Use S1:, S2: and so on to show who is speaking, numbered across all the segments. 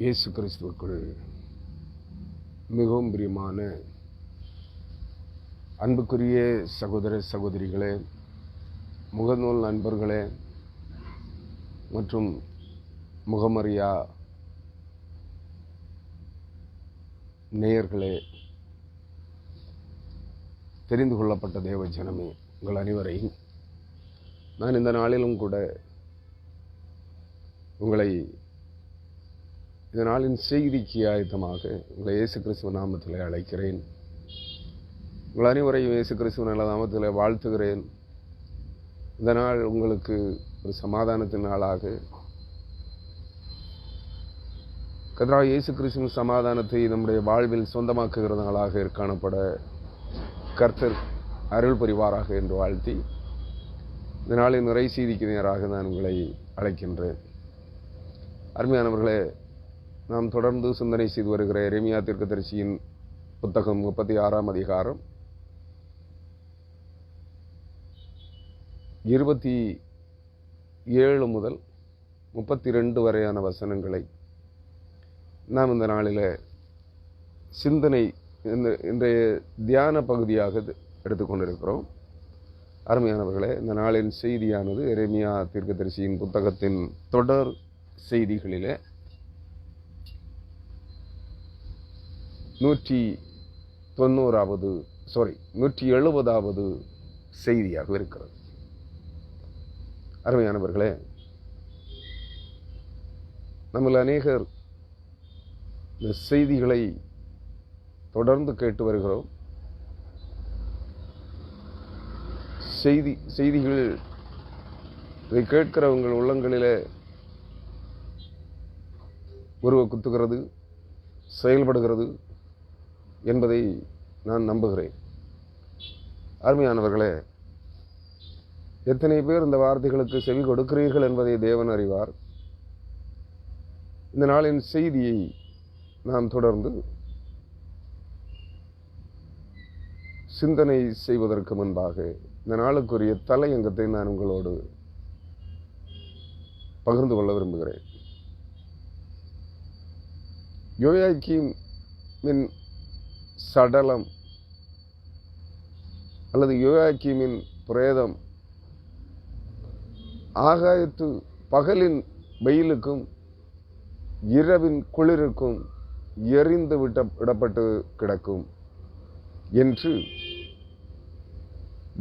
S1: இயேசு கிறிஸ்துவுக்குள் மிகவும் பிரியமான அன்புக்குரிய சகோதர சகோதரிகளே, முகநூல் நண்பர்களே மற்றும் முகமறியா நேயர்களே, தெரிந்து கொள்ளப்பட்ட தேவ ஜனமே, உங்கள் அனைவரையும் நான் இந்த நாளிலும் கூட உங்களை இந்த நாளின் செய்திக்கு ஆயத்தமாக உங்களை இயேசு கிறிஸ்துவ நாமத்தில் அழைக்கிறேன். உங்கள் அனைவரையும் இயேசு கிறிஸ்துவ நல்ல நாமத்தில் வாழ்த்துகிறேன். இந்த நாள் உங்களுக்கு ஒரு சமாதானத்தின் நாளாக, கர்த்தராகிய இயேசு கிறிஸ்துவின் சமாதானத்தை நம்முடைய வாழ்வில் சொந்தமாக்குகிற நாளாக காணப்பட கர்த்தர் அருள் புரிவாராக என்று வாழ்த்தி இந்த நாளின் நிறைய செய்திக்கு நேராக நான் உங்களை அழைக்கின்றேன். அருமையானவர்களே, நாம் தொடர்ந்து சிந்தனை செய்து வருகிற எரேமியா தீர்க்கதரிசியின் புத்தகம் 36ஆம் அதிகாரம் 27 முதல் 32 வரையான வசனங்களை நாம் இந்த நாளில் சிந்தனை இன்றைய தியான பகுதியாக எடுத்துக்கொண்டிருக்கிறோம். அருமையானவர்களே, இந்த நாளின் செய்தியானது எரேமியா தீர்க்கதரிசியின் புத்தகத்தின் தொடர் செய்திகளிலே 170வது செய்தியாக இருக்கிறது. அருமையானவர்களே, நம்மள அநேகர் இந்த செய்திகளை தொடர்ந்து கேட்டு வருகிறோம். செய்திகள் இதை கேட்கிற உங்கள் உள்ளங்களிலே உருவ குத்துகிறது, செயல்படுகிறது என்பதை நான் நம்புகிறேன். அருமையானவர்களே, எத்தனை பேர் இந்த வார்த்தைகளுக்கு செவி கொடுக்கிறீர்கள் என்பதை தேவன் அறிவார். இந்த நாளின் செய்தியை நாம் தொடர்ந்து சிந்தனை செய்வதற்கு முன்பாக இந்த நாளுக்குரிய தலையங்கத்தை நான் உங்களோடு பகிர்ந்து கொள்ள விரும்புகிறேன். யோயாக்கீமின் சடலம் அல்லது யோயாக்கீமின் பிரேதம் ஆகாயத்து பகலின் வெயிலுக்கும் இரவின் குளிருக்கும் எரிந்து விடப்பட்டு கிடக்கும் என்று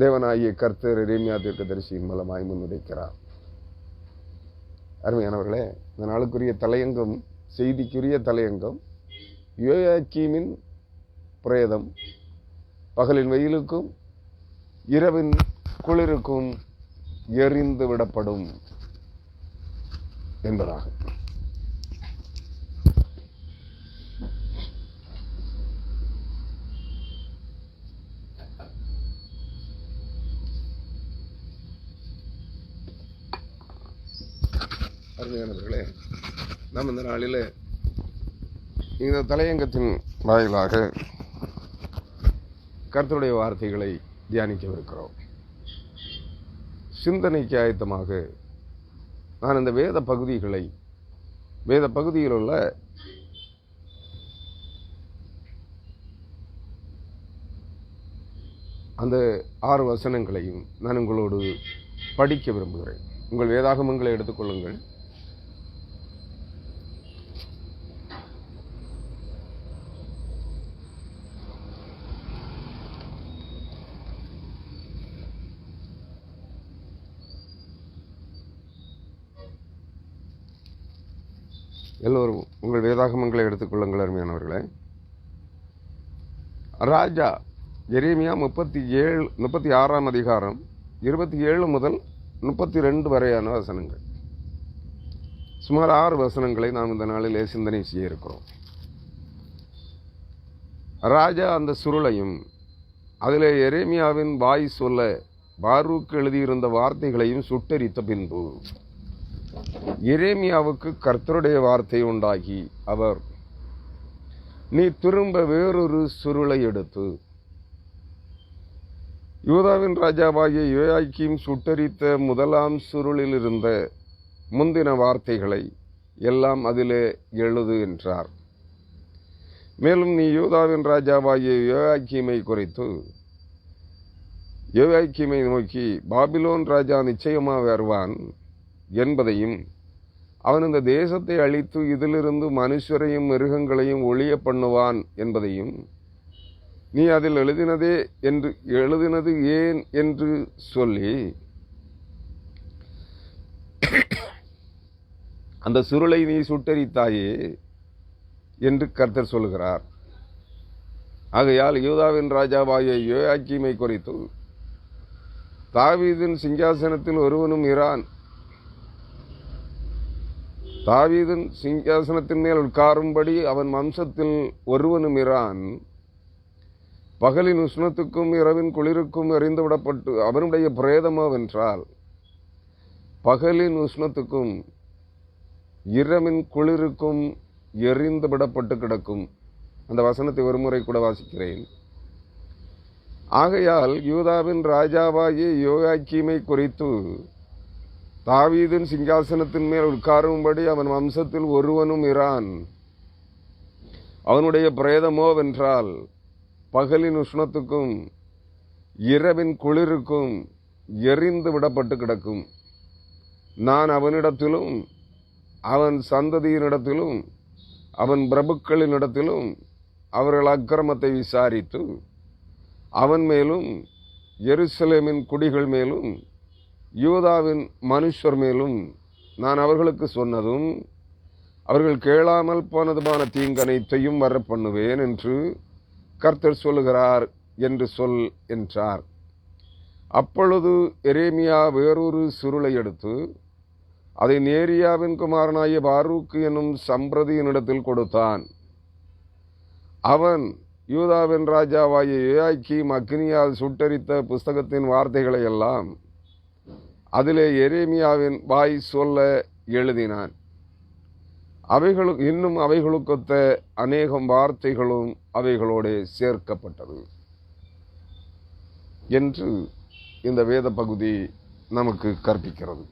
S1: தேவனாகிய கர்த்தர் எரேமியா தீர்க்கதரிசியின் மூலமாய் முன்வைக்கிறார். அருமையானவர்களே, இந்த நாளுக்குரிய தலையங்கம், செய்திக்குரிய தலையங்கம், யோயாக்கீமின் பிரேதம் பகலின் வெயிலுக்கும் இரவின் குளிருக்கும் எரிந்து விடப்படும் என்பதாகும். அருமையானவர்களே, நாம் இந்த நாளில் இந்த தலையங்கத்தின் வாயிலாக கர்த்தருடைய வார்த்தைகளை தியானிக்கவிருக்கிறோம். சிந்தனைக்கு ஆயத்தமாக நான் இந்த வேத பகுதியில் உள்ள அந்த 6 வசனங்களையும் நான் உங்களோடு படிக்க விரும்புகிறேன். உங்கள் வேதாகமங்களை எடுத்துக்கொள்ளுங்கள். எல்லோரும் உங்கள் வேதாகமங்களை எடுத்துக்கொள்ளுங்கள். அருமையானவர்களே, ராஜா எரேமியா 36ஆம் அதிகாரம் 27 முதல் 32 வரையான வசனங்கள், சுமார் 6 வசனங்களை நாம் இந்த நாளிலே சிந்தனை செய்ய இருக்கிறோம். ராஜா அந்த சுருளையும் அதிலே எரேமியாவின் வாய் சொல்ல பாரூக் எழுதியிருந்த வார்த்தைகளையும் சுட்டெரித்த பின்பு எரேமியாவுக்கு கர்த்தருடைய வார்த்தை உண்டாகி, அவர், நீ திரும்ப வேறொரு சுருளை எடுத்து யூதாவின் ராஜாவாகிய யோயாக்கீம் சுட்டெரித்த முதலாம் சுருளில் இருந்த முந்தின வார்த்தைகளை எல்லாம் அதிலே எழுது என்றார். மேலும் நீ யூதாவின் ராஜாவாகிய யோயாக்கீமை குறித்து யோயாக்கீமை நோக்கி, பாபிலோன் ராஜா நிச்சயமாக வருவான் என்பதையும், அவன் இந்த தேசத்தை அழித்து இதிலிருந்து மனுஷரையும் மிருகங்களையும் ஒழிய பண்ணுவான் என்பதையும் நீ அதில் எழுதினது ஏன் என்று சொல்லி அந்த சுருளை நீ சுட்டரித்தாயே என்று கர்த்தர் சொல்கிறார். ஆகையால் யூதாவின் ராஜாவாகிய யோயாக்கீமை குறித்து, தாவீதின் சிங்காசனத்தில் ஒருவனும் இரான், தாவீதின் சிங்காசனத்தின் மேல் உட்காரும்படி அவன் வம்சத்தில் ஒருவனும் இரான், பகலின் உஷ்ணத்துக்கும் இரவின் குளிருக்கும் எறிந்துவிடப்பட்டு அவனுடைய பிரேதமோ வென்றால் பகலின் உஷ்ணத்துக்கும் இரவின் குளிருக்கும் எறிந்து விடப்பட்டு கிடக்கும். அந்த வசனத்தை ஒருமுறை கூட வாசிக்கிறேன். ஆகையால் யூதாவின் ராஜாவாகிய யோயாக்கீமை குறித்து, தாவீதின் சிங்காசனத்தின் மேல் உட்காரும்படி அவன் வம்சத்தில் ஒருவனும் இரான், அவனுடைய பிரேதமோ வென்றால் பகலின் உஷ்ணத்துக்கும் இரவின் குளிருக்கும் எறிந்து விடப்பட்டு கிடக்கும். நான் அவனிடத்திலும் அவன் சந்ததியினிடத்திலும் அவன் பிரபுக்களினிடத்திலும் அவர்கள் அக்கிரமத்தை விசாரித்து, அவன் மேலும் எருசலேமின் குடிகள் மேலும் யூதாவின் மனுஷர் மேலும் நான் அவர்களுக்கு சொன்னதும் அவர்கள் கேளாமல் போனதுமான தீங்கனைத்தையும் வர பண்ணுவேன் என்று கர்த்தர் சொல்லுகிறார் என்று சொல் என்றார். அப்பொழுது எரேமியா வேறொரு சுருளை எடுத்து அதை நேரியாவின் குமாரனாகிய பாரூக்கு என்னும் சம்பிரதியினிடத்தில் கொடுத்தான். அவன் யூதாவின் ராஜாவாகிய யோயாக்கீம் அக்னியால் சுட்டரித்த புஸ்தகத்தின் வார்த்தைகளை எல்லாம் அதிலே எரேமியாவின் வாய் சொல்ல எழுதினான். இன்னும் அவைகளுக்கொத்த அநேகம் வார்த்தைகளும் அவைகளோடு சேர்க்கப்பட்டது என்று இந்த வேத பகுதி நமக்கு கற்பிக்கிறது.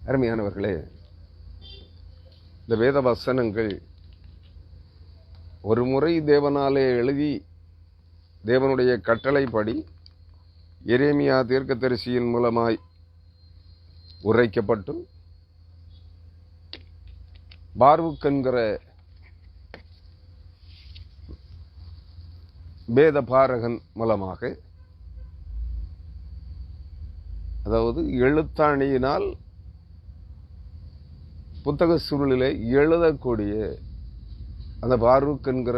S1: அருமையானவர்களே, இந்த வேத வசனங்கள் ஒரு முறை தேவனாலே எழுதி தேவனுடைய கட்டளைப்படி எரேமியா தீர்க்கதரிசியின் மூலமாய் உரைக்கப்பட்டு பாரூக் என்கிற வேத பாரகன் மூலமாக, அதாவது எழுத்தாணியினால் புத்தக சுருளிலே எழுதக்கூடிய அந்த பாரூக் என்கிற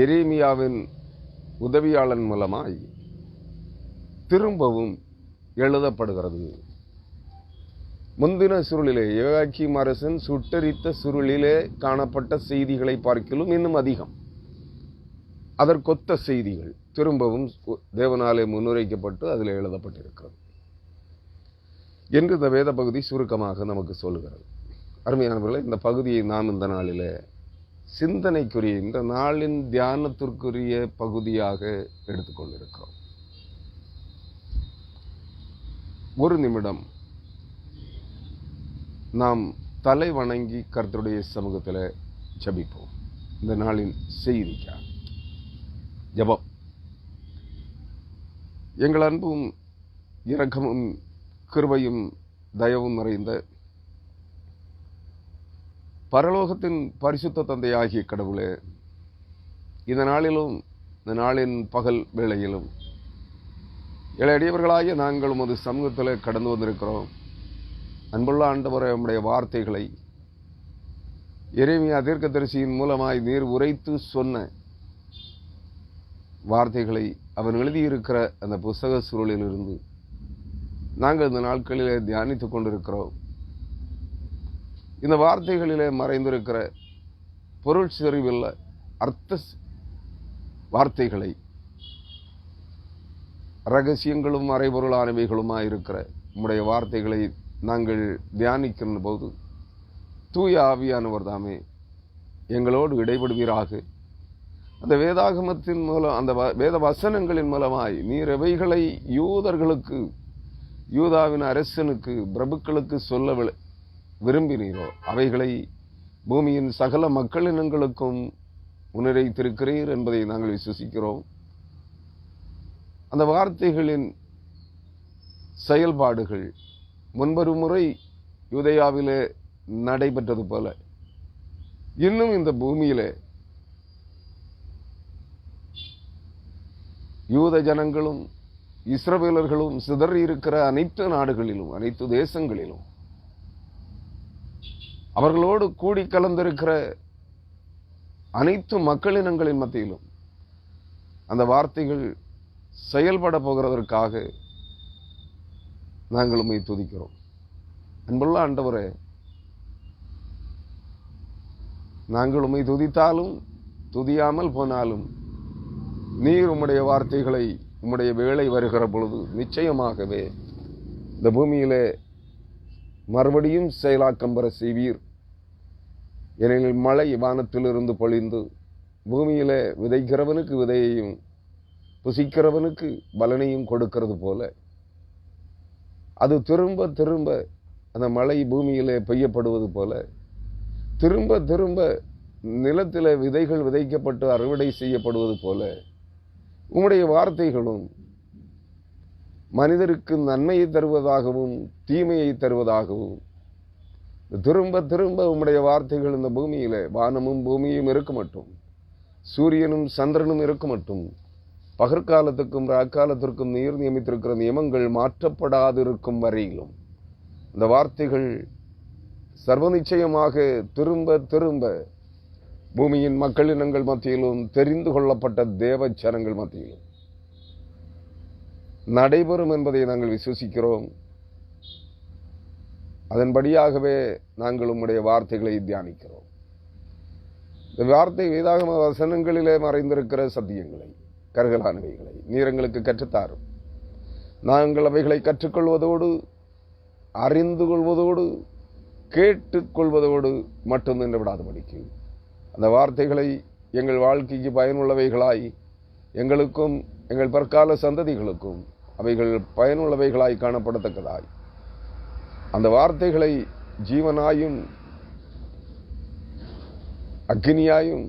S1: எரேமியாவின் உதவியாளன் மூலமாய் திரும்பவும் எழுதப்படுகிறது. முந்தின சுருளிலே யோயாக்கீம் அரசன் சுட்டரித்த சுருளிலே காணப்பட்ட செய்திகளை பார்க்கிலும் இன்னும் அதிகம் அதற்கொத்த செய்திகள் திரும்பவும் தேவனாலே முன்னுரைக்கப்பட்டு அதில் எழுதப்பட்டிருக்கிறது என்று இந்த வேத பகுதி சுருக்கமாக நமக்கு சொல்லுகிறது. அருமையானவர்களே, இந்த பகுதியை நாம் இந்த நாளிலே சிந்தனைக்குரிய, இந்த நாளின் தியானத்திற்குரிய பகுதியாக எடுத்துக்கொண்டிருக்கிறோம். ஒரு நிமிடம் நாம் தலை வணங்கி கர்த்தருடைய சமூகத்தில் ஜெபிப்போம். இந்த நாளின் செய்திக்காக ஜெபம். எங்கள் அன்பும் இரக்கமும் கிருபையும் தயவும் நிறைந்த பரலோகத்தின் பரிசுத்த தந்தையாகிய கடவுளே, இந்த நாளிலும் இந்த நாளின் பகல் வேளையிலும் அடியவர்களாகிய நாங்கள் உமது சமூகத்தில் கடந்து வந்திருக்கிறோம். அன்புள்ள ஆண்டவரே, நம்முடைய வார்த்தைகளை எரேமியா தீர்க்கதரிசியின் மூலமாய் நீர் உரைத்து சொன்ன வார்த்தைகளை அவன் எழுதியிருக்கிற அந்த புஸ்தக சுருளிலிருந்து நாங்கள் இந்த நாட்களிலே தியானித்துக் கொண்டிருக்கிறோம். இந்த வார்த்தைகளிலே மறைந்திருக்கிற பொருள் செறிவுள்ள அர்த்த வார்த்தைகளை, ரகசியங்களும் மறைபொருளானவைகளுமாய் இருக்கிற நம்முடைய வார்த்தைகளை நாங்கள் தியானிக்கின்ற போது தூய ஆவியானவர் தாமே எங்களோடு இடைபடுவீராக. அந்த வேதாகமத்தின் மூலம், அந்த வேத வசனங்களின் மூலமாய் நீர் எவைகளை யூதர்களுக்கு யூதாவின் அரசனுக்கு பிரபுக்களுக்கு சொல்ல விரும்பினீரோ அவைகளை பூமியின் சகல மக்களினங்களுக்கும் முன்னிறைத்திருக்கிறீர் என்பதை நாங்கள் விசுவசிக்கிறோம். அந்த வார்த்தைகளின் செயல்பாடுகள் முன்பொரு முறை யூதேயாவிலே நடைபெற்றது போல இன்னும் இந்த பூமியிலே யூத ஜனங்களும் இஸ்ரவேலர்களும் சிதறி இருக்கிற அனைத்து நாடுகளிலும் அனைத்து தேசங்களிலும் அவர்களோடு கூடி கலந்திருக்கிற அனைத்து மக்களினங்களின் மத்தியிலும் அந்த வார்த்தைகள் செயல்பட போகிறதற்காக நாங்கள் உம்மை துதிக்கிறோம். அன்புள்ள ஆண்டவரே, நாங்கள் உம்மை துதித்தாலும் துதியாமல் போனாலும் நீர் உம்முடைய வார்த்தைகளை உம்முடைய வேளை வருகிற பொழுது நிச்சயமாகவே இந்த பூமியிலே மறுபடியும் செயலாக்கம் பெற செய்வீர். ஏனெனில் மழை வானத்திலிருந்து பொழிந்து பூமியிலே விதைக்கிறவனுக்கு விதையையும் புசிக்கிறவனுக்கு பலனையும் கொடுக்கிறது போல அது திரும்ப திரும்ப அந்த மழை பூமியிலே பெய்யப்படுவது போல திரும்ப திரும்ப நிலத்திலே விதைகள் விதைக்கப்பட்டு அறுவடை செய்யப்படுவது போல உம்முடைய வார்த்தைகளும் மனிதருக்கு நன்மையை தருவதாகவும் தீமையை தருவதாகவும் திரும்ப திரும்ப உம்முடைய வார்த்தைகள் இந்த பூமியிலே வானமும் பூமியும் இருக்க மட்டும், சூரியனும் சந்திரனும் இருக்க மட்டும், பகற்காலத்துக்கும் ராக்காலத்திற்கும் நீர் நியமித்திருக்கிற நியமங்கள் மாற்றப்படாதிருக்கும் வரையிலும் இந்த வார்த்தைகள் சர்வ நிச்சயமாக திரும்ப திரும்ப பூமியின் மக்களினங்கள் மத்தியிலும் தெரிந்து கொள்ளப்பட்ட தேவ ஜனங்கள் மத்தியிலும் நடைபெறும் என்பதை நாங்கள் விசுவசிக்கிறோம். அதன்படியாகவே நாங்கள் உம்முடைய வார்த்தைகளை தியானிக்கிறோம். இந்த வார்த்தை வேதாகம வசனங்களிலே மறைந்திருக்கிற சத்தியங்களை, கருகலானவைகளை நீர் எங்களுக்கு கற்றுத்தாரும். நாங்கள் அவைகளை கற்றுக்கொள்வதோடு அறிந்து கொள்வதோடு கேட்டுக்கொள்வதோடு மட்டும் நின்று விடாதபடிக்கு அந்த வார்த்தைகளை எங்கள் வாழ்க்கைக்கு பயனுள்ளவைகளாய் எங்களுக்கும் எங்கள் பிற்கால சந்ததிகளுக்கும் அவைகள் பயனுள்ளவைகளாய் காணப்படத்தக்கதாய் அந்த வார்த்தைகளை ஜீவனாயும் அக்னியாயும்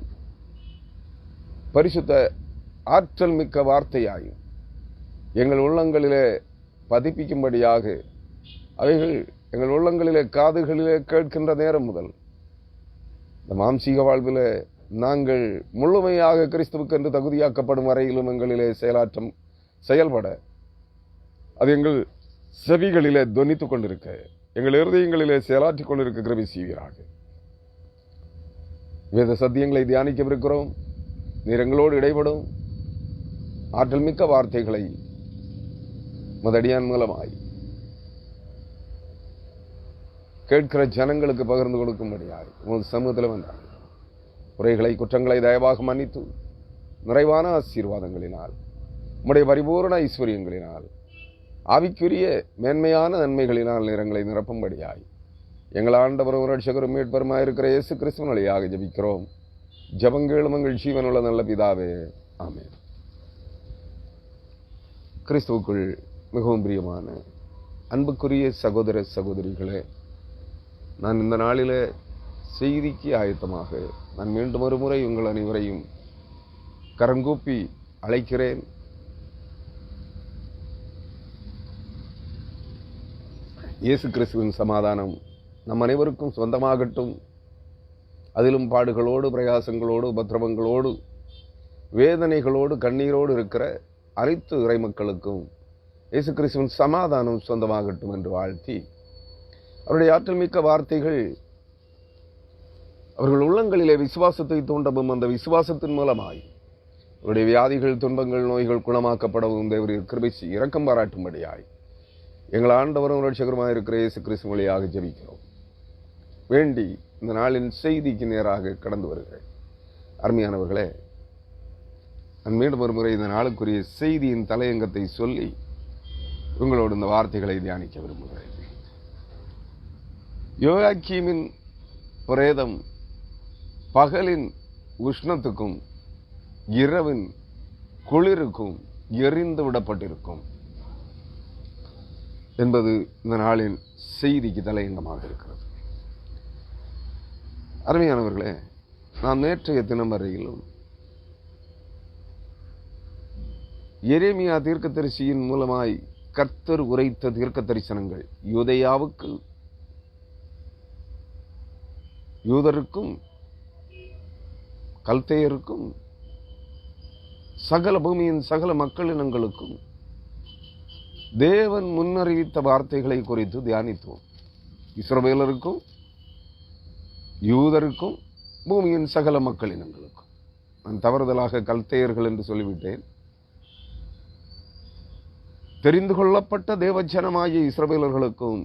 S1: பரிசுத்த ஆற்றல் மிக்க வார்த்தையாயும் எங்கள் உள்ளங்களிலே பதிப்பிக்கும்படியாக அவைகள் எங்கள் உள்ளங்களிலே காதுகளிலே கேட்கின்ற நேரம் முதல் இந்த மாம்சீக வாழ்வில் நாங்கள் முழுமையாக கிறிஸ்துவுக்கு என்று தகுதியாக்கப்படும் வரையிலும் எங்களிலே செயல்பட அது எங்கள் செவிகளிலே துவனித்துக் கொண்டிருக்க, எங்கள் இருதயங்களிலே செயலாற்றிக் கொண்டிருக்க கிருபை செய்வீராக. வேத சத்தியங்களை தியானிக்கவிருக்கிறோம். நீர் எங்களோடு இடைபடும் ஆற்றல் மிக்க வார்த்தைகளை முதடியான் மூலமாய் கேட்கிற ஜனங்களுக்கு பகிர்ந்து கொடுக்கும்படியாய் உங்கள் சமூகத்தில் வந்தார். குறைகளை குற்றங்களை தயவாக மன்னித்து நிறைவான ஆசீர்வாதங்களினால் உம்முடைய பரிபூர்ண ஐஸ்வர்யங்களினால் ஆவிக்குரிய மேன்மையான நன்மைகளினால் நிறங்களை நிரப்பும்படியாய் எங்கள் ஆண்டவரும் இரட்சகரும் மீட்பருமாயிருக்கிற இயேசு கிறிஸ்துவின் வழியாக ஜெபிக்கிறோம். ஜெபங்களும் எங்கள் ஜீவனுள்ள நல்ல பிதாவே, ஆமென். கிறிஸ்துவுக்குள் மிகவும் பிரியமான அன்புக்குரிய சகோதர சகோதரிகளே, நான் இந்த நாளிலே செய்திக்கு ஆயத்தமாக நான் மீண்டும் ஒரு முறை உங்கள் அனைவரையும் கரங்கூப்பி அழைக்கிறேன். இயேசு கிறிஸ்துவின் சமாதானம் நம் அனைவருக்கும் சொந்தமாகட்டும். அதிலும் பாடுகளோடு பிரயாசங்களோடு உபத்திரவங்களோடு வேதனைகளோடு கண்ணீரோடு இருக்கிற அனைத்து இறைமக்களுக்கும் இயேசு கிறிஸ்துவின் சமாதானம் சொந்தமாகட்டும் என்று வாழ்த்தி, அவருடைய ஆற்றல் மிக்க வார்த்தைகள் அவர்கள் உள்ளங்களிலே விசுவாசத்தை தூண்டவும் அந்த விசுவாசத்தின் மூலமாய் அவருடைய வியாதிகள் துன்பங்கள் நோய்கள் குணமாக்கப்படவும் தேவரீர் கிருபை இரக்கம் பாராட்டும்படியாய் எங்கள் ஆண்டவரும் இரட்சகருமாய் இருக்கிற இயேசு கிறிஸ்து வழியாக ஜெபிக்கிறோம். வேண்டி இந்த நாளின் செய்திக்கு நேராக கடந்து வருகிறேன். அருமையானவர்களே, நான் மீண்டும் ஒரு முறை இந்த நாளுக்குரிய செய்தியின் தலையங்கத்தை சொல்லி உங்களோடு இந்த வார்த்தைகளை தியானிக்க விரும்புகிறேன். யோயாக்கீமின் பிரேதம் பகலின் உஷ்ணத்துக்கும் இரவின் குளிருக்கும் எரிந்து விடப்பட்டிருக்கும். என்பது இந்த நாளின் செய்திக்கு தலையங்கமாக இருக்கிறது. அருமையானவர்களே, நாம் நேற்றைய தினம் வரையிலும் எரேமியா தீர்க்கதரிசியின் மூலமாய் கர்த்தர் உரைத்த தீர்க்க தரிசனங்கள் யூதேயாவுக்கு, யூதருக்கும், கல்தேயருக்கும், சகல பூமியின் சகல மக்களினங்களுக்கும் தேவன் முன்னறிவித்த வார்த்தைகளை குறித்து தியானித்தோம். இஸ்ரவேலருக்கும், யூதருக்கும், பூமியின் சகல மக்களினங்களுக்கும். நான் தவறுதலாக கல்தேயர்கள் என்று சொல்லிவிட்டேன். தெரிந்து கொள்ளப்பட்ட தேவஜனமாகிய இஸ்ரவேலர்களுக்கும்,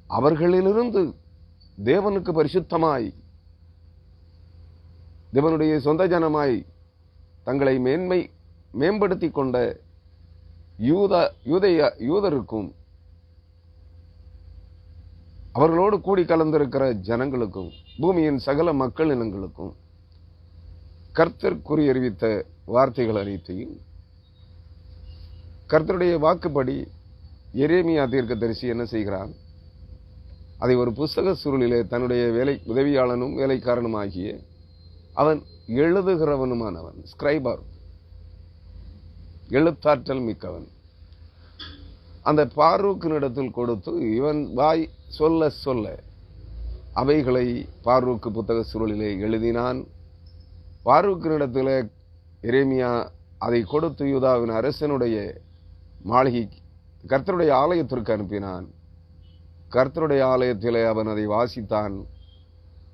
S1: அவர்களிலிருந்து தேவனுக்கு பரிசுத்தமாய் தேவனுடைய சொந்த ஜனமாய் தங்களை மேம்படுத்தி கொண்ட யூதருக்கும், அவர்களோடு கூடி கலந்திருக்கிற ஜனங்களுக்கும், பூமியின் சகல மக்கள் இனங்களுக்கும் கர்த்தர் கூறியறிவித்த வார்த்தைகள் அனைத்தையும் கர்த்தருடைய வாக்குப்படி எரேமியா தீர்க்கதரிசி என்ன செய்கிறான்? அதை ஒரு புஸ்தக சுருளிலே தன்னுடைய உதவியாளனும் வேலைக்காரனுமாகிய அவன் எழுதுகிறவனுமானவன், ஸ்கிரைபர், எழுத்தாற்றல் மிக்கவன், அந்த பாரூக்கினிடத்தில் கொடுத்து இவன் வாய் சொல்ல சொல்ல அவைகளை பாரூக்கு புத்தக சுருளிலே எழுதினான். பாரூக்கினிடத்தில் எரேமியா அதை கொடுத்து யூதாவின் அரசனுடைய மாளிகை கர்த்தருடைய ஆலயத்திற்கு அனுப்பினான். கர்த்தருடைய ஆலயத்திலே அவன் அதை வாசித்தான்.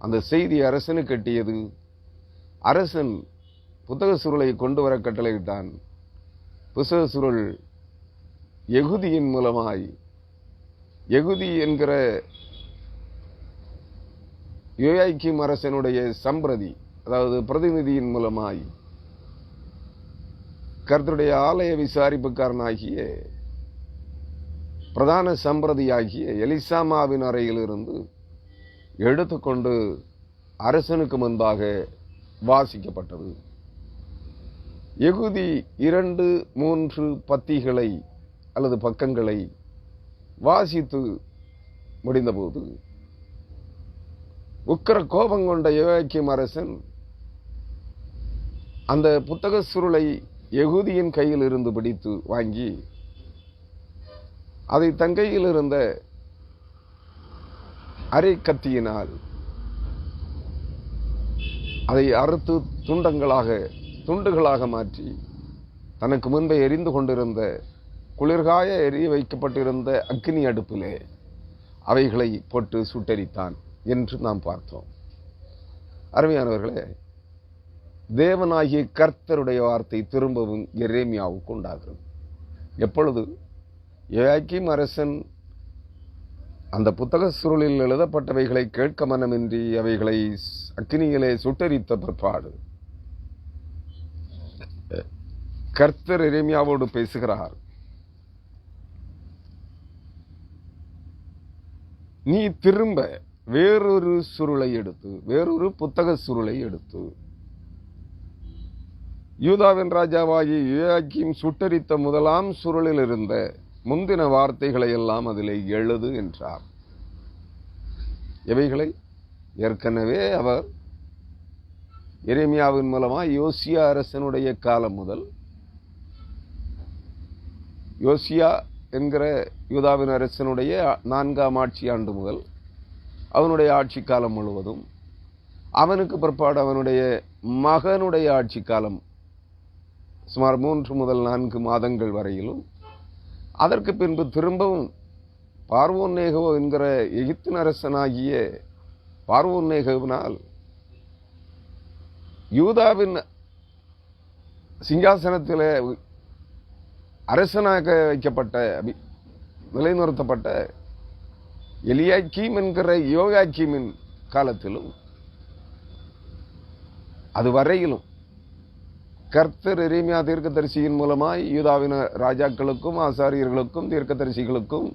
S1: அந்த செய்தி அரசனுக்கு எட்டியது. அரசன் புத்தக சுருளை கொண்டு வர கட்டளையிட்டான். புத்தக சுருள் யெகூதியின் மூலமாய், யெகூதி என்கிற யோயாக்கீம் அரசனுடைய சம்பிரதி, அதாவது பிரதிநிதியின் மூலமாய் கர்த்தருடைய ஆலய விசாரிப்புக்காரனாகிய பிரதான சம்பிரதியாகிய எலிசாமாவின் அறையிலிருந்து எடுத்துக்கொண்டு அரசனுக்கு முன்பாக வாசிக்கப்பட்டது. யெகூதி 2-3 பத்திகளை அல்லது பக்கங்களை வாசித்து முடிந்தபோது உக்கிர கோபம் கொண்ட யோயாக்கீம் அரசன் அந்த புத்தக சுருளை யெகூதியின் கையில் இருந்து பிடித்து வாங்கி அதை தன் கையில் இருந்த அரை கத்தியினால் அதை அறுத்து துண்டுகளாக மாற்றி தனக்கு முன்பே எரிந்து கொண்டிருந்த குளிர்காய எரிய வைக்கப்பட்டிருந்த அக்னி அடுப்பிலே அவைகளை போட்டு சுட்டெரித்தான் என்று நாம் பார்த்தோம். அருமையானவர்களே, தேவனாகிய கர்த்தருடைய வார்த்தை திரும்பவும் எரேமியாவுக்கு உண்டாகிறது. எப்பொழுது யோயாக்கீம் அரசன் அந்த புத்தக சுருளில் எழுதப்பட்டவைகளை கேட்க மனமின்றி அவைகளை அக்னியிலே சுட்டெரித்த பிற்பாடு கர்த்தர் எரேமியாவோடு பேசுகிறார். நீ திரும்ப வேறொரு சுருளை எடுத்து, வேறொரு புத்தக சுருளை எடுத்து யூதாவின் ராஜாவாகி யோயாக்கீம் சுட்டரித்த முதலாம் சுருளில் இருந்த முந்தின வார்த்தைகளை எல்லாம் அதிலே எழுது என்றார். எவைகளை ஏற்கனவே அவர் எரேமியாவின் மூலமாக யோசியா அரசனுடைய காலம் முதல், யோசியா என்கிற யூதாவின் அரசனுடைய 4ஆம் ஆட்சி ஆண்டு முதல் அவனுடைய ஆட்சி காலம் முழுவதும், அவனுக்கு பிற்பாடு அவனுடைய மகனுடைய ஆட்சி காலம் சுமார் 3 முதல் 4 மாதங்கள் வரையிலும், அதற்கு பின்பு திரும்பவும் பார்வோன் நேகோ என்கிற எகிப்தின் அரசனாகிய பார்வோன் நேகோவினால் யூதாவின் சிங்காசனத்தில் அரசனாக வைக்கப்பட்ட, நிலைநிறுத்தப்பட்ட எலியாக்கீம் என்கிற யோயாக்கீமின் காலத்திலும் அது வரையிலும் கர்த்தர் எரேமியா தீர்க்கதரிசியின் மூலமாய் யூதாவின் ராஜாக்களுக்கும் ஆசாரியர்களுக்கும் தீர்க்கதரிசிகளுக்கும்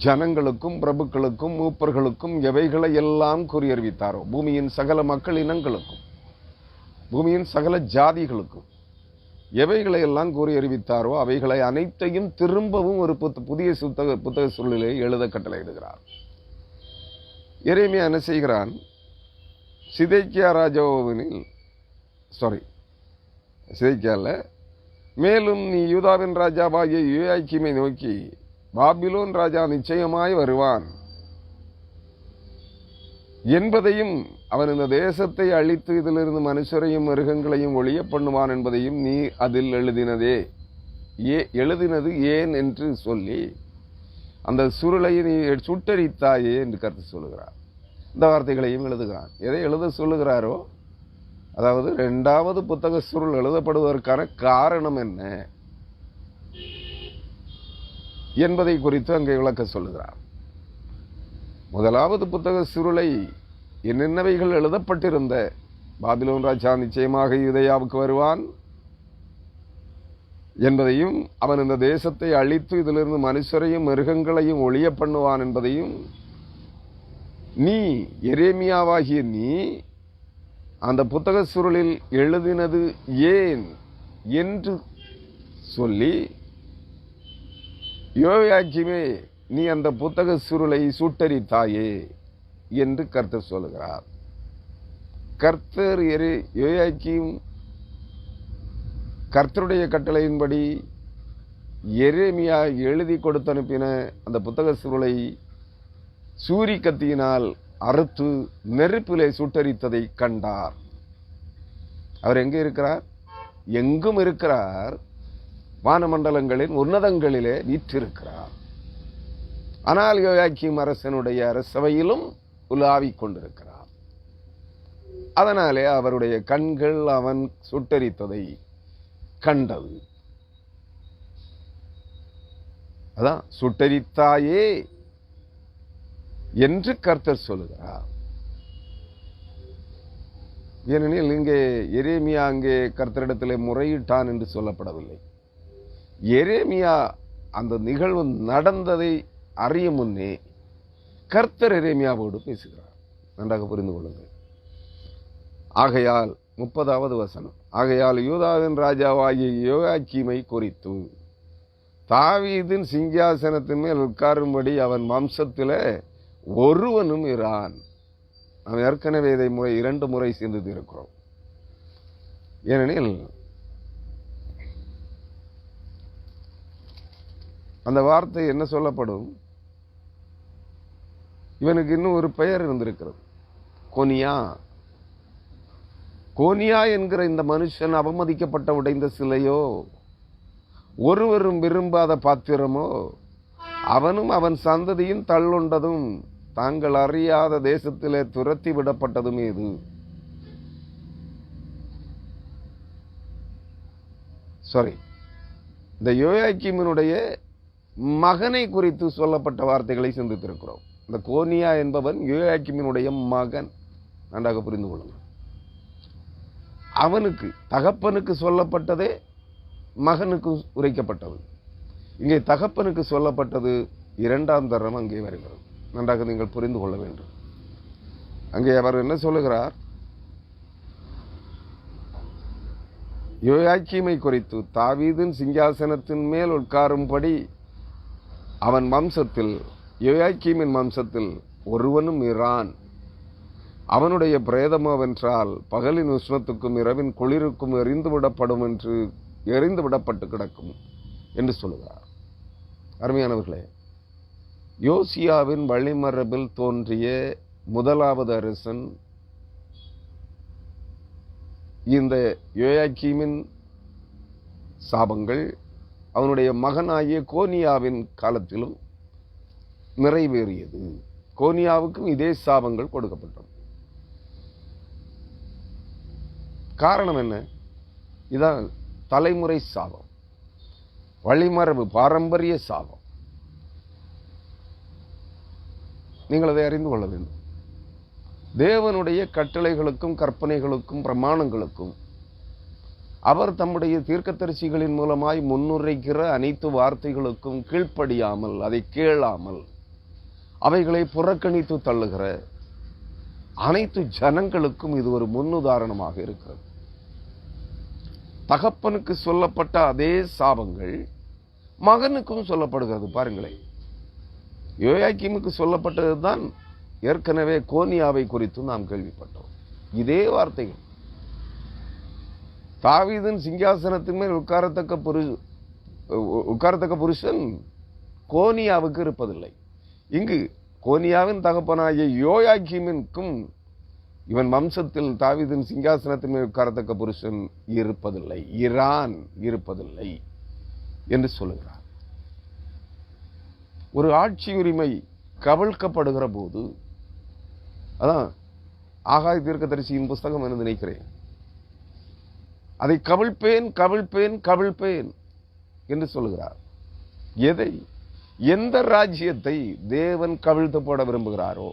S1: ஜனங்களுக்கும் பிரபுக்களுக்கும் மூப்பர்களுக்கும் எவைகளை எல்லாம் கூறியறிவித்தாரோ, பூமியின் சகல மக்கள் இனங்களுக்கும் பூமியின் சகல ஜாதிகளுக்கும் எவைகளை எல்லாம் கூறி அறிவித்தாரோ அவைகளை அனைத்தையும் திரும்பவும் ஒரு புதிய புத்தக சூழலிலே எழுத கட்டளையிடுகிறார். எரேமியா என்ன செய்கிறான்? சிதேக்கியா ராஜாவினில் சிதேக்கியால மேலும் நீ யூதாவின் ராஜாவாகிய யோயாக்கீமை நோக்கி, பாபிலோன் ராஜா நிச்சயமாய் வருவான் என்பதையும் அவன் இந்த தேசத்தை அழித்து இதிலிருந்து மனுஷரையும் மிருகங்களையும் ஒழிய பண்ணுவான் என்பதையும் நீ அதில் எழுதினது ஏன் என்று சொல்லி அந்த சுருளை நீ சுட்டரித்தாயே என்று கருத்து சொல்லுகிறார். இந்த வார்த்தைகளையும் எழுதுகிறான். எதை எழுத சொல்லுகிறாரோ, அதாவது 2வது புத்தக சுருள் எழுதப்படுவதற்கான காரணம் என்ன என்பதை குறித்து அங்கே விளக்க சொல்லுகிறார். 1வது புத்தக சுருளை என்னென்னவைகள் எழுதப்பட்டிருந்த, பாபிலோன் ராஜா நிச்சயமாக யூதேயாவுக்கு வருவான் என்பதையும் அவன் இந்த தேசத்தை அழித்து இதிலிருந்து மனுஷரையும் மிருகங்களையும் ஒழிய பண்ணுவான் என்பதையும் நீ எரேமியாவாகிய நீ அந்த புத்தக சுருளில் எழுதினது ஏன் என்று சொல்லி, யோயாக்கீமே நீ அந்த புத்தக சுருளை சுட்டரித்தாயே என்று கர்த்தர் சொல்லுகிறார். கர்த்தர் யோயாக்கீம் கர்த்தருடைய கட்டளையின்படி எரேமியா எழுதி கொடுத்து அனுப்பின அந்த புத்தக சுருளை சூரி கத்தியினால் அறுத்து நெருப்பிலே சுட்டரித்ததை கண்டார். அவர் எங்கே இருக்கிறார்? எங்கும் இருக்கிறார். வானமண்டலங்களின் உன்னதங்களிலே வீற்றிருக்கிறார். ஆனால் யோயாக்கீம் அரசனுடைய அரசவையிலும் உலாவிக் கொண்டிருக்கிறார். அதனாலே அவருடைய கண்கள் அவன் சுட்டரித்ததை கண்டது. அதான் சுட்டரித்தாயே என்று கர்த்தர் சொல்லுகிறார். ஏனெனில் இங்கே எரேமியா அங்கே கர்த்தரிடத்திலே முறையிட்டான் என்று சொல்லப்படவில்லை. எரேமியா அந்த நிகழ்வு நடந்ததை அறிய முன்னே கர்த்தர் எரேமியாவோடு பேசுகிறார். நன்றாக புரிந்து கொள்ளுங்கள். ஆகையால் 30வது வசனம், ஆகையால் யூதாவின் ராஜாவாகிய யோயாக்கீமை குறித்து தாவீதின் சிங்காசனத்தின் மேல் உட்காரும்படி அவன் வம்சத்திலே ஒருவனும் இரான். நாம் ஏற்கனவே இதை 2 முறை சிந்தித்து இருக்கிறோம். ஏனெனில் அந்த வார்த்தை என்ன சொல்லப்படும்? இவனுக்கு இன்னும் ஒரு பெயர் இருந்திருக்கிறது, கோனியா. கோனியா என்கிற இந்த மனுஷன் அவமதிக்கப்பட்ட உடைந்த சிலையோ, ஒருவரும் விரும்பாத பாத்திரமோ, அவனும் அவன் சந்ததியின் தள்ளுண்டதும் தாங்கள் அறியாத தேசத்திலே துரத்தி விடப்பட்டதும் இது. இந்த யோயாக்கீமினுடைய மகனை குறித்து சொல்லப்பட்ட வார்த்தைகளை சிந்தித்திருக்கிறோம். இந்த கோனியா என்பவன் யோயாக்கீமினுடைய மகன். நன்றாக புரிந்து கொள்ளுங்கள். அவனுக்கு தகப்பனுக்கு சொல்லப்பட்டதே மகனுக்கு உரைக்கப்பட்டது. இங்கே தகப்பனுக்கு சொல்லப்பட்டது 2ஆம் தரம் அங்கே வருகிறது. நன்றாக நீங்கள் புரிந்து கொள்ள வேண்டும். அங்கே அவர் என்ன சொல்லுகிறார்? யோயாக்கீமை குறித்து தாவீதின் சிங்காசனத்தின் மேல் உட்காரும்படி அவன் வம்சத்தில், யோயாக்கீமின் வம்சத்தில் ஒருவனும் இரான். அவனுடைய பிரேதமோவென்றால் பகலின் உஷ்ணத்துக்கும் இரவின் குளிருக்கும் எரிந்து விடப்பட்டு கிடக்கும் என்று சொல்லுகிறார். அருமையானவர்களே, யோசியாவின் வழிமரபில் தோன்றிய 1வது அரசன் இந்த யோயாக்கீமின் சாபங்கள் அவனுடைய மகனாகிய கோனியாவின் காலத்திலும் நிறைவேறியது. கோனியாவுக்கும் இதே சாபங்கள் கொடுக்கப்பட்டது. காரணம் என்ன? இதான் தலைமுறை சாபம், வழிமரபு, பாரம்பரிய சாபம். நீங்கள் அதை அறிந்து கொள்ள வேண்டும். தேவனுடைய கட்டளைகளுக்கும் கற்பனைகளுக்கும் பிரமாணங்களுக்கும் அவர் தம்முடைய தீர்க்கதரிசிகளின் மூலமாய் முன்னுரைக்கிற அனைத்து வார்த்தைகளுக்கும் கீழ்ப்படியாமல், அதை கேளாமல், அவைகளை புறக்கணித்து தள்ளுகிற அனைத்து ஜனங்களுக்கும் இது ஒரு முன்னுதாரணமாக இருக்கிறது. தகப்பனுக்கு சொல்லப்பட்ட அதே சாபங்கள் மகனுக்கும் சொல்லப்படுகிறது. பாருங்களேன், யோயாக்கீமுக்கு சொல்லப்பட்டதுதான் ஏற்கனவே கோனியாவை குறித்து நாம் கேள்விப்பட்டோம். இதே வார்த்தைகள் தாவீதின் சிங்காசனத்தின் மேல் உட்காரத்தக்க புருஷன் கோனியாவுக்கு இருப்பதில்லை. இங்கு கோனியாவின் தகப்பனாகிய யோயாக்கீமிற்கும் இவன் வம்சத்தில் தாவீதின் சிங்காசனத்தின் மேல் உட்காரத்தக்க புருஷன் இருப்பதில்லை, ஈரான் இருப்பதில்லை என்று சொல்லுகிறார். ஒரு ஆட்சி உரிமை கவிழ்க்கப்படுகிற போது, அதான் ஆகாய தீர்க்கதரிசியின் புஸ்தகம் என்று நினைக்கிறேன், அதை கவிழ்ப்பேன் கவிழ்ப்பேன் கவிழ்ப்பேன் என்று சொல்லுகிறார். எதை? எந்த ராஜ்யத்தை தேவன் கவிழ்த்து போட விரும்புகிறாரோ,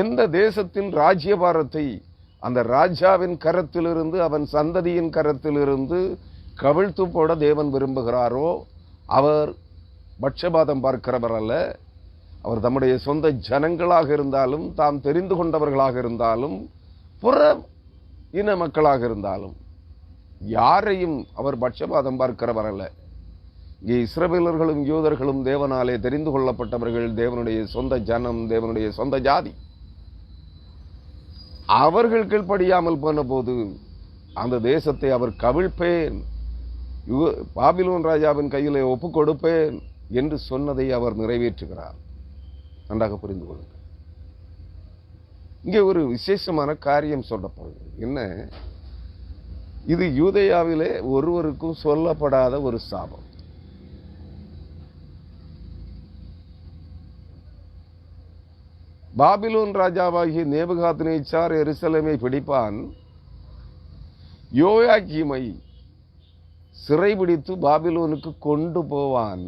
S1: எந்த தேசத்தின் ராஜ்யபாரத்தை அந்த ராஜாவின் கரத்திலிருந்து அவன் சந்ததியின் கரத்திலிருந்து கவிழ்த்து போட தேவன் விரும்புகிறாரோ, அவர் பட்சபாதம் பார்க்கிறவர் அல்ல. அவர் தம்முடைய சொந்த ஜனங்களாக இருந்தாலும், தாம் தெரிந்து கொண்டவர்களாக இருந்தாலும், புற இன மக்களாக இருந்தாலும், யாரையும் அவர் பட்சபாதம் பார்க்கிறவர் அல்ல. இங்கே இஸ்ரவேலர்களும் யூதர்களும் தேவனாலே தெரிந்து கொள்ளப்பட்டவர்கள், தேவனுடைய சொந்த ஜனம், தேவனுடைய சொந்த ஜாதி. அவர்கள் கீழ்ப்படியாமல் போன போது அந்த தேசத்தை அவர் கவிழ்ப்பேன், பாபிலோன் ராஜாவின் கையிலே ஒப்புக் கொடுப்பேன் என்று சொன்னதை அவர் நிறைவேற்றுகிறார். நன்றாக புரிந்து கொள்ளுங்கள். இங்கே ஒரு விசேஷமான காரியம் சொல்லப்படுகிறது. என்ன? இது யூதேயாவிலே ஒருவருக்கும் சொல்லப்படாத ஒரு சாபம். பாபிலோன் ராஜாவாகிய நேபுகாத்நேச்சார் எருசலேமை பிடிப்பான், யோயாக்கீமை சிறைபிடித்து பாபிலோனுக்கு கொண்டு போவான்.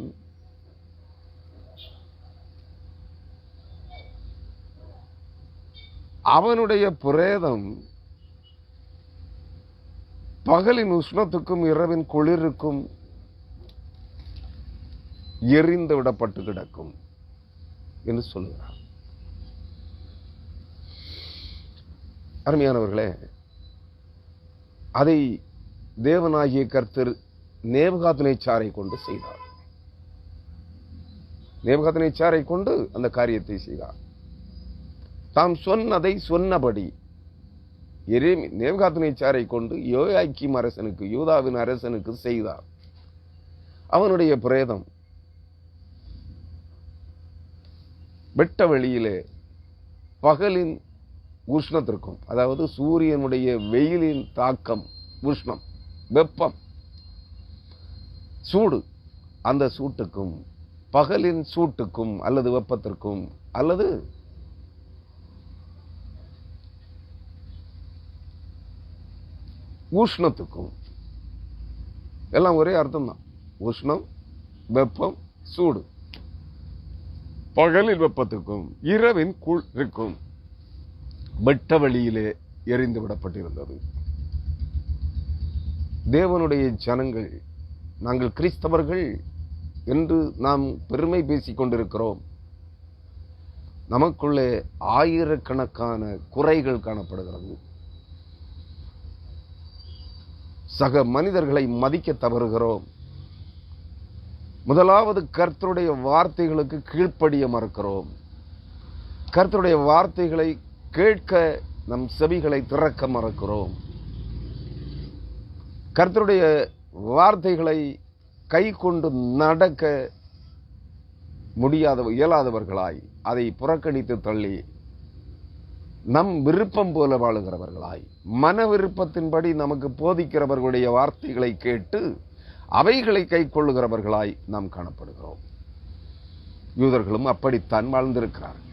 S1: அவனுடைய பிரேதம் பகலின் உஷ்ணத்துக்கும் இரவின் குளிருக்கும் எரிந்து விடப்பட்டு கிடக்கும் என்று சொல்லுகிறார். அருமையானவர்களே, அதை தேவனாகிய கர்த்தர் நேபுகாத்நேச்சாரை கொண்டு செய்தார். நேபுகாத்நேச்சாரை கொண்டு அந்த காரியத்தை செய்தார். தாம் சொன்னதை சொன்னபடி நேபுகாத்நேச்சாரை கொண்டு யோயாக்கீம் அரசனுக்கு, யூதாவின் அரசனுக்கு செய்தார். அவனுடைய பிரேதம் வெட்ட வெளியிலே பகலின் உஷ்ணத்திற்கும், அதாவது சூரியனுடைய வெயிலின் தாக்கம், உஷ்ணம், வெப்பம், சூடு, அந்த சூட்டுக்கும் பகலின் சூட்டுக்கும் அல்லது வெப்பத்திற்கும் அல்லது உஷ்ணத்துக்கும், எல்லாம் ஒரே அர்த்தம் தான். உஷ்ணம், வெப்பம், சூடு. பகலில் வெப்பத்துக்கும் இரவின் குளிருக்கும் வெட்ட வழியிலே எரிந்து விடப்பட்டிருந்தது. தேவனுடைய ஜனங்கள், நாங்கள் கிறிஸ்தவர்கள் என்று நாம் பெருமை பேசிக் கொண்டிருக்கிறோம். நமக்குள்ளே ஆயிரக்கணக்கான குறைகள் காணப்படுகிறது. சக மனிதர்களை மதிக்க தவறுகிறோம். முதலாவது கர்த்தருடைய வார்த்தைகளுக்கு கீழ்ப்படிய மறுக்கிறோம். கர்த்தருடைய வார்த்தைகளை கேட்க நம் செவிகளை திறக்க மறுக்கிறோம். கர்த்தருடைய வார்த்தைகளை கை கொண்டு நடக்க இயலாதவர்களாய் அதை புறக்கணித்து தள்ளி நம் விருப்பம் போல வாழுகிறவர்களாய், மன விருப்பத்தின்படி நமக்கு போதிக்கிறவர்களுடைய வார்த்தைகளை கேட்டு அவைகளை கை கொள்ளுகிறவர்களாய் நாம் காணப்படுகிறோம். யூதர்களும் அப்படித்தான் வாழ்ந்திருக்கிறார்கள்.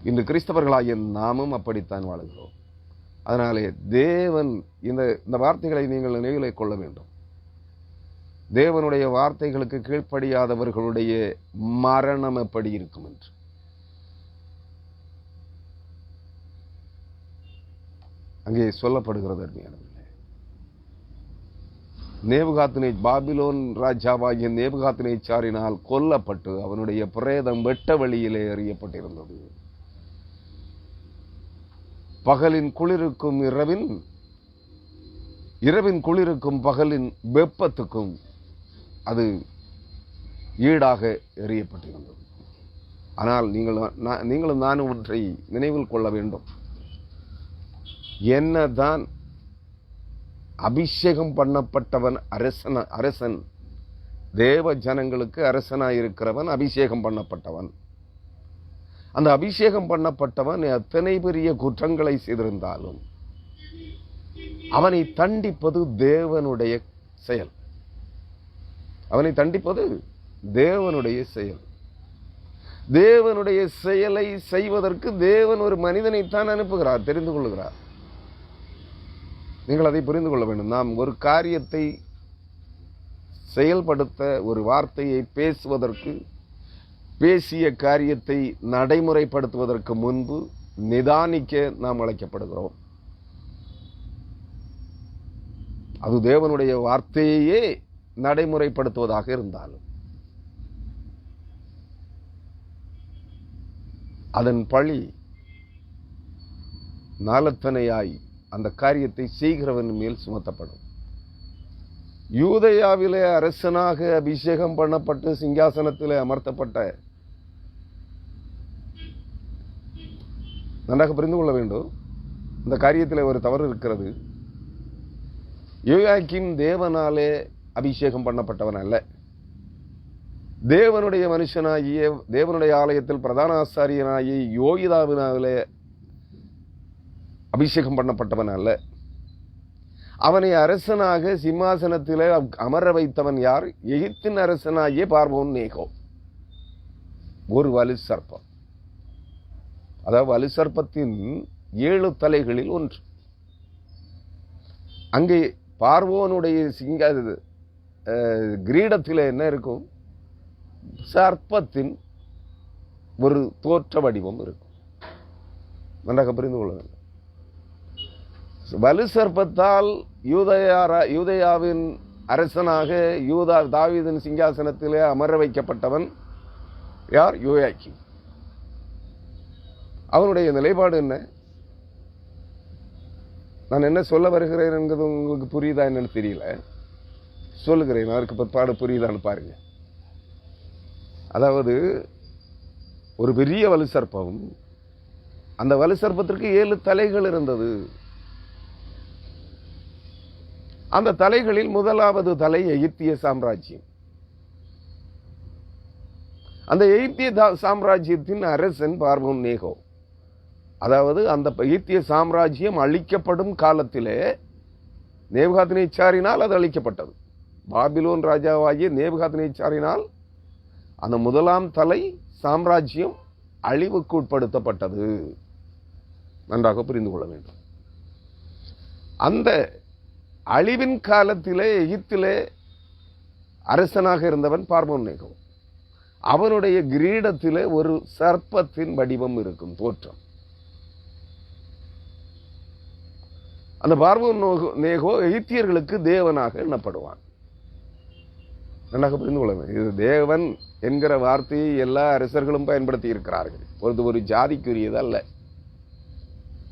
S1: இன்று கிறிஸ்தவர்களாகிய நாமும் அப்படித்தான் வாழுகிறோம். அதனாலே தேவன் இந்த வார்த்தைகளை நீங்கள் நினைவிலே கொள்ள வேண்டும். தேவனுடைய வார்த்தைகளுக்கு கீழ்ப்படியாதவர்களுடைய மரணம் எப்படி இருக்கும் என்று. அங்கே சொல்லப்படுகிறது. அருமையானவர்களே, பாபிலோன் ராஜாவாகிய நேபுகாத்நேச்சாரினால் கொல்லப்பட்டு அவனுடைய பிரேதம் வெட்ட வெளியிலே எறியப்பட்டிருந்தது. பகலின் குளிருக்கும் இரவின் இரவின் குளிருக்கும் பகலின் வெப்பத்துக்கும் அது ஈடாக எறியப்பட்டிருந்தது. ஆனால் நீங்களும் நானும் ஒன்றை நினைவில் கொள்ள வேண்டும். என்னதான் அபிஷேகம் பண்ணப்பட்டவன் அரசன், தேவ ஜனங்களுக்கு அரசனாயிருக்கிறவன் அபிஷேகம் பண்ணப்பட்டவன். அந்த அபிஷேகம் பண்ணப்பட்டவன் எத்தனை பெரிய குற்றங்களை செய்திருந்தாலும் அவனை தண்டிப்பது தேவனுடைய செயல். அவனை தண்டிப்பது தேவனுடைய செயல். தேவனுடைய செயலை செய்வதற்கு தேவன் ஒரு மனிதனைத்தான் அனுப்புகிறார், தெரிந்து கொள்ளுகிறார். நீங்கள் அதை புரிந்து கொள்ள வேண்டும். நாம் ஒரு காரியத்தை செயல்படுத்த, ஒரு வார்த்தையை பேசுவதற்கு, பேசிய காரியத்தை நடைமுறைப்படுத்துவதற்கு முன்பு நிதானிக்க நாம் அழைக்கப்படுகிறோம். அது தேவனுடைய வார்த்தையே நடைமுறைப்படுத்துவதாக இருந்தாலும் அதன் பழி நாளத்தனையாய் அந்த காரியத்தை செய்கிறவன் மேல் சுமத்தப்படும். யூதேயாவிலே அரசனாக அபிஷேகம் பண்ணப்பட்டு சிங்காசனத்திலே அமர்த்தப்பட்ட, நன்றாக புரிந்து கொள்ள வேண்டும், இந்த காரியத்தில் ஒரு தவறு இருக்கிறது. யோயாக்கீம் தேவனாலே அபிஷேகம் பண்ணப்பட்டவன் அல்ல. தேவனுடைய மனுஷனாகிய, தேவனுடைய ஆலயத்தில் பிரதான ஆசாரியனாகிய யோகிதாவினாலே அபிஷேகம் பண்ணப்பட்டவன் அல்ல. அவனை அரசனாக சிம்மாசனத்திலே அமர வைத்தவன் யார்? எகிப்தின் அரசனாகிய பார்வோன் நேகோ. ஒரு வலு சர்ப்பம், அதாவது வலு சர்ப்பத்தின் 7 தலைகளில் ஒன்று. அங்கே பார்வோனுடைய கிரீடத்தில் என்ன இருக்கும்? சர்ப்பத்தின் ஒரு தோற்ற வடிவம் இருக்கும். நன்றாக புரிந்து கொள்ள வேண்டும். வலு சர்ப்பத்தால் யூதேயாவின் அரசனாக தாவீதின் சிங்காசனத்திலே அமர வைக்கப்பட்டவன் யார்? யோயாக்கீம். அவனுடைய நிலைப்பாடு என்ன? நான் என்ன சொல்ல வருகிறேன் என்பது உங்களுக்கு புரியுதா என்னன்னு தெரியல, சொல்லுகிறேன். அதற்கு பிற்பாடு புரியுதான்னு பாருங்க. அதாவது ஒரு பெரிய வலு சர்ப்பம், அந்த வலு சர்ப்பத்திற்கு 7 தலைகள் இருந்தது. அந்த தலைகளில் முதலாவது தலை எகிப்திய சாம்ராஜ்யம். அந்த எகிப்திய சாம்ராஜ்யத்தின் அரசன் பார்வோன் நேகோ. அதாவது அந்த எகிப்திய சாம்ராஜ்யம் அழிக்கப்படும் காலத்திலே நேபுகாத்நேச்சாரினால் அது அழிக்கப்பட்டது. பாபிலோன் ராஜாவாகிய நேபுகாத்நேச்சாரினால் அந்த முதலாம் தலை சாம்ராஜ்யம் அழிவுக்கு உட்படுத்தப்பட்டது. நன்றாக புரிந்து கொள்ள வேண்டும். அந்த அழிவின் காலத்திலே எகிப்திலே அரசனாக இருந்தவன் பார்வோன் நேகோ. அவனுடைய கிரீடத்திலே ஒரு சர்ப்பத்தின் வடிவம் இருக்கும், தோற்றம். அந்த பார்வோன் நேகோ எகிப்தியர்களுக்கு தேவனாக எண்ணப்படுவான். நன்றாக புரிந்து கொள்ள வேண்டும். இது தேவன் என்கிற வார்த்தையை எல்லா அரசர்களும் பயன்படுத்தி இருக்கிறார்கள். ஒரு ஜாதிக்குரியது அல்ல.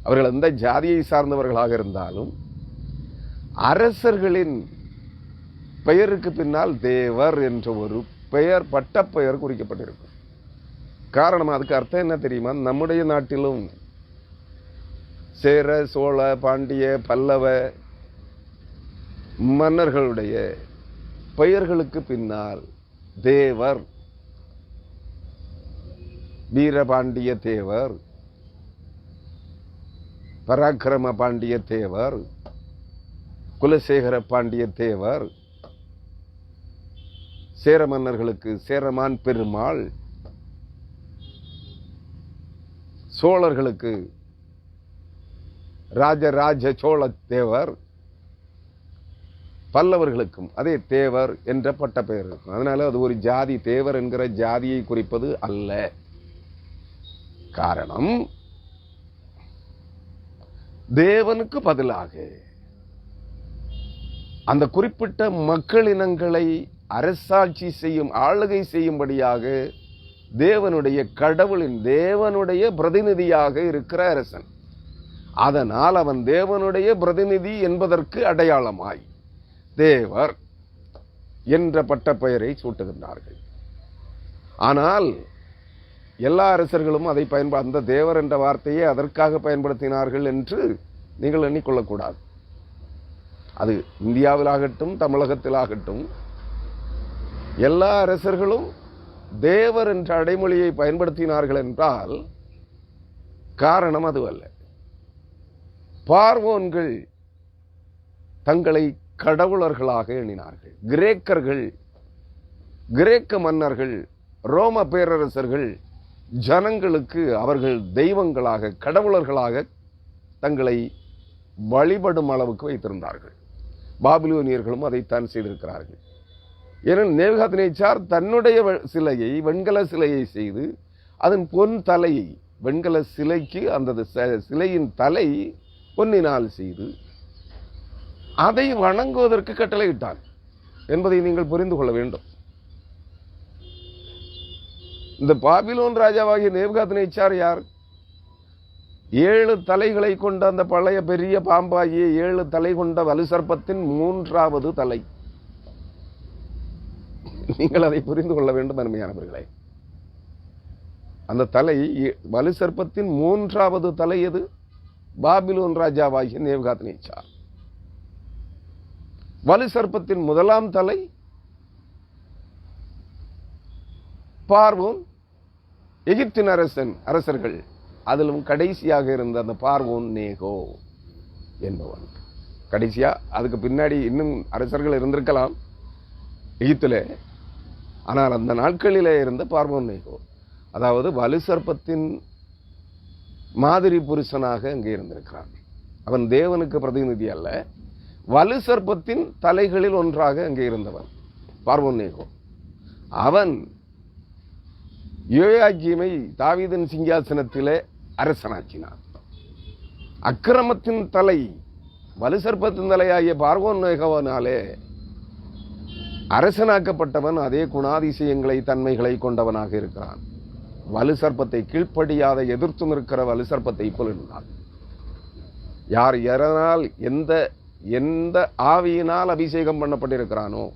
S1: அவர்கள் எந்த ஜாதியை சார்ந்தவர்களாக இருந்தாலும் அரசர்களின் பெயருக்கு பின்னால் தேவர் என்ற ஒரு பெயர், பட்டப்பெயர் குறிக்கப்பட்டிருக்கும். காரணம், அதுக்கு அர்த்தம் என்ன தெரியுமா? நம்முடைய நாட்டிலும் சேர, சோழ, பாண்டிய, பல்லவ மன்னர்களுடைய பெயர்களுக்கு பின்னால் தேவர், வீரபாண்டிய தேவர், பராக்கிரம பாண்டிய தேவர், குலசேகர பாண்டிய தேவர், சேர மன்னர்களுக்கு சேரமான் பெருமாள், சோழர்களுக்கு ராஜராஜ சோழ தேவர், பல்லவர்களுக்கும் அதே தேவர் என்ற பட்ட பெயர் இருக்கும். அதனால அது ஒரு ஜாதி, தேவர் என்கிற ஜாதியை குறிப்பது அல்ல. காரணம், தேவனுக்கு பதிலாக அந்த குறிப்பிட்ட மக்களினங்களை அரசாட்சி செய்யும், ஆளுகை செய்யும்படியாக தேவனுடைய கடவுளின், தேவனுடைய பிரதிநிதியாக இருக்கிற அரசன். அதனால் அவன் தேவனுடைய பிரதிநிதி என்பதற்கு அடையாளமாய் தேவர் என்ற பட்ட பெயரை சூட்டுகின்றார்கள். ஆனால் எல்லா அரசர்களும் அதை அந்த தேவர் என்ற வார்த்தையை அதற்காக பயன்படுத்தினார்கள் என்று நீங்கள் எண்ணிக்கொள்ளக்கூடாது. அது இந்தியாவிலாகட்டும் தமிழகத்திலாகட்டும் எல்லா அரசர்களும் தேவர் என்ற அடைமொழியை பயன்படுத்தினார்கள் என்றால் காரணம் அதுவல்ல. பார்வோன்கள் தங்களை கடவுளர்களாக எண்ணினார்கள். கிரேக்க மன்னர்கள், ரோம பேரரசர்கள் ஜனங்களுக்கு அவர்கள் தெய்வங்களாக, கடவுளர்களாக தங்களை வழிபடும் அளவுக்கு வைத்திருந்தார்கள். பாபிலோனியர்களும் அதைத்தான் செய்திருக்கிறார்கள். ஏனெனில் நேபுகாத்நேச்சார் தன்னுடைய சிலையை, வெண்கல சிலையை செய்து அதன் பொன் தலையை, வெண்கல சிலைக்கு அந்த சிலையின் தலை பொன்னினால் செய்து அதை வணங்குவதற்கு கட்டளையிட்டான் என்பதை நீங்கள் புரிந்து கொள்ள வேண்டும். இந்த பாபிலோன் ராஜாவாகிய நேபுகாத்நேச்சார் யார்? 7 தலைகளை கொண்ட அந்த பழைய பெரிய பாம்பாகிய 7 தலை கொண்ட வலுசர்ப்பத்தின் 3வது தலை. நீங்கள் அதை புரிந்து கொள்ள வேண்டும் அருமையானவர்களே. அந்த தலை, வலுசர்ப்பத்தின் 3வது தலை எது? பாபிலோன் ராஜாவாகிய நேபுகாத்நேச்சார். வலுசர்ப்பத்தின் 1ஆம் தலை பார்வோன், எகிப்தின் அரசர்கள். அதிலும் கடைசியாக இருந்த அந்த பார்வோன் நேகோ என்பவன். கடைசியா, அதுக்கு பின்னாடி இன்னும் அரசர்கள் இருந்திருக்கலாம் எகிப்திலே. ஆனால் அந்த நாட்களிலே இருந்த பார்வோன் நேகோ, அதாவது வலுசர்ப்பத்தின் மாதிரி புருஷனாக அங்கே இருந்திருக்கிறான். அவன் தேவனுக்கு பிரதிநிதி அல்ல, வலுசர்ப்பத்தின் தலைகளில் ஒன்றாக அங்கே இருந்தவன் பார்வோன் நேகோ. அவன் யோயாக்கீமை தாவீதின் சிங்காசனத்திலே அரசனாக்கினான். அக்கிரமத்தின் தலை, வலுசர்ப்பத்தின் தலையாகிய பார்வோன் நேகோவினாலே அரசனாக்கப்பட்டவன் அதே குணாதிசயங்களை, தன்மைகளை கொண்டவனாக இருக்கிறான். வலுசர்ப்பத்தை கீழ்ப்படியாத, எதிர்த்து நிற்கிற வலுசர்ப்பத்தை போல் இருந்தான். யார் எதனால், எந்த ஆவியினால் அபிஷேகம் பண்ணப்பட்டிருக்கிறானோ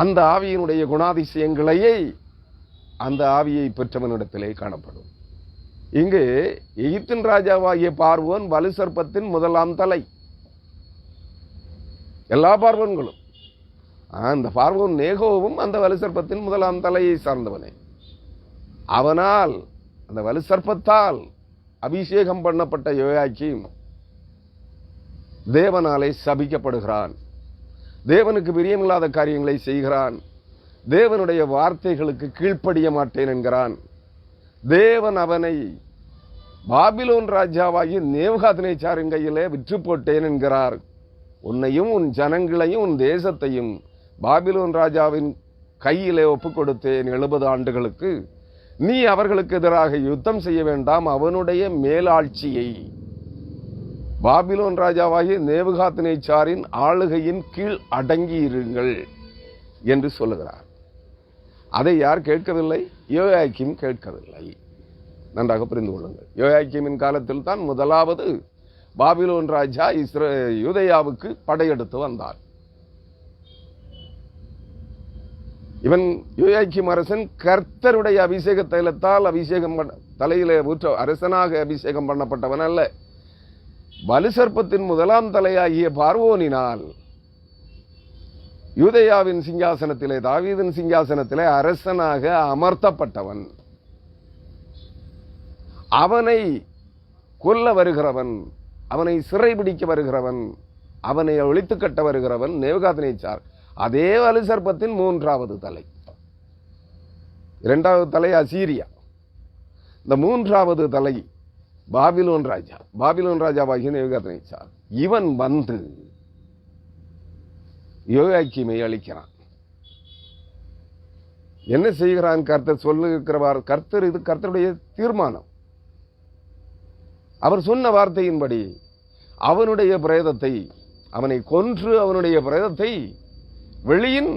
S1: அந்த ஆவியினுடைய குணாதிசயங்களையே அந்த ஆவியை பெற்றவனிடத்திலே காணப்படும். இங்கு எகிப்தின் ராஜாவாகிய பார்வோன் வலுசர்ப்பத்தின் 1ஆம் தலை. எல்லா பார்வோன்களும், அந்த பார்வோன் நேகோவும் அந்த வலுசர்ப்பத்தின் 1ஆம் தலையை சார்ந்தவனே. அவனால், அந்த வலுசர்ப்பத்தால் அபிஷேகம் பண்ணப்பட்ட யோயாக்கீம் தேவனாலே சபிக்கப்படுகிறான். தேவனுக்கு பிரியமில்லாத காரியங்களை செய்கிறான். தேவனுடைய வார்த்தைகளுக்கு கீழ்ப்படிய மாட்டேன் என்கிறான். தேவன் அவனை பாபிலோன் ராஜாவாகிய நேபுகாத்நேச்சாரின் கையிலே விற்று போட்டேன் என்கிறார். உன்னையும் உன் ஜனங்களையும் உன் தேசத்தையும் பாபிலோன் ராஜாவின் கையிலே ஒப்புக் கொடுத்தேன் 70 ஆண்டுகளுக்கு. நீ அவர்களுக்கு எதிராக யுத்தம் செய்ய வேண்டாம், அவனுடைய மேலாட்சியை, பாபிலோன் ராஜாவாகிய நேபுகாத்நேச்சாரின் ஆளுகையின் கீழ் அடங்கியிருங்கள் என்று சொல்லுகிறார். அதை யார் கேட்கவில்லை? யோயாக்கீம் கேட்கவில்லை. நன்றாக புரிந்து கொள்ளுங்கள். யோயாக்கீமின் காலத்தில் தான் முதலாவது பாபிலோன் ராஜா யூதேயாவுக்கு படையெடுத்து வந்தார். இவன் யோயாக்கீம் அரசன் கர்த்தருடைய அபிஷேக தைலத்தால் தலையிலே ஊற்ற அரசனாக அபிஷேகம் பண்ணப்பட்டவன் அல்ல. வலுசர்ப்பத்தின் 1ஆம் தலையாகிய பார்வோனினால் யூதேயாவின் சிங்காசனத்திலே, தாவீதின் சிங்காசனத்திலே அரசனாக அமர்த்தப்பட்டவன். அவனை கொல்ல வருகிறவன், அவனை சிறைபிடிக்க வருகிறவன், அவனை ஒழித்து கட்ட வருகிறவன் நேபுகாத்நேச்சார். அதே வலுசர்ப்பத்தின் 3வது தலை. 2வது தலை அசீரியா. இந்த 3வது தலை பாபிலோன் ராஜா, பாபிலோன் ராஜாவாகிய நேபுகாத்நேச்சார். இவன் வந்து யோயாக்கீமை அழிக்கிறான். என்ன செய்கிறான்? கர்த்தர் சொல்லுகிறவார், கர்த்தர், இது கர்த்தருடைய தீர்மானம். அவர் சொன்ன வார்த்தையின்படி அவனுடைய பிரேதத்தை, அவனை கொன்று அவனுடைய பிரேதத்தை வெளியின்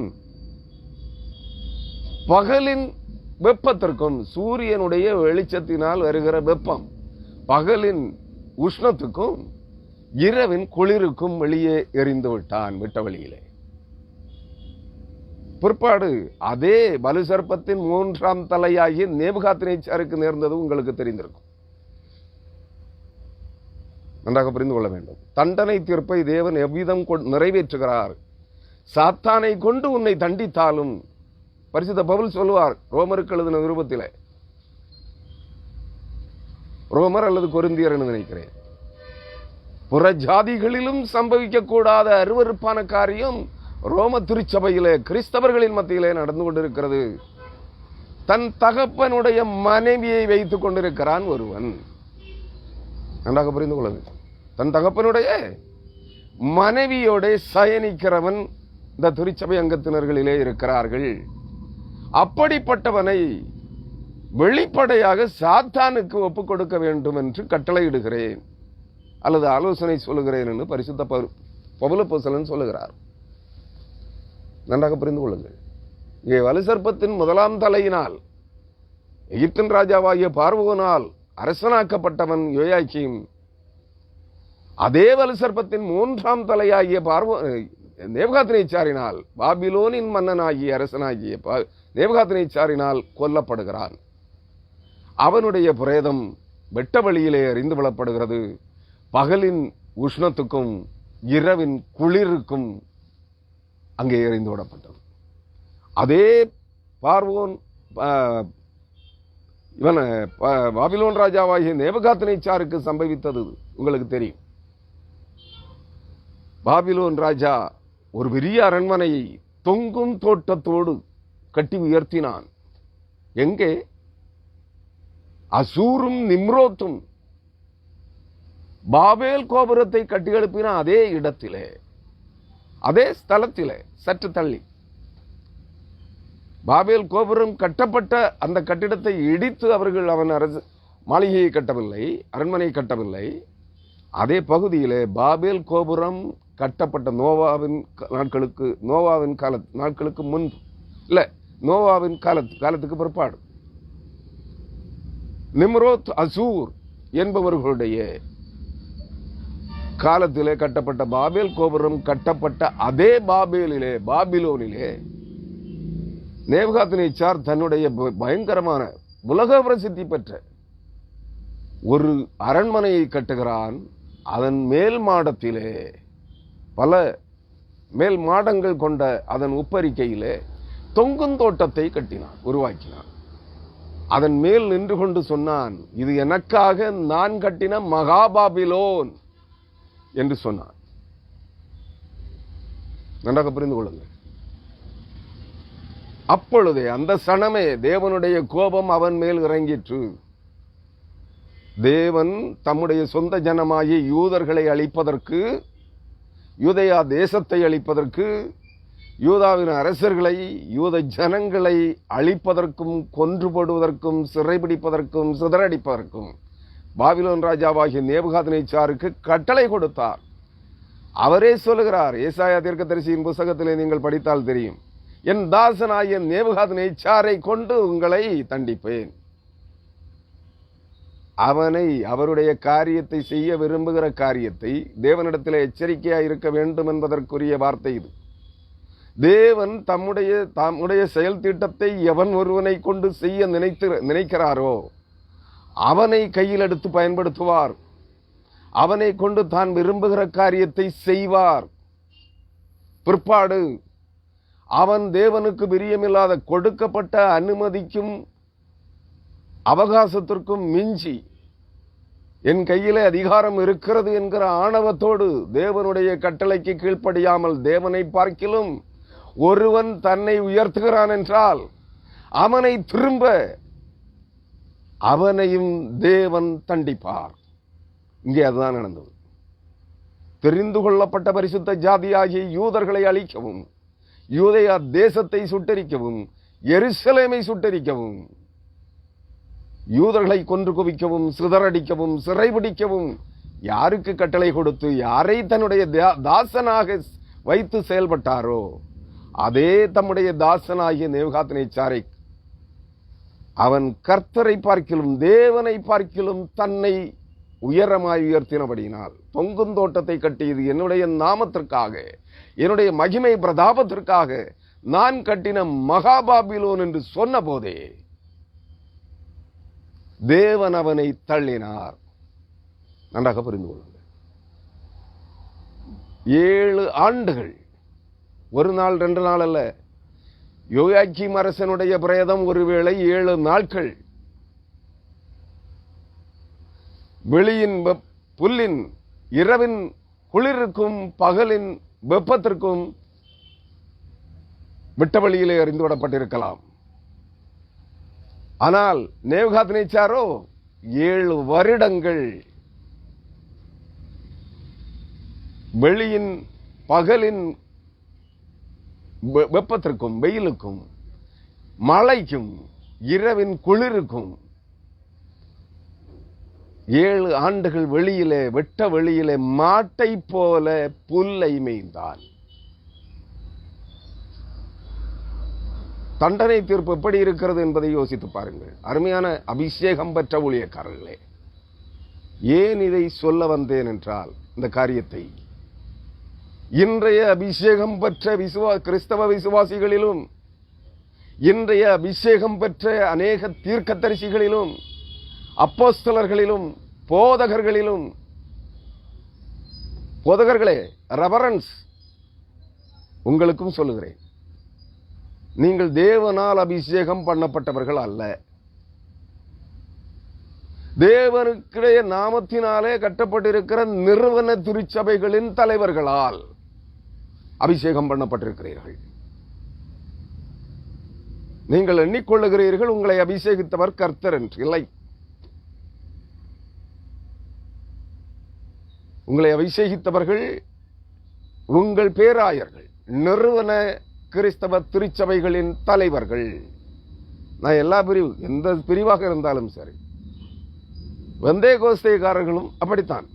S1: பகலின் வெப்பத்திற்கும், சூரியனுடைய வெளிச்சத்தினால் வருகிற வெப்பம், பகலின் உஷ்ணத்துக்கும் இரவின் குளிருக்கும் வெளியே எறிந்து விட்டான், விட்ட வழியிலே. பிற்பாடு அதே வலு சர்ப்பத்தின் 3ஆம் தலையாகிய நேபுகாத்நேச்சாருக்கு நேர்ந்தது உங்களுக்கு தெரிந்திருக்கும். நன்றாக புரிந்து கொள்ள வேண்டும். தண்டனை தீர்ப்பை தேவன் எவ்விதம் நிறைவேற்றுகிறார். சாத்தானை கொண்டு உன்னை தண்டித்தாலும், பரிசுத்த பவுல் சொல்லுவார் ரோமருக்கு எழுதின நிருபத்திலே, ரோமர் அல்லது கொரிந்தியர் என்று நினைக்கிறேன், புற ஜாதிகளிலும் சம்பவிக்க கூடாத அருவருப்பான காரியம் ரோம திருச்சபையிலே கிறிஸ்தவர்களின் மத்தியிலே நடந்து கொண்டிருக்கிறது. தன் தகப்பனுடைய மனைவியை வைத்துக் கொண்டிருக்கிறான் ஒருவன். நன்றாக புரிந்து கொள்ள வேண்டும். தன் தகப்பனுடைய மனைவியோட சயனிக்கிறவன் இந்த திருச்சபை அங்கத்தினர்களிலே இருக்கிறார்கள். அப்படிப்பட்டவனை வெளிப்படையாக சாத்தானுக்கு ஒப்புக் கொடுக்க வேண்டும் என்று கட்டளையிடுகிறேன் அல்லது ஆலோசனை சொல்லுகிறேன் என்று பரிசுத்த பவுல் அப்போஸ்தலன் சொல்லுகிறார். நன்றாக புரிந்து கொள்ளுங்கள். இங்கே வலு சர்ப்பத்தின் 1ஆம் தலையினால் எகிப்தின் ராஜாவாகிய பார்வோனால் அரசனாக்கப்பட்டவன் யோயாக்கீம், அதே வலு சர்ப்பத்தின் 3ஆம் தலையாகிய நேபுகாத்நேச்சாரினால், பாபிலோனின் மன்னனாகிய அரசனாகிய நேபுகாத்நேச்சாரினால் கொல்லப்படுகிறான். அவனுடைய பிரேதம் வெட்ட வழியிலே எறிந்து விடப்படுகிறது. பகலின் உஷ்ணத்துக்கும் இரவின் குளிருக்கும் அங்கே எறிந்து விடப்பட்டது. அதே பார்வோன் இவன் பாபிலோன் ராஜாவாகிய நேபுகாத்நேச்சாருக்கு சம்பவித்தது உங்களுக்கு தெரியும். பாபிலோன் ராஜா ஒரு பெரிய அரண்மனையை தொங்கும் தோட்டத்தோடு கட்டி உயர்த்தினான். எங்கே? அசூரும் நிம்ரோத்தும் பாபேல் கோபுரத்தை கட்டி எழுப்பின அதே இடத்திலே, அதே ஸ்தலத்திலே சற்று தள்ளி. பாபேல் கோபுரம் கட்டப்பட்ட அந்த கட்டிடத்தை இடித்து அவர்கள் அவன் அரசு மாளிகையை கட்டவில்லை, அரண்மனையை கட்டவில்லை. அதே பகுதியிலே பாபேல் கோபுரம் கட்டப்பட்ட நோவாவின் நாட்களுக்கு முன்பு, இல்ல நோவாவின் காலத்துக்கு பிற்பாடு, நிம்ரோத் அசூர் என்பவர்களுடைய காலத்திலே கட்டப்பட்ட பாபேல் கோபுரம் கட்டப்பட்ட அதே பாபிலோனிலே நேபுகாத்நேச்சார் தன்னுடைய பயங்கரமான உலக பிரசித்தி பெற்ற ஒரு அரண்மனையை கட்டுகிறான். அதன் மேல் மாடத்திலே பல மேல் மாடங்கள் கொண்ட அதன் உப்பரிக்கையிலே தொங்கும் தோட்டத்தை கட்டினான், உருவாக்கினான். அதன் மேல் நின்று கொண்டு சொன்னான், இது எனக்காக நான் கட்டின மகாபாபிலோன் என்று சொன்னான். நன்றாக புரிந்து கொள்ளுங்கள். அப்பொழுதே அந்த சனமே தேவனுடைய கோபம் அவன் மேல் இறங்கிற்று. தேவன் தம்முடைய சொந்த ஜனமாகிய யூதர்களை அழிப்பதற்கு, யூதேயா தேசத்தை அழிப்பதற்கு, யூதாவின் அரசர்களை, யூத ஜனங்களை அழிப்பதற்கும், கொன்று போடுவதற்கும், சிறைபிடிப்பதற்கும், சிதறடிப்பதற்கும் பாபிலோன் ராஜாவாகிய நேபுகாத்நேச்சாருக்கு கட்டளை கொடுத்தார். அவரே சொல்லுகிறார், ஏசாயா தீர்க்கதரிசியின் புத்தகத்திலே நீங்கள் படித்தால் தெரியும், என் தாசனாகிய நேபுகாத்நேச்சாரை கொண்டு உங்களை தண்டிப்பேன். அவனை அவருடைய காரியத்தை செய்ய விரும்புகிற காரியத்தை தேவனிடத்தில் எச்சரிக்கையாக இருக்க வேண்டும் என்பதற்குரிய வார்த்தை இது. தேவன் தம்முடைய செயல் திட்டத்தை எவன் ஒருவனை கொண்டு செய்ய நினைக்கிறாரோ அவனை கையில் எடுத்து பயன்படுத்துவார். அவனை கொண்டு தான் விரும்புகிற காரியத்தை செய்வார். பிற்பாடு அவன் தேவனுக்கு பிரியமில்லாத கொடுக்கப்பட்ட அனுமதிக்கும் அவகாசத்திற்கும் மிஞ்சி என் கையிலே அதிகாரம் இருக்கிறது என்கிற ஆணவத்தோடு தேவனுடைய கட்டளைக்கு கீழ்ப்படியாமல் தேவனை பார்க்கிலும் ஒருவன் தன்னை உயர்த்துகிறான் என்றால் அவனை திரும்ப அவனையும் தேவன் தண்டிப்பார். இங்கே அதுதான் நடந்தது. தெரிந்து கொள்ளப்பட்ட பரிசுத்த ஜாதியாகிய யூதர்களை அழிக்கவும், யூதேயா தேசத்தை சுட்டரிக்கவும், எருசலேமை சுட்டரிக்கவும், யூதர்களை கொன்று குவிக்கவும், சிதறடிக்கவும், சிறைபிடிக்கவும் யாருக்கு கட்டளை கொடுத்து யாரை தன்னுடைய தாசனாக வைத்து செயல்பட்டாரோ அதே தம்முடைய தாசனாகிய நேபுகாத்நேச்சாரை அவன் கர்த்தரை பார்க்கிலும் தேவனை பார்க்கிலும் தன்னை உயரமாய் உயர்த்தினபடியினால், தொங்கும் தோட்டத்தை கட்டியது என்னுடைய நாமத்திற்காக, என்னுடைய மகிமை பிரதாபத்திற்காக நான் கட்டின மகாபாபிலோன் என்று சொன்ன போதே தேவன் அவனை தள்ளினார். நன்றாக புரிந்து கொள்ளுங்கள். 7 ஆண்டுகள், ஒரு நாள் 2 நாள் அல்ல. யோயாக்கீம் அரசனுடைய பிரேதம் ஒருவேளை 7 நாட்கள் வெளியின் புல்லின் இரவின் குளிருக்கும் பகலின் வெப்பத்திற்கும் விட்ட வழியிலே அறிந்து விடப்பட்டிருக்கலாம். ஆனால் நேபுகாத்நேச்சாரோ 7 வருடங்கள் வெளியின் பகலின் வெப்பத்திற்கும் வெயிலுக்கும் மழைக்கும் இரவின் குளிருக்கும் 7 ஆண்டுகள் வெளியிலே, வெட்ட வெளியிலே மாட்டை போல புல்லை மேய்ந்தான். தண்டனை தீர்ப்பு எப்படி இருக்கிறது என்பதை யோசித்து பாருங்கள். அருமையான அபிஷேகம் பெற்ற ஊழியக்காரர்களே, ஏன் இதை சொல்ல வந்தேன் என்றால், இந்த காரியத்தை இன்றைய அபிஷேகம் பெற்ற கிறிஸ்தவ விசுவாசிகளிலும், இன்றைய அபிஷேகம் பெற்ற அநேக தீர்க்கதரிசிகளிலும், அப்போஸ்தலர்களிலும், போதகர்களே, ரெவரன்ஸ் உங்களுக்கும் சொல்லுகிறேன், நீங்கள் தேவனால் அபிஷேகம் பண்ணப்பட்டவர்கள் அல்ல. தேவனுடைய நாமத்தினாலே கட்டப்பட்டிருக்கிற நிறுவன திருச்சபைகளின் தலைவர்களால் அபிஷேகம் பண்ணப்பட்டிருக்கிறீர்கள். நீங்கள் எண்ணிக்கொள்ளுகிறீர்கள் உங்களை அபிஷேகித்தவர் கர்த்தர் என்று. இல்லை, உங்களை அபிஷேகித்தவர்கள் உங்கள் பேராயர்கள், நிறுவன கிறிஸ்தவ திருச்சபைகளின் தலைவர்கள். நான் எல்லா பிரிவு, எந்த பிரிவாக இருந்தாலும் சரி, பெந்தேகோஸ்தேக்காரர்களும் அப்படித்தான்.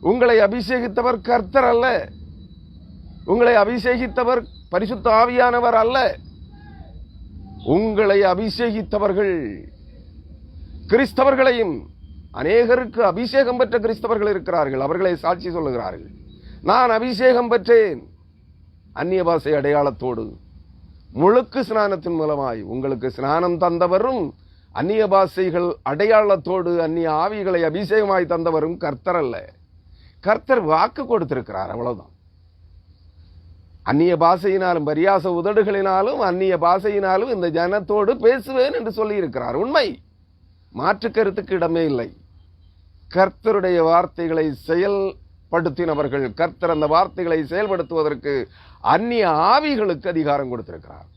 S1: உங்களை அபிஷேகித்தவர் கர்த்தர் அல்ல, உங்களை அபிஷேகித்தவர் பரிசுத்த ஆவியானவர் அல்ல. உங்களை அபிஷேகித்தவர்கள் கிறிஸ்தவர்களையும், அநேகருக்கு அபிஷேகம் பெற்ற கிறிஸ்தவர்கள் இருக்கிறார்கள், அவர்களை சாட்சி சொல்லுகிறார்கள். நான் அபிஷேகம் பெற்றேன் அந்நிய பாஷை அடையாளத்தோடு, முழுக்கு ஸ்நானத்தின் மூலமாய். உங்களுக்கு ஸ்நானம் தந்தவரும் அந்நிய பாஷைகள் அடையாளத்தோடு அந்நிய ஆவிகளை அபிஷேகமாய் தந்தவரும் கர்த்தர் அல்ல. கர்த்தர் வாக்கு கொடுத்திருக்கிறார், அவ்வளவுதான். அந்நிய பாஷையினாலும் பரியாச உதடுகளினாலும் அந்நிய பாஷையினாலும் இந்த ஜனத்தோடு பேசுவேன் என்று சொல்லி இருக்கிறார். உண்மை, மாற்று கருத்துக்கு இடமே இல்லை. கர்த்தருடைய வார்த்தைகளை செயல்படுத்தினவர்கள், கர்த்தர் அந்த வார்த்தைகளை செயல்படுத்துவதற்கு அந்நிய ஆவிகளுக்கு அதிகாரம் கொடுத்திருக்கிறார்.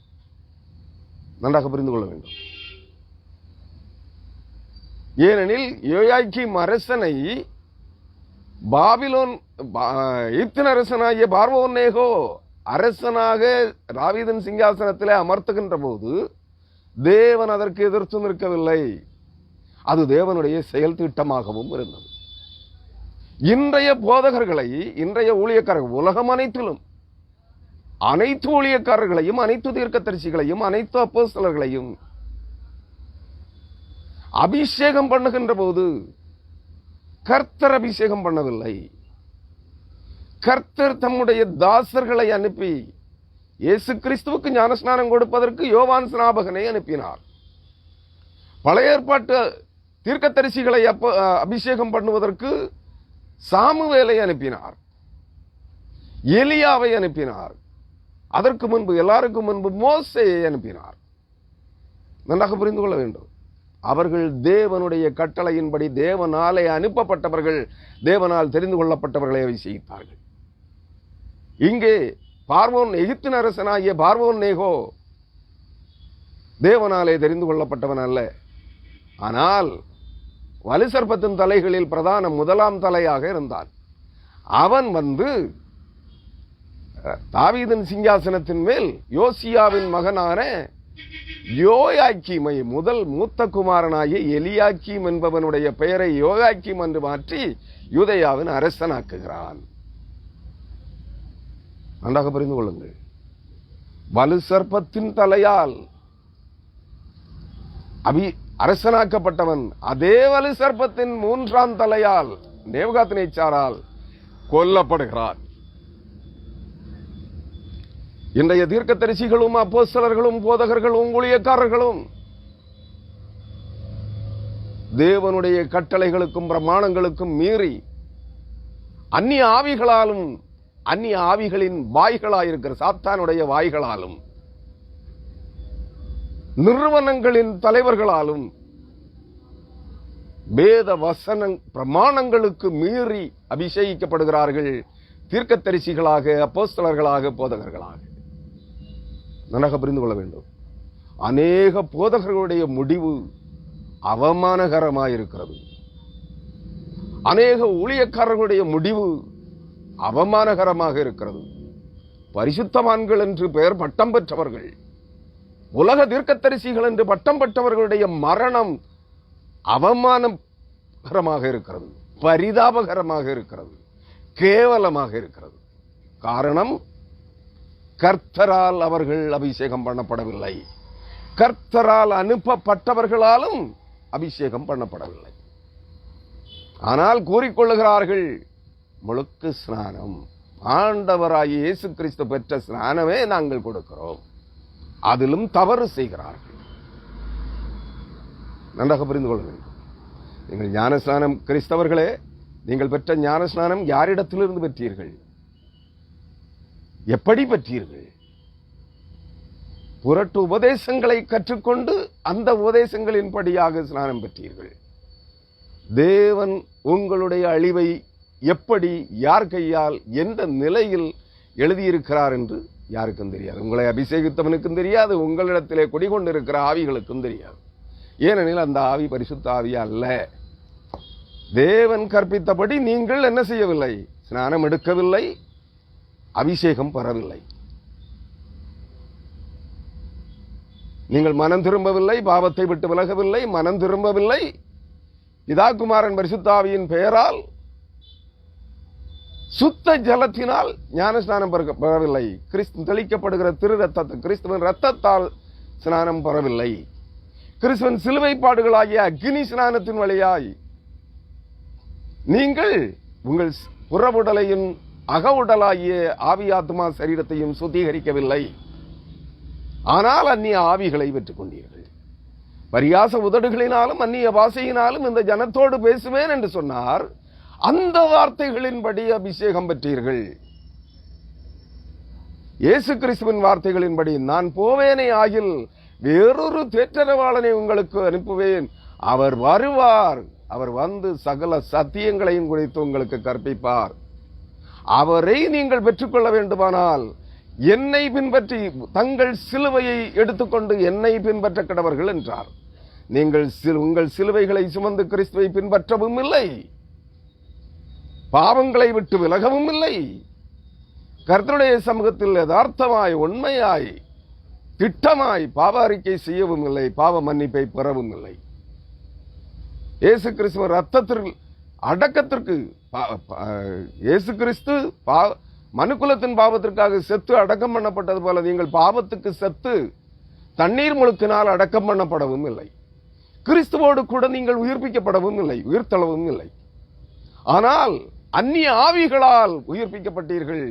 S1: நன்றாக புரிந்து கொள்ள வேண்டும். ஏனெனில் யோயாக்கீம் அரசனை பாபிலோன் எகிப்தின் அரசனாகிய பார்வோனேகோ அரசனாக தாவீதின் சிங்காசனத்திலே அமர்த்துகின்ற போது தேவன் அதற்கு எதிர்த்து நிற்கவில்லை. அது தேவனுடைய செயல் திட்டமாகவும் இருந்தது. இன்றைய போதகர்களை, இன்றைய ஊழியக்காரர்கள், உலகம் அனைத்திலும் அனைத்து ஊழியக்காரர்களையும், அனைத்து தீர்க்கதரிசிகளையும், அனைத்து அப்போஸ்தலர்களையும் அபிஷேகம் பண்ணுகின்ற போது கர்த்தர் அபிஷேகம் பண்ணவில்லை. கர்த்தர் தம்முடைய தாசர்களை அனுப்பி இயேசு கிறிஸ்துவுக்கு ஞானஸ்நானம் கொடுப்பதற்கு யோவான் ஸ்நாபகனை அனுப்பினார். பழைய ஏற்பாட்டு தீர்க்கதரிசிகளை அபிஷேகம் பண்ணுவதற்கு சாமுவேலை அனுப்பினார், எலியாவை அனுப்பினார். அதற்கு முன்பு, எல்லாருக்கும் முன்பு மோசேயை அனுப்பினார். நன்றாக புரிந்து கொள்ள வேண்டும். அவர்கள் தேவனுடைய கட்டளையின்படி தேவனாலே அனுப்பப்பட்டவர்கள், தேவனால் தெரிந்து கொள்ளப்பட்டவர்களை அபிஷேகித்தார்கள். இங்கே பார்வோன், எகிப்தின் அரசனாகிய பார்வோன் நேகோ தேவனாலே தெரிந்து கொள்ளப்பட்டவன் அல்ல. ஆனால் வலுசர்ப்பத்தின் தலைகளில் பிரதான முதலாம் தலையாக இருந்தான். அவன் வந்து தாவீதின் சிங்காசனத்தின் மேல் யோசியாவின் மகனான யோயாக்கீமை, முதல் மூத்த குமாரனாகிய எலியாக்கீம் என்பவனுடைய பெயரை யோயாக்கீம் என்று மாற்றி யூதேயாவின் அரசனாக்குகிறான். நன்றாக புரிந்து கொள்ளுங்கள். வலு சர்ப்பத்தின் தலையால் அரசனாக்கப்பட்டவன் அதே வலு சர்ப்பத்தின் 3ஆம் தலையால் நேபுகாத்நேச்சாரால் கொல்லப்படுகிறார். இன்றைய தீர்க்கதரிசிகளும் அப்போஸ்தலர்களும் போதகர்களும் ஊழியக்காரர்களும் தேவனுடைய கட்டளைகளுக்கும் பிரமாணங்களுக்கும் மீறி அந்நிய ஆவிகளாலும் அந்நிய ஆவிகளின் வாய்களாயிருக்கிற சாத்தானுடைய வாய்களாலும் நிறுவனங்களின் தலைவர்களாலும் வேத வசன பிரமாணங்களுக்கு மீறி அபிஷேகிக்கப்படுகிறார்கள். தீர்க்கதரிசிகளாக, அப்போஸ்தலர்களாக, போதகர்களாக. நன்றாக புரிந்து கொள்ள வேண்டும். அநேக போதகர்களுடைய முடிவு அவமானகரமாயிருக்கிறது. அநேக ஊழியக்காரர்களுடைய முடிவு அவமானகரமாக இருக்கிறது. பரிசுத்தவான்கள் என்று பெயர் பட்டம் பெற்றவர்கள், உலக தீர்க்கதரிசிகள் என்று பட்டம் பெற்றவர்களுடைய மரணம் அவமானகரமாக இருக்கிறது, பரிதாபகரமாக இருக்கிறது, கேவலமாக இருக்கிறது. காரணம், கர்த்தரால் அவர்கள் அபிஷேகம் பண்ணப்படவில்லை. கர்த்தரால் அனுப்பப்பட்டவர்களாலும் அபிஷேகம் பண்ணப்படவில்லை. ஆனால் கூறிக்கொள்ளுகிறார்கள் முழுக்கு ஸ்நானம், ஆண்டவராகிய இயேசு கிறிஸ்து பெற்ற ஸ்நானமே நாங்கள் கொடுக்கிறோம். அதிலும் தவறு செய்கிறார்கள். நன்றாக புரிந்து கொள்ள வேண்டும். நீங்கள் ஞானஸ்நானம், கிறிஸ்தவர்களே, நீங்கள் பெற்ற ஞானஸ்நானம் யாரிடத்திலிருந்து பெற்றீர்கள்? எப்படி பெற்றீர்கள்? புரட்டு உபதேசங்களை கற்றுக்கொண்டு அந்த உபதேசங்களின்படியாக ஸ்நானம் பெற்றீர்கள். தேவன் உங்களுடைய அழிவை எப்படி, யார் கையால், எந்த நிலையில் எழுதியிருக்கிறார் என்று யாருக்கும் தெரியாது. உங்களை அபிஷேகித்தவனுக்கும் தெரியாது, உங்களிடத்திலே குடிகொண்டிருக்கிற ஆவிகளுக்கும் தெரியாது. ஏனெனில் அந்த ஆவி பரிசுத்த ஆவி அல்ல. தேவன் கற்பித்தபடி நீங்கள் என்ன செய்யவில்லை? ஸ்நானம் எடுக்கவில்லை, அபிஷேகம் பெறவில்லை. நீங்கள் மனம் திரும்பவில்லை, பாவத்தை விட்டு விலகவில்லை, மனம் திரும்பவில்லை. பிதாகுமாரன் பரிசுத்த ஆவியின் பெயரால் சுத்த ஜலத்தினால் ஞானஸ்நானம் பெறவில்லை. கிறிஸ்து தெளிக்கப்படுகிற திரு ரத்தத்தை, கிறிஸ்துவின் ரத்தத்தால் ஸ்நானம் பெறவில்லை. கிறிஸ்துவின் சிலுவை பாடுகளாகிய அக்னி ஸ்நானத்தின் வழியாய் நீங்கள் உங்கள் புற உடலையும் அக உடலாகிய ஆவி ஆத்மா சரீரத்தையும் சுத்திகரிக்கவில்லை. ஆனால் அந்நிய ஆவிகளை பெற்றுக் கொண்டீர்கள். பரியாச உதடுகளினாலும் அந்நிய பாஷையினாலும் இந்த ஜனத்தோடு பேசுவேன் என்று சொன்னார். அந்த வார்த்தைகளின்படி அபிஷேகம் பெற்றீர்கள். இயேசு கிறிஸ்துவின் வார்த்தைகளின்படி, நான் போவேனே ஆகில் வேறொரு தேற்றரவாளனை உங்களுக்கு அனுப்புவேன், அவர் வருவார், அவர் வந்து சகல சத்தியங்களையும் குறித்து உங்களுக்கு கற்பிப்பார். அவரை நீங்கள் பெற்றுக்கொள்ள வேண்டுமானால் என்னை பின்பற்றி தங்கள் சிலுவையை எடுத்துக்கொண்டு என்னை பின்பற்ற கடவர்கள் என்றார். நீங்கள் உங்கள் சிலுவைகளை சுமந்து கிறிஸ்துவை பின்பற்றவும் இல்லை, பாவங்களை விட்டு விலகவும் இல்லை, கர்த்தருடைய சமூகத்தில் யதார்த்தமாய் உண்மையாய் திட்டமாய் பாவ அறிக்கை செய்யவும் இல்லை, பாவ மன்னிப்பை பெறவும் இல்லை. இயேசு கிறிஸ்துவ ரத்தத்திற்கு அடக்கத்திற்கு இயேசு கிறிஸ்து மனுக்குலத்தின் பாவத்திற்காக செத்து அடக்கம் பண்ணப்பட்டது போல நீங்கள் பாவத்துக்கு செத்து தண்ணீர் முழுக்கினால் அடக்கம் பண்ணப்படவும் இல்லை. கிறிஸ்துவோடு கூட நீங்கள் உயிர்ப்பிக்கப்படவும் இல்லை, உயிர்த்தளவும் இல்லை. ஆனால் அந்நிய ஆவிகளால் உயிர்ப்பிக்கப்பட்டீர்கள்.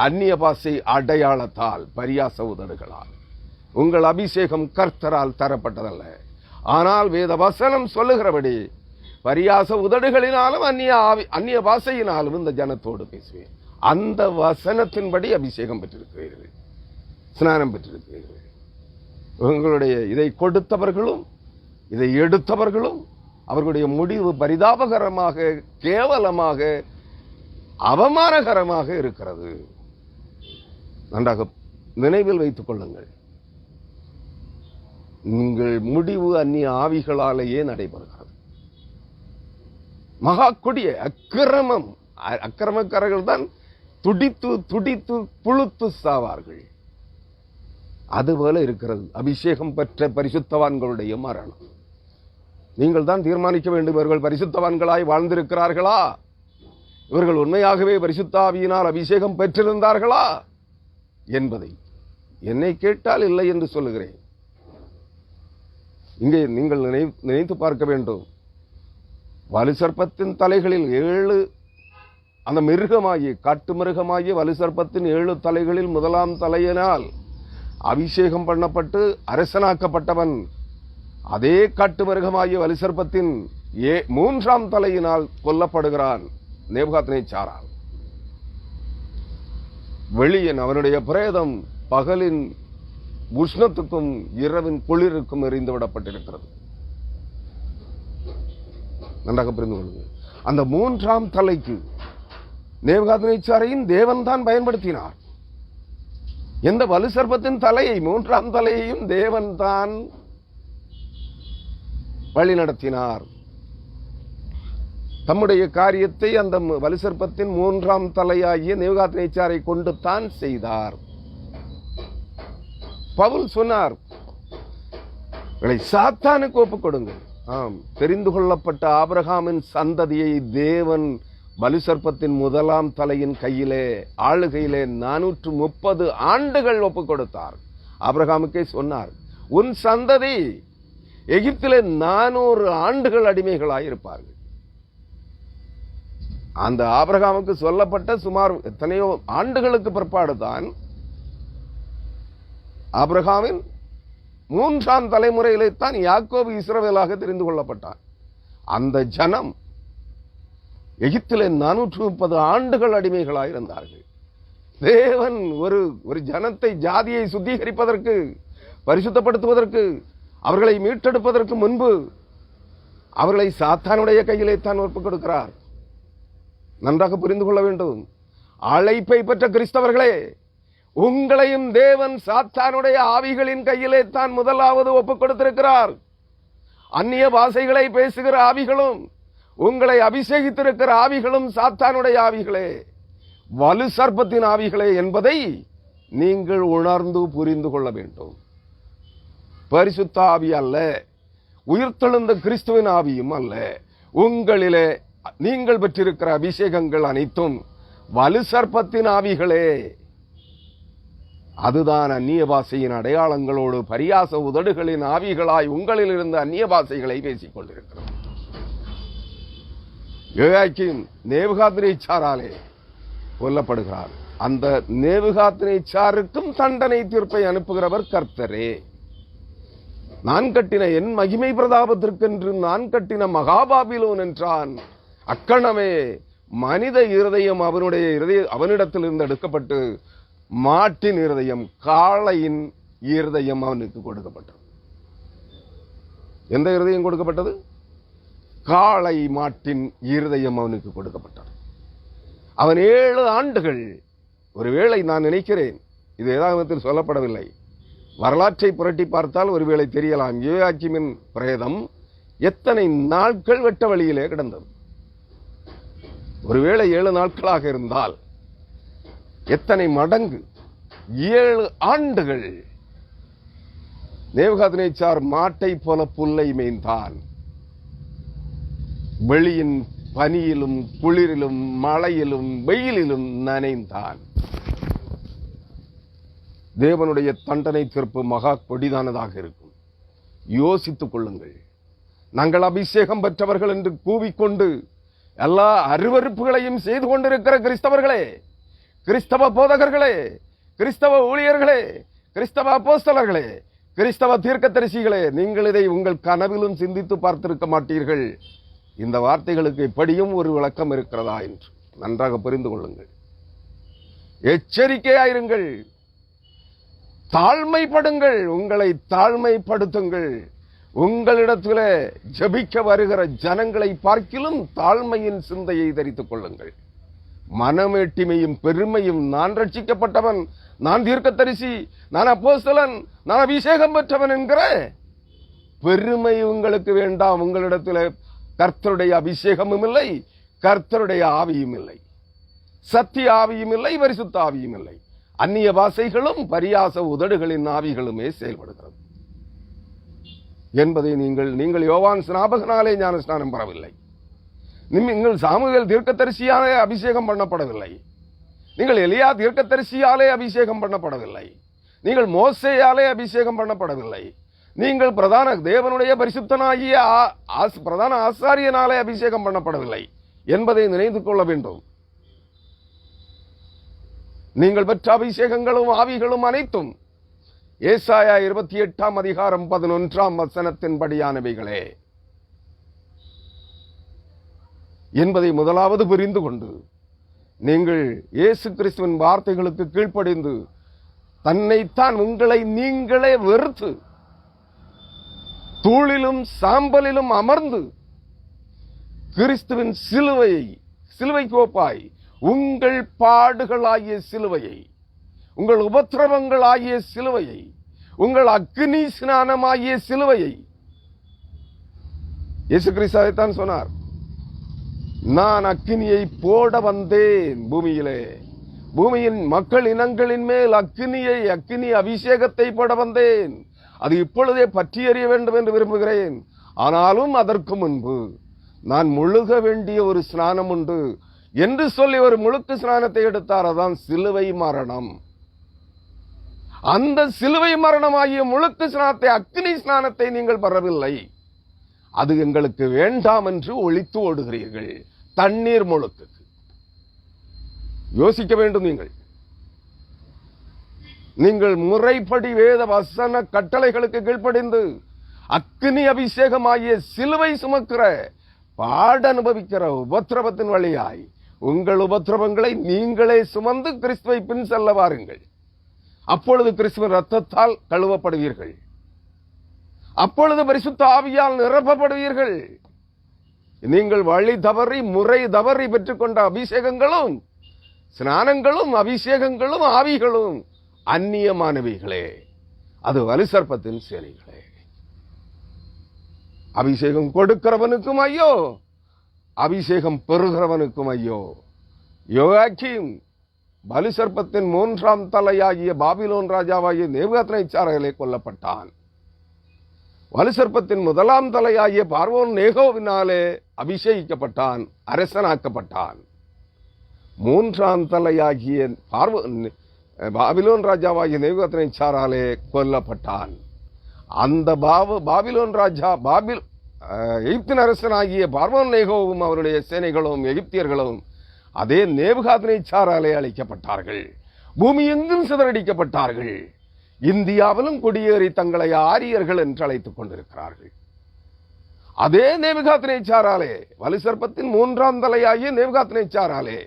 S1: அந்நிய பாஷை அடையாளத்தால், பரியாச உதடுகளால். உங்கள் அபிஷேகம் கர்த்தரால் தரப்பட்டதல்ல. ஆனால் வேத வசனம் சொல்லுகிறபடி பரியாச உதடுகளினாலும் அந்நிய பாஷையினாலும் இந்த ஜனத்தோடு பேசுவேன். அந்த வசனத்தின்படி அபிஷேகம் பெற்றிருக்கிறீர்கள், ஸ்நானம் பெற்றிருக்கிறீர்கள். உங்களுடைய இதை கொடுத்தவர்களும் இதை எடுத்தவர்களும் அவர்களுடைய முடிவு பரிதாபகரமாக, கேவலமாக, அவமானகரமாக இருக்கிறது. நன்றாக நினைவில் வைத்துக் கொள்ளுங்கள். உங்கள் முடிவு அந்நிய ஆவிகளாலேயே நடைபெறுகிறது. மகா கொடிய அக்கிரமம், அக்கிரமக்காரர்கள் தான் துடித்து துடித்து புழுத்து சாவார்கள். அதுபோல இருக்கிறது அபிஷேகம் பெற்ற பரிசுத்தவான்களுடைய மரணம். நீங்கள் தான் தீர்மானிக்க வேண்டும், இவர்கள் பரிசுத்தவான்களாய் வாழ்ந்திருக்கிறார்களா, இவர்கள் உண்மையாகவே பரிசுத்த ஆவியினால் அபிஷேகம் பெற்றிருந்தார்களா என்பதை. என்னை கேட்டால் இல்லை என்று சொல்லுகிறேன். இங்கே நீங்கள் நினைத்து பார்க்க வேண்டும். வலு சர்ப்பத்தின் தலைகளில் 7 அந்த மிருகமாகிய காட்டு மிருகமாகிய வலு சர்ப்பத்தின் 7 தலைகளில் முதலாம் தலையினால் அபிஷேகம் பண்ணப்பட்டு அரசனாக்கப்பட்டவன் அதே காட்டு மிருகமாகிய வலு சர்ப்பத்தின் 3ஆம் தலையினால் கொல்லப்படுகிறான் நேபுகாத்நேச்சாரால். வெளியன் அவனுடைய பிரேதம் பகலின் உஷ்ணத்துக்கும் இரவின் குளிருக்கும் எறிந்து விடப்பட்டிருக்கிறது. நன்றாக புரிந்து கொள்ளுங்கள். அந்த 3ஆம் தலைக்கு நேபுகாத்நேச்சாரையும் தேவன் தான் பயன்படுத்தினார். எந்த வலு சர்ப்பத்தின் தலையை 3ஆம் தலையையும் தேவன் தான் வழி நடத்தினார். தம்முடைய காரியத்தை அந்த வலு சர்ப்பத்தின் 3ஆம் தலையாகிய நேபுகாத்நேச்சாரை கொண்டு தான் செய்தார். பவுல் சொன்னார், சாத்தானுக்கு ஒப்புக் கொடுங்கள். ஆம், தெரிந்து கொள்ளப்பட்ட ஆபிரகாமின் சந்ததியை தேவன் வலு சர்ப்பத்தின் 1ஆம் தலையின் கையிலே ஆளுகையிலே 430 ஆண்டுகள் ஒப்புக் கொடுத்தார். ஆபிரகாமுக்கே சொன்னார், உன் சந்ததி எகிப்திலே 400 ஆண்டுகள் அடிமைகளாயிருப்பார்கள். அந்த ஆபிரகாமுக்கு சொல்லப்பட்ட சுமார் எத்தனையோ ஆண்டுகளுக்கு பிற்பாடுதான் ஆபிரகாமின் 3ஆம் தலைமுறையிலே தான் யாக்கோபு இஸ்ரவேலாக தெரிந்து கொள்ளப்பட்டான். அந்த ஜனம் எகிப்திலே 430 ஆண்டுகள் அடிமைகளாயிருந்தார்கள். தேவன் ஒரு ஜனத்தை ஜாதியை சுத்திகரிப்பதற்கு பரிசுத்தப்படுத்துவதற்கு அவர்களை மீட்டெடுப்பதற்கு முன்பு அவர்களை சாத்தானுடைய கையிலே தான் ஒப்புக் கொடுக்கிறார். நன்றாக புரிந்து கொள்ள வேண்டும். அழைப்பை பெற்ற கிறிஸ்தவர்களே, உங்களையும் தேவன் சாத்தானுடைய ஆவிகளின் கையிலே தான் முதலாவது ஒப்புக் கொடுத்திருக்கிறார். அந்நிய பாஷைகளை பேசுகிற ஆவிகளும் உங்களை அபிஷேகித்திருக்கிற ஆவிகளும் சாத்தானுடைய ஆவிகளே, வலு சர்ப்பத்தின் ஆவிகளே என்பதை நீங்கள் உணர்ந்து புரிந்து கொள்ள வேண்டும். பரிசுத்த ஆவி அல்ல, உயிர்த்தெழுந்த கிறிஸ்துவின் ஆவியும் அல்ல. உங்களிலே நீங்கள் பெற்றிருக்கிற அபிஷேகங்கள் அனைத்தும் வலு சர்ப்பத்தின் ஆவிகளே. அதுதான் அந்நிய பாஷையின் அடையாளங்களோடு பரியாச உதடுகளின் ஆவிகளாய் உங்களில் இருந்து அந்நிய பாஷைகளை பேசிக் கொண்டிருக்கிறது. யோயாக்கீம் நேபுகாத்நேச்சாராலே கொல்லப்படுகிறார். அந்த நேபுகாத்நேச்சாருக்கும் தண்டனை தீர்ப்பை அனுப்புகிறவர் கர்த்தரே. நான் கட்டின என் மகிமை பிரதாபத்திற்கென்று நான் கட்டின மகாபாபிலோன் என்றான். அக்கணமே மனித இருதயம் அவனிடத்தில் இருந்து எடுக்கப்பட்டு மாட்டின் இருதயம், காளையின் இருதயம் அவனுக்கு கொடுக்கப்பட்டது. எந்த இருதயம் கொடுக்கப்பட்டது? காளை மாட்டின் இருதயம் அவனுக்கு கொடுக்கப்பட்டது. அவன் 7 ஆண்டுகள், ஒருவேளை நான் நினைக்கிறேன், இது வேதாகமத்தில் சொல்லப்படவில்லை, வரலாற்றை புரட்டி பார்த்தால் ஒருவேளை தெரியலாம், யோயாக்கீமின் பிரேதம் எத்தனை நாட்கள் வெட்ட வழியிலே கிடந்தது. ஒருவேளை 7 நாட்களாக இருந்தால் எத்தனை மடங்கு? 7 ஆண்டுகள் நேபுகாத்நேச்சார் மாட்டை போல புல்லை மேய்ந்தான். வெளியின் பனியிலும் குளிரிலும் மழையிலும் வெயிலிலும் நனைந்தான். தேவனுடைய தண்டனை தீர்ப்பு மகா கொடிதானதாக இருக்கும். யோசித்துக் கொள்ளுங்கள். நாங்கள் அபிஷேகம் பெற்றவர்கள் என்று கூவிக்கொண்டு எல்லா அருவருப்புகளையும் செய்து கொண்டிருக்கிற கிறிஸ்தவர்களே, கிறிஸ்தவ போதகர்களே, கிறிஸ்தவ ஊழியர்களே, கிறிஸ்தவ அப்போஸ்தலர்களே, கிறிஸ்தவ தீர்க்கதரிசிகளே, நீங்கள் இதை உங்கள் கனவிலும் சிந்தித்து பார்த்திருக்க மாட்டீர்கள். இந்த வார்த்தைகளுக்கு எப்படியும் ஒரு விளக்கம் இருக்கிறதா என்று நன்றாக புரிந்து கொள்ளுங்கள். எச்சரிக்கையாயிருங்கள், தாழ்மைப்படுங்கள், உங்களை தாழ்மைப்படுத்துங்கள். உங்களிடத்திலே ஜபிக்க வருகிற ஜனங்களை பார்க்கிலும் தாழ்மையின் சிந்தையை தரித்துக் கொள்ளுங்கள். மனமேட்டிமையும் பெருமையும், நான் ரட்சிக்கப்பட்டவன், நான் தீர்க்கதரிசி, நான் அப்போஸ்தலன், நான் அபிஷேகம் பெற்றவன் என்கிற பெருமை உங்களுக்கு வேண்டாம். உங்களிடத்தில் கர்த்தருடைய அபிஷேகமும் இல்லை, கர்த்தருடைய ஆவியும் இல்லை, சத்திய ஆவியும் இல்லை, பரிசுத்த ஆவியும் இல்லை. அந்நிய பாஷைகளும் பரியாச உதடுகளின் ஆவிகளுமே செயல்படுகிறது என்பதை நீங்கள் யோவான் ஸ்நாபகனாலே ஞானஸ்நானம் பெறவில்லை. நீங்கள் சாமுவேல் தீர்க்கதரிசியாலே அபிஷேகம் பண்ணப்படவில்லை. நீங்கள் எலியா தீர்க்கதரிசியாலே அபிஷேகம் பண்ணப்படவில்லை. நீங்கள் மோசேயாலே அபிஷேகம் பண்ணப்படவில்லை. நீங்கள் தேவனுடைய பரிசுத்தனாகிய பிரதான ஆசாரியனாலே அபிஷேகம் பண்ணப்படவில்லை என்பதை நினைத்து கொள்ள வேண்டும். நீங்கள் பெற்ற அபிஷேகங்களும் ஆவிகளும் அனைத்தும் ஏசாயா 28 அதிகாரம் 11 படியானவைகளே என்பதை முதலாவது புரிந்து கொண்டு நீங்கள் இயேசு கிறிஸ்துவின் வார்த்தைகளுக்கு கீழ்ப்படிந்து தன்னைத்தான் உங்களை நீங்களே வெறுத்து தூளிலும் சாம்பலிலும் அமர்ந்து கிறிஸ்துவின் சிலுவை கோப்பாய் உங்கள் பாடுகளாகிய சிலுவையை, உங்கள் உபத்திரவங்களாகிய சிலுவையை, உங்கள் அக்னி ஸ்நானமாகிய சிலுவையை, இயேசு கிறிஸ்து அதைத்தான் சொன்னார், நான் அக்கினியை போட வந்தேன் பூமியிலே, பூமியின் மக்கள் இனங்களின் மேல் அக்கினி அபிஷேகத்தை போட வந்தேன், அது இப்பொழுதே பற்றி எறிய வேண்டும் என்று விரும்புகிறேன். ஆனாலும் அதற்கு முன்பு நான் முழுக வேண்டிய ஒரு ஸ்நானம் உண்டு என்று சொல்லி ஒரு முழுக்கு ஸ்நானத்தை எடுத்தார். அதான் சிலுவை மரணம். அந்த சிலுவை மரணமாகிய முழுக்கு ஸ்நானத்தை, அக்னி ஸ்நானத்தை நீங்கள் பெறவில்லை. அது எங்களுக்கு வேண்டாம் என்று ஒழித்து ஓடுகிறீர்கள். தண்ணீர் முழுக்கு யோசிக்க வேண்டும். நீங்கள் முறைப்படி வேத வசன கட்டளைகளுக்கு கீழ்ப்படிந்து அக்னி அபிஷேகமாகிய சிலுவை சுமக்கிற பாட அனுபவிக்கிற உபத்திரவத்தின் வழியாய் உங்கள் உபத்திரவங்களை நீங்களே சுமந்து கிறிஸ்துவை பின் செல்ல வாருங்கள். அப்பொழுது கிறிஸ்துவின் ரத்தத்தால் கழுவப்படுவீர்கள். அப்பொழுது பரிசுத்த ஆவியால் நிரப்பப்படுவீர்கள். நீங்கள் வழி தவறி முறை தவறி பெற்றுக்கொண்ட அபிஷேகங்களும் ஸ்நானங்களும் அபிஷேகங்களும் ஆவிகளும் அந்நியமானவைகளே. அது வலுசர்ப்பத்தின் சேனைகளே. அபிஷேகம் கொடுக்கிறவனுக்கும் ஐயோ, அபிஷேகம் பெறுகிறவனுக்கும் ஐயோ. யோயாக்கீம் வலுசர்ப்பத்தின் 3ஆம் தலையாகிய பாபிலோன் ராஜாவாகிய நேபுகாத்நேச்சாராலே கொல்லப்பட்டான். வலுசர்ப்பத்தின் 1ஆம் தலையாகிய பார்வோன் நேகோவினாலே அபிஷேகிக்கப்பட்டான், அரசனாக்கப்பட்டான். 3ஆம் தலையாகிய பாபிலோன் ராஜாவாகிய நேபுகாத்நேச்சாராலே கொல்லப்பட்டான். அந்த பாபிலோன் ராஜா எகிப்தின் அரசனாகிய பார்வோன் நேகோவும் அவருடைய சேனைகளும் எகிப்தியர்களும் அதே நேபுகாத்நேச்சாராலே அழிக்கப்பட்டார்கள். பூமி எங்கும் சிதறடிக்கப்பட்டார்கள். இந்தியாவிலும் குடியேறி தங்களை ஆரியர்கள் என்று அழைத்துக் கொண்டிருக்கிறார்கள். அதே நேபுகாத்நேச்சாராலே, வலுசர்ப்பத்தின் 3ஆம் தலையாகிய நேபுகாத்நேச்சாராலே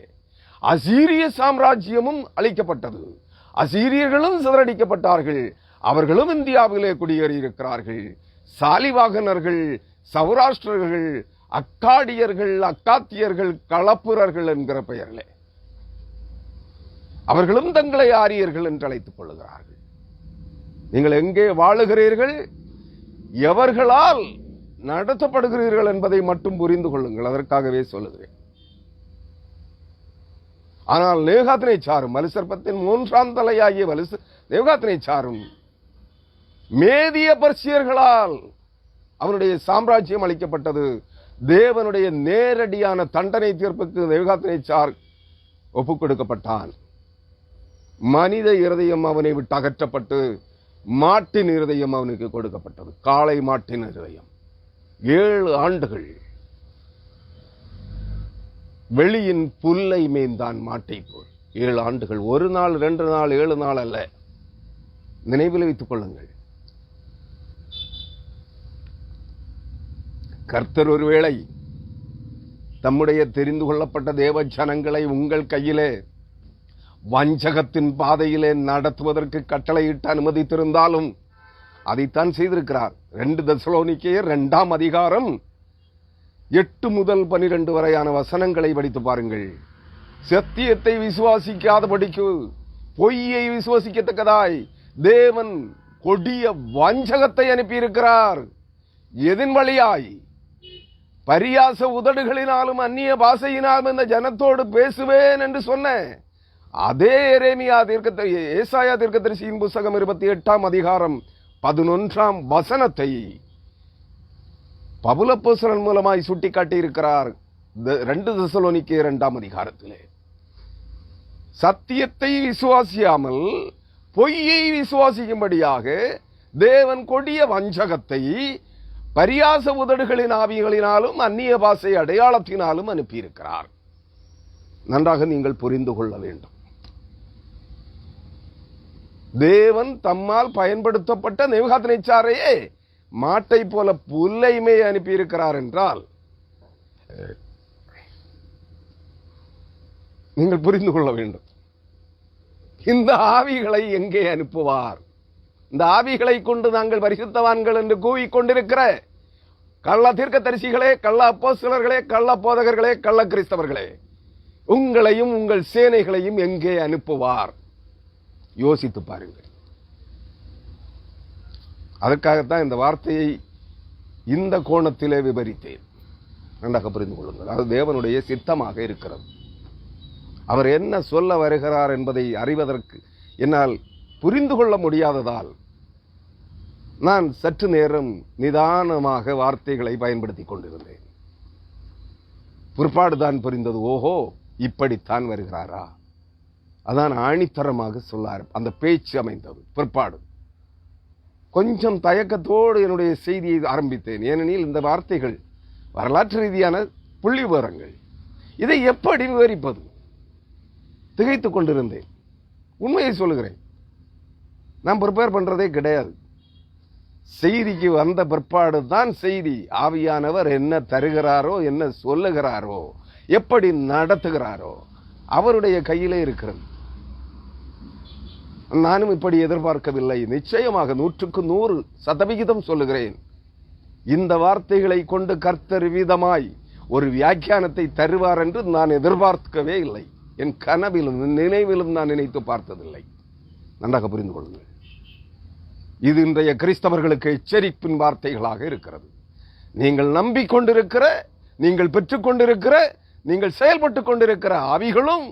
S1: அசீரிய சாம்ராஜ்யமும் அழிக்கப்பட்டது. அசீரியர்களும் சிதறடிக்கப்பட்டார்கள். அவர்களும் இந்தியாவிலே குடியேறி இருக்கிறார்கள். சாலிவாகனர்கள், சௌராஷ்டிரர்கள், அக்காடியர்கள், அக்காத்தியர்கள், களப்புரர்கள் என்கிற பெயர்களே அவர்களும் தங்களை ஆரியர்கள் என்று அழைத்துக் கொள்ளுகிறார்கள். நீங்கள் எங்கே வாழுகிறீர்கள், எவர்களால் நடத்தப்படுகிறீர்கள் என்பதை மட்டும் புரிந்து கொள்ளுங்கள். அதற்காகவே சொல்லுகிறேன். ஆனால் நேபுகாத்நேச்சாரும் வலுசர்ப்பத்தின் 3ஆம் தலையாகிய நேபுகாத்நேச்சாரும் மேதிய பர்சியர்களால் அவனுடைய சாம்ராஜ்யம் அளிக்கப்பட்டது. தேவனுடைய நேரடியான தண்டனை தீர்ப்புக்கு நேபுகாத்நேச்சார் ஒப்புக் கொடுக்கப்பட்டான். மனித இருதயம் அவனை விட்டு அகற்றப்பட்டு மாட்டின் இருதயம் அவனுக்கு கொடுக்கப்பட்டது. காளை மாட்டின் இருதயம். 7 ஆண்டுகள் வெளியின் புல்லை மேய்ந்தான் மாட்டை போல். 7 ஆண்டுகள். 1 நாள் 2 நாள் 7 நாள் அல்ல. நினைவில் வைத்துக் கொள்ளுங்கள். கர்த்தர் ஒருவேளை தம்முடைய தெரிந்து கொள்ளப்பட்ட தேவ ஜனங்களை உங்கள் கையிலே வஞ்சகத்தின் பாதையிலே நடத்துவதற்கு கட்டளையிட்டு அனுமதித்திருந்தாலும் அதைத்தான் செய்திருக்கிறார். 2 தெசலோனிக்கேயர் 2ஆம் அதிகாரம் 8 முதல் 12 வரையான வசனங்களை படித்து பாருங்கள். சத்தியத்தை விசுவாசிக்காதபடிக்கு பொய்யை விசுவாசிக்கத்தக்கதாய் தேவன் கொடிய வஞ்சகத்தை அனுப்பியிருக்கிறார். எதின் வழியாய்? பரியாச உதடுகளினாலும் அந்நிய பாஷையினாலும் இந்த ஜனத்தோடு பேசுவேன் என்று சொன்ன அதே ஏசாயா தீர்க்கதரிசியின் புத்தகம் 28ஆம் அதிகாரம் 11ஆம் வசனத்தை பவுலப்போஸ்தலன் மூலமாய் சுட்டிக்காட்டி இருக்கிறார். 2 தெசலோனிக்கேயர் 2ஆம் அதிகாரத்திலே சத்தியத்தை விசுவாசியாமல் பொய்யை விசுவாசிக்கும்படியாக தேவன் கொடிய வஞ்சகத்தை பரியாச உதடுகளின் ஆவிகளினாலும் அந்நிய பாஷை அடையாளத்தினாலும் அனுப்பியிருக்கிறார். நன்றாக நீங்கள் புரிந்து கொள்ள வேண்டும். தேவன் தம்மால் பயன்படுத்தப்பட்ட நேபுகாத்நேச்சாரையே மாட்டை போல புல்லைமே அனுப்பியிருக்கிறார் என்றால் நீங்கள் புரிந்து கொள்ள வேண்டும். இந்த ஆவிகளை எங்கே அனுப்புவார்? இந்த ஆவிகளை கொண்டு நாங்கள் பரிசுத்தவான்கள் என்று கூவிக்கொண்டிருக்கிற கள்ள தீர்க்கதரிசிகளே, கள்ள அப்போஸ்தலர்களே, கள்ள போதகர்களே, கள்ள கிறிஸ்தவர்களே, உங்களையும் உங்கள் சேனைகளையும் எங்கே அனுப்புவார்? யோசித்து பாருங்கள். அதற்காகத்தான் இந்த வார்த்தையை இந்த கோணத்திலே விவரித்தேன். நன்றாக புரிந்து கொள்ளுங்கள். அது தேவனுடைய சித்தமாக இருக்கிறது. அவர் என்ன சொல்ல வருகிறார் என்பதை அறிவதற்கு என்னால் புரிந்து கொள்ள முடியாததால் நான் சற்று நேரம் நிதானமாக வார்த்தைகளை பயன்படுத்தி கொண்டிருந்தேன். பிற்பாடுதான் புரிந்தது, ஓஹோ இப்படித்தான் வருகிறாரா. அதான் ஆணித்தரமாக சொல்லார் அந்த பேச்சு அமைந்தது. பிற்பாடு கொஞ்சம் தயக்கத்தோடு என்னுடைய செய்தியை ஆரம்பித்தேன். ஏனெனில் இந்த வார்த்தைகள் வரலாற்று ரீதியான புள்ளி விவரங்கள். இதை எப்படி விவரிப்பது? திகைத்துக் கொண்டிருந்தேன். உண்மையை சொல்லுகிறேன், நான் ப்ரிப்பேர் பண்றதே கிடையாது. செய்திக்கு வந்த பிற்பாடு தான் செய்தி ஆவியானவர் என்ன தருகிறாரோ, என்ன சொல்லுகிறாரோ, எப்படி நடத்துகிறாரோ அவருடைய கையிலே இருக்கிறது. நானும் இப்படி எதிர்பார்க்கவில்லை. நிச்சயமாக 100% சொல்லுகிறேன், இந்த வார்த்தைகளை கொண்டு கர்த்தர் விதமாய் ஒரு வியாக்கியானத்தை தருவார் என்று நான் எதிர்பார்க்கவே இல்லை. என் கனவிலும் நினைவிலும் நான் நினைத்து பார்த்ததில்லை. நன்றாக புரிந்து கொள்ளுங்கள். இது இன்றைய கிறிஸ்தவர்களுக்கு எச்சரிப்பின் வார்த்தைகளாக இருக்கிறது. நீங்கள் நம்பிக்கொண்டிருக்கிற, நீங்கள் பெற்றுக்கொண்டிருக்கிற, நீங்கள் செயல்பட்டு கொண்டிருக்கிற ஆவிகளும்,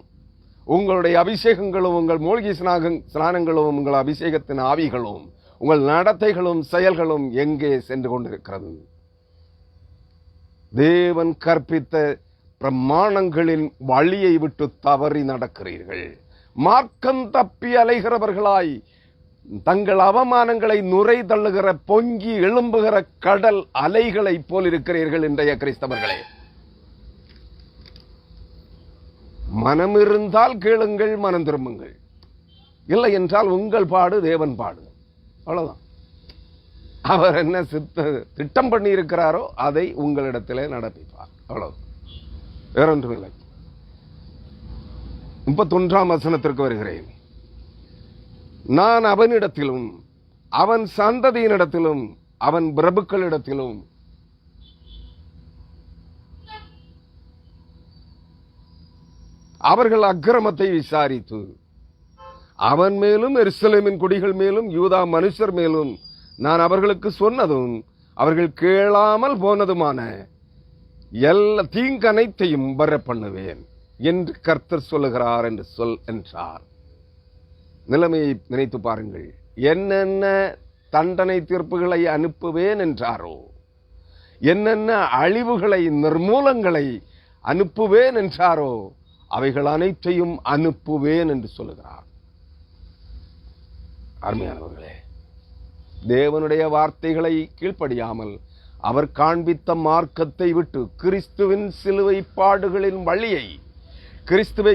S1: உங்களுடைய அபிஷேகங்களும், உங்கள் மூழ்கி ஸ்நானங்களும், உங்கள் அபிஷேகத்தின் ஆவிகளும், உங்கள் நடத்தைகளும் செயல்களும் எங்கே சென்று கொண்டிருக்கிறது? தேவன் கற்பித்த பிரமாணங்களின் வழியை விட்டு தவறி நடக்கிறீர்கள். மார்க்கம் தப்பி அலைகிறவர்களாய் தங்கள் அவமானங்களை நுரை தள்ளுகிற பொங்கி எழும்புகிற கடல் அலைகளை போல் இருக்கிறீர்கள் இன்றைய கிறிஸ்தவர்களே. மனம் இருந்தால் கேளுங்கள், மனம் திரும்புங்கள். இல்லை என்றால் உங்கள் பாடு தேவன் பாடு. அவ்வளவுதான். அவர் என்ன திட்டம் பண்ணி இருக்கிறாரோ அதை உங்களிடத்திலே நடப்பிப்பார். அவ்வளவு, வேறொன்றுமில்லை. 31ஆம் வசனத்திற்கு வருகிறேன். நான் அவனிடத்திலும் அவன் சந்ததியினிடத்திலும் அவன் பிரபுக்களிடத்திலும் அவர்கள் அக்கிரமத்தை விசாரித்து அவன் மேலும் எருசலேமின் குடிகள் மேலும் யூதா மனுஷர் மேலும் நான் அவர்களுக்கு சொன்னதும் அவர்கள் கேளாமல் போனதுமான எல்லா தீங்கனைத்தையும் வர பண்ணுவேன் என்று கர்த்தர் சொல்லுகிறார் என்று என்றார். நிலைமையை நினைத்து பாருங்கள். என்னென்ன தண்டனை தீர்ப்புகளை அனுப்புவேன் என்றாரோ, என்னென்ன அழிவுகளை நிர்மூலங்களை அனுப்புவேன் என்றாரோ, அவைகள் அனைத்தையும் அனுப்புவேன் என்று சொல்லுகிறார். அருமையானவர்களே, தேவனுடைய வார்த்தைகளை கீழ்ப்படியாமல் அவர் காண்பித்த மார்க்கத்தை விட்டு கிறிஸ்துவின் சிலுவை பாடுகளின் வழியை, கிறிஸ்துவை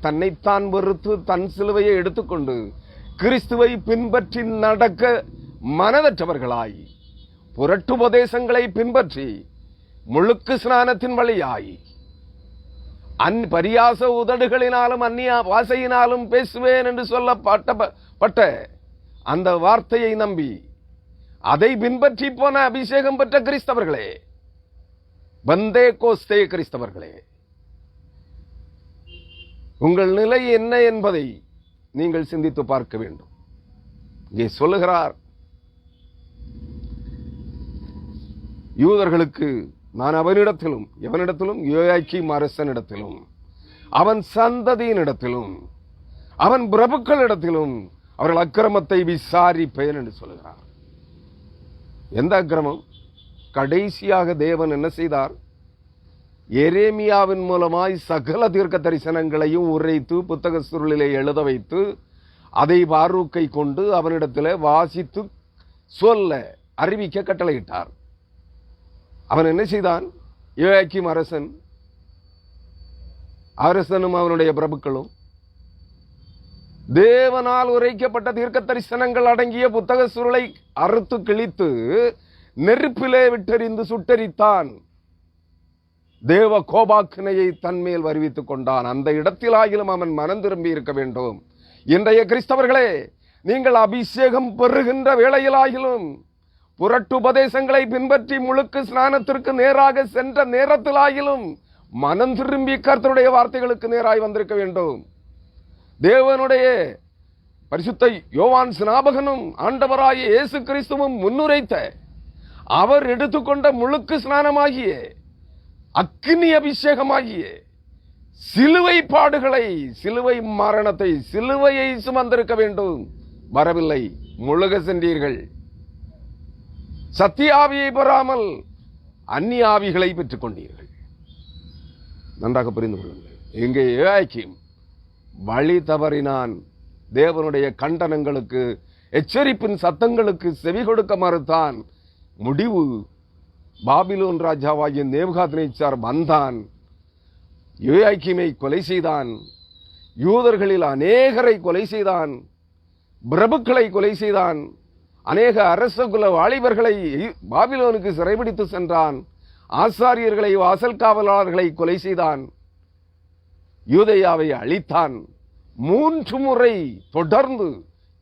S1: தன்னைத்தான் வெறுத்து தன் சிலுவையை எடுத்துக்கொண்டு கிறிஸ்துவை பின்பற்றி நடக்க மனதற்றவர்களாய், புரட்டுபதேசங்களை பின்பற்றி முழுக்கு ஸ்நானத்தின் வழியாய் பரியாச உதடுகளினாலும் அந்நிய வாசையினாலும் பேசுவேன் என்று சொல்லப்பட்ட அந்த வார்த்தையை நம்பி அதை பின்பற்றி போன அபிஷேகம் பெற்ற கிறிஸ்தவர்களே, பந்தே கோஸ்தே கிறிஸ்தவர்களே, உங்கள் நிலை என்ன என்பதை நீங்கள் சிந்தித்து பார்க்க வேண்டும். இங்கே சொல்லுகிறார், யூதர்களுக்கு நான் அவனிடத்திலும் எவனிடத்திலும் யோயாக்கீம் அரசனிடத்திலும் அவன் சந்ததியினிடத்திலும் அவன் பிரபுக்களிடத்திலும் அவர்கள் அக்கிரமத்தை விசாரிப்பேன் என்று சொல்லுகிறார். எந்த அக்கிரமம்? கடைசியாக தேவன் என்ன செய்தார்? எரேமியாவின் மூலமாய் சகல தீர்க்க தரிசனங்களையும் உரைத்து புத்தக சுருளிலே எழுத வைத்து அதை பாரூக்கை கொண்டு அவனிடத்தில் வாசித்து சொல்ல அறிவிக்க கட்டளையிட்டார். அவன் என்ன செய்தான்? யோயாக்கீம் அரசனும் அவனுடைய பிரபுக்களும் தேவனால் உரைக்கப்பட்ட தீர்க்க தரிசனங்கள் அடங்கிய புத்தக சுருளை அறுத்து கிழித்து நெருப்பிலே விட்டெறிந்து சுட்டெரித்தான். தேவ கோபாக்கினையை தன்மேல் வருவித்துக் கொண்டான். அந்த இடத்திலாகிலும் அவன் மனம் திரும்பி இருக்க வேண்டும். இன்றைய கிறிஸ்தவர்களே, நீங்கள் அபிஷேகம் பெறுகின்ற வேளையிலாகிலும் புரட்டுபதேசங்களை பின்பற்றி முழுக்கு ஸ்நானத்திற்கு நேராக சென்ற நேரத்திலாகிலும் மனம் திரும்பி கர்த்தருடைய வார்த்தைகளுக்கு நேராய் வந்திருக்க வேண்டும். தேவனுடைய பரிசுத்த யோவான் ஸ்நாபகனும் ஆண்டவராகிய இயேசு கிறிஸ்துவும் முன்னுரைத்த அவர் எடுத்துக்கொண்ட முழுக்கு ஸ்நானமாகிய அக்கினி அபிஷேகமாகிய சிலுவை பாடுகளை, சிலுவை மரணத்தை, சிலுவையை சுமந்திருக்க வேண்டும். வரவில்லை, முழுக சென்றீர்கள். சத்தியாவியை பெறாமல் அந்நிய ஆவிகளை பெற்றுக் கொண்டீர்கள். நன்றாக புரிந்து கொள்ளுங்கள். எங்கே யோயாக்கீம் வழி தவறினான். தேவனுடைய கண்டனங்களுக்கு, எச்சரிப்பின் சத்தங்களுக்கு செவி கொடுக்க மறுத்தான். முடிவு, பாபிலோன் ராஜாவாகிய நேபுகாத்நேச்சார் வந்தான். யோயாக்கீமை கொலை செய்தான். யூதர்களில் அநேகரை கொலை செய்தான். பிரபுக்களை கொலை செய்தான். அநேக அரசகுல வாலிபர்களை பாபிலோனுக்கு சிறைபிடித்து சென்றான். ஆசாரியர்களை, வாசல் காவலாளர்களை கொலை செய்தான். யூதேயாவை அழித்தான். 3 முறை தொடர்ந்து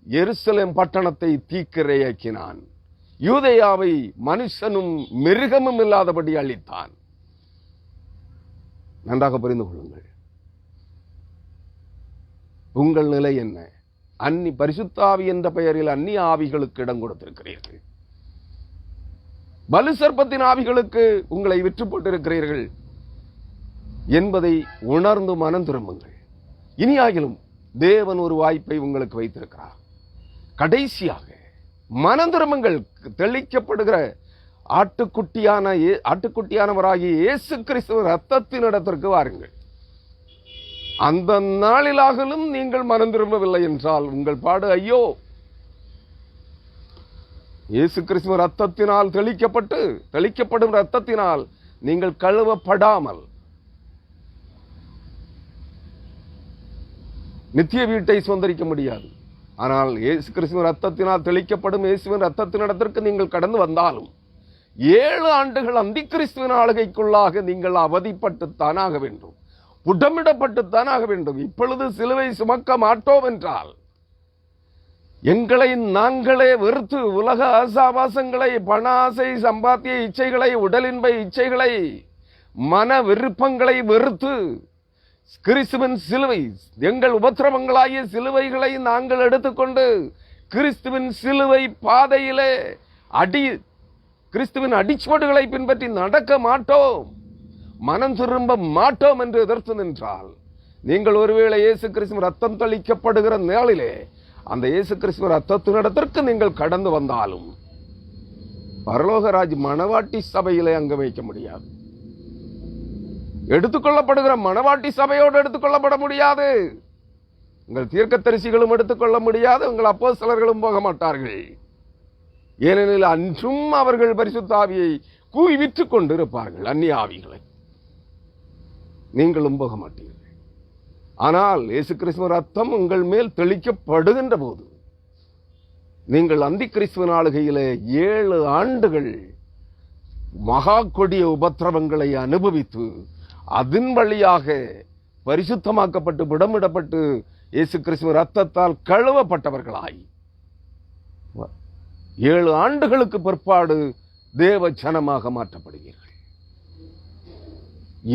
S1: எருசலேம் பட்டணத்தை தீக்கிரையாக்கினான். யூதேயாவை மனுஷனும் மிருகமும் இல்லாதபடி அழித்தான். நன்றாக புரிந்து கொள்ளுங்கள். உங்கள் நிலை என்ன? பரிசுத்தாவி என்ற பெயரில் அந்நிய ஆவிகளுக்கு இடம் கொடுத்திருக்கிறீர்கள். பலு சர்ப்பத்தின் ஆவிகளுக்கு உங்களை விற்று போட்டிருக்கிறீர்கள் என்பதை உணர்ந்து மனம் திரும்புங்கள். இனியாகிலும் தேவன் ஒரு வாய்ப்பை உங்களுக்கு வைத்திருக்கிறார். கடைசியாக மனம் திரும்புங்கள். தெளிக்கப்படுகிற ஆட்டுக்குட்டியானவராகிய இயேசு கிறிஸ்துவ ரத்தத்தின் இடத்திற்கு வாருங்கள். அந்த நாளிலாகலும் நீங்கள் மனம் திரும்பவில்லை என்றால் உங்கள் பாடு ஐயோ. இயேசு கிறிஸ்துவ ரத்தத்தினால் தெளிக்கப்படும் ரத்தத்தினால் நீங்கள் கழுவப்படாமல் நித்திய வீட்டை சுதந்திரிக்க முடியாது. ஆனால் இயேசு கிறிஸ்துவ ரத்தத்தினால் தெளிக்கப்படும் இயேசுவின் ரத்தத்தின் இடத்திற்கு நீங்கள் கடந்து வந்தாலும் 7 ஆண்டுகள் அந்தி கிறிஸ்துவின் ஆளுகைக்குள்ளாக நீங்கள் அவதிப்பட்டுத்தான் ஆக வேண்டும். புடமிடப்பட்டுத்தான் ஆக வேண்டும். இப்பொழுது சிலுவை சுமக்க மாட்டோம் என்றால் எங்களை நாங்களே வெறுத்து, உலக ஆசாபாசங்களை, பண ஆசை, சம்பாத்திய இச்சைகளை, உடலின்ப இச்சைகளை, மன விருப்பங்களை வெறுத்து கிறிஸ்துவின் சிலுவை, எங்கள் உபத்திரவங்களாகிய சிலுவைகளை நாங்கள் எடுத்துக்கொண்டு கிறிஸ்துவின் சிலுவை பாதையிலே கிறிஸ்துவின் அடிச்சுவடுகளை பின்பற்றி நடக்க மாட்டோம், மனம் திரும்ப மாட்டோம் என்று எதிர்த்து நின்றால், நீங்கள் ஒருவேளை இயேசு கிறிஸ்துவ ரத்தம் தெளிக்கப்படுகிற நாளிலே அந்த இயேசு கிறிஸ்துவ ரத்தத்தினிடத்திற்கு நீங்கள் கடந்து வந்தாலும் பரலோகராஜ் மணவாட்டி சபையிலே அங்க வைக்க முடியாது. எடுத்துக்கொள்ளப்படுகிற மணவாட்டி சபையோடு எடுத்துக்கொள்ளப்பட முடியாது. உங்கள் தீர்க்கதரிசிகளும் எடுத்துக்கொள்ள முடியாது. உங்கள் அப்போஸ்தலர்களும் போக மாட்டார்கள். ஏனெனில் அன்றும் அவர்கள் பரிசுத்த ஆவியை கூவி விற்றுக் கொண்டு இருப்பார்கள், அந்நிய ஆவிகளை. நீங்களும் போக மாட்டீர்கள். ஆனால் இயேசு கிறிஸ்துவ ரத்தம் உங்கள் மேல் தெளிக்கப்படுகின்ற போது நீங்கள் அந்தி கிறிஸ்துவின் ஆளுகையிலே 7 ஆண்டுகள் மகா கொடிய உபத்திரவங்களை அனுபவித்து அதன் வழியாக பரிசுத்தமாக்கப்பட்டு விடமிடப்பட்டு இயேசு கிறிஸ்துவ ரத்தத்தால் கழுவப்பட்டவர்களாய் 7 ஆண்டுகளுக்கு பிற்பாடு தேவ ஜனமாக மாற்றப்படுவீர்கள்.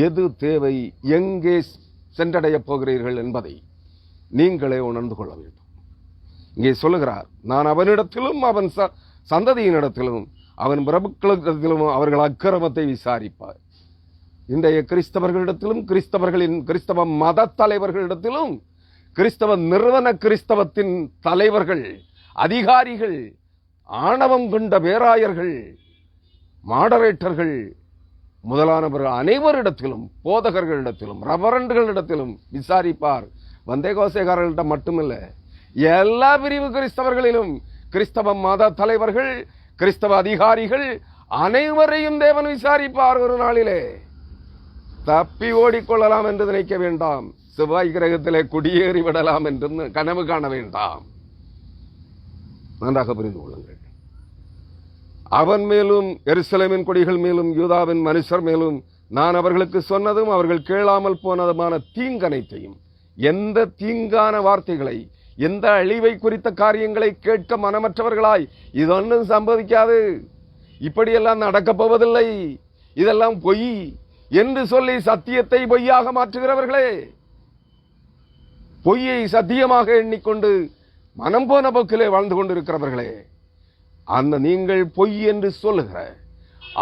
S1: எது தேவை, எங்கே சென்றடைய போகிறீர்கள் என்பதை நீங்களே உணர்ந்து கொள்ள வேண்டும். இங்கே சொல்லுகிறார், நான் அவனிடத்திலும் அவன் சந்ததியினிடத்திலும் அவன் பிரபுக்களிடத்திலும் அவர்கள் அக்கிரமத்தை விசாரிப்பார். இன்றைய கிறிஸ்தவர்களிடத்திலும் கிறிஸ்தவ மத தலைவர்களிடத்திலும் கிறிஸ்தவ நிறுவன கிறிஸ்தவத்தின் தலைவர்கள், அதிகாரிகள், ஆணவம் கொண்ட பேராயர்கள், மாடரேட்டர்கள் முதலானவர்கள் அனைவரிடத்திலும், போதகர்களிடத்திலும், ரெவரண்டுகளிடத்திலும் விசாரிப்பார். வந்தேகோசேகாரர்களிடம் மட்டுமில்லை, எல்லா பிரிவு கிறிஸ்தவர்களிலும் கிறிஸ்தவ மத தலைவர்கள், கிறிஸ்தவ அதிகாரிகள் அனைவரையும் தேவன் விசாரிப்பார் ஒரு நாளிலே. தப்பி ஓடிக்கொள்ளலாம் என்று நினைக்க வேண்டாம். செவ்வாய் கிரகத்திலே குடியேறி விடலாம் என்று கனவு காண வேண்டாம். நன்றாக புரிந்து கொள்ளுங்கள். அவன் மேலும், எருசலேமின் கொடிகள் மேலும், யூதாவின் மனுஷர் மேலும் நான் அவர்களுக்கு சொன்னதும் அவர்கள் கேளாமல் போனதுமான தீங்கனைத்தையும், எந்த தீங்கான வார்த்தைகளை, எந்த அழிவை குறித்த காரியங்களை கேட்க மனமற்றவர்களாய், இதொன்னும் சம்பவிக்காது, இப்படியெல்லாம் நடக்கப் போவதில்லை, இதெல்லாம் பொய் என்று சொல்லி சத்தியத்தை பொய்யாக மாற்றுகிறவர்களே, பொய்யை சத்தியமாக எண்ணிக்கொண்டு மனம் போன போக்கிலே வாழ்ந்து கொண்டிருக்கிறவர்களே, அந்த நீங்கள் பொய் என்று சொல்லுகிற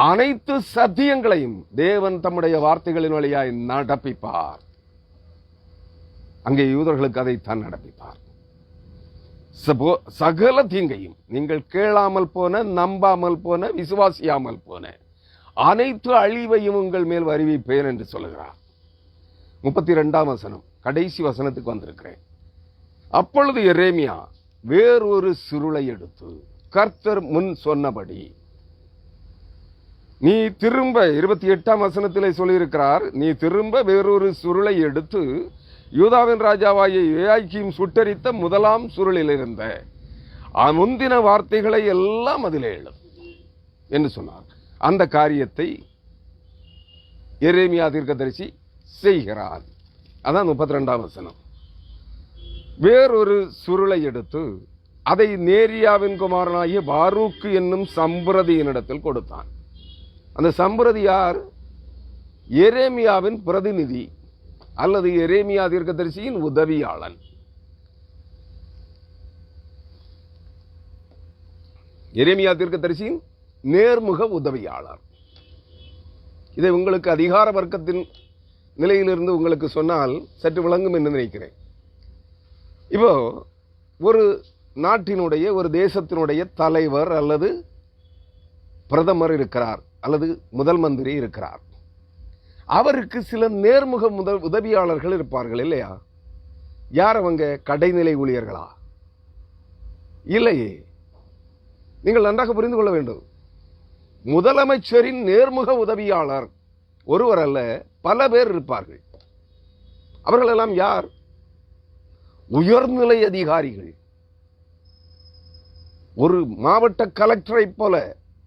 S1: அனைத்து சத்தியங்களையும் தேவன் தம்முடைய வார்த்தைகளின் வழியாய் நடப்பிப்பார். அங்கே யூதர்களுக்கு அதைத்தான் நடப்பிப்பார். சகல தீங்கையும், நீங்கள் கேளாமல் போன, நம்பாமல் போன, விசுவாசியாமல் போன அனைத்து அழிவையும் உங்கள் மேல் அறிவிப்பேன் என்று சொல்லுகிறார். 32ஆம் வசனம், கடைசி வசனத்துக்கு வந்திருக்கிறேன். அப்பொழுது எரேமியா வேறொரு சுருளை எடுத்து கர்த்தர் முன் சொன்னபடி, நீ திரும்ப 28ஆம் வசனத்திலே சொல்லியிருக்கிறார், நீ திரும்ப வேறொரு சுருளை எடுத்து யூதாவின் ராஜாவாகிய யோயாக்கீம் சுட்டரித்த முதலாம் சுருளில் இருந்த முந்தின வார்த்தைகளை எல்லாம் அதிலே எழுது என்று சொன்னார். அந்த காரியத்தை எரேமியா தீர்க்கதரிசி செய்கிறார். அதான் 32ஆம் வசனம். வேறொரு சுருளை எடுத்து அதை நேரியாவின் குமாரனாகிய பாரூக்கு என்னும் சம்பிரதியினிடத்தில் கொடுத்தான். அந்த சம்பிரதி யார்? எரேமியாவின் பிரதிநிதி அல்லது எரேமியா தீர்க்கதரிசியின் உதவியாளன். எரேமியா தீர்க்கதரிசியின் நேர்முக உதவியாளர். இதை உங்களுக்கு அதிகார வர்க்கத்தின் நிலையிலிருந்து உங்களுக்கு சொன்னால் சற்று விளங்கும் என்று நினைக்கிறேன். இப்போ ஒரு நாட்டினுடைய, ஒரு தேசத்தினுடைய தலைவர் அல்லது பிரதமர் இருக்கிறார், அல்லது முதல் மந்திரி இருக்கிறார். அவருக்கு சில நேர்முக உதவியாளர்கள் இருப்பார்கள் இல்லையா? யார் அவங்க? கடைநிலை ஊழியர்களா? இல்லையே. நீங்கள் நன்றாக புரிந்து கொள்ள வேண்டும். முதலமைச்சரின் நேர்முக உதவியாளர் ஒருவர் அல்ல, பல பேர் இருப்பார்கள். அவர்களெல்லாம் யார்? உயர்நிலை அதிகாரிகள். ஒரு மாவட்ட கலெக்டரை போல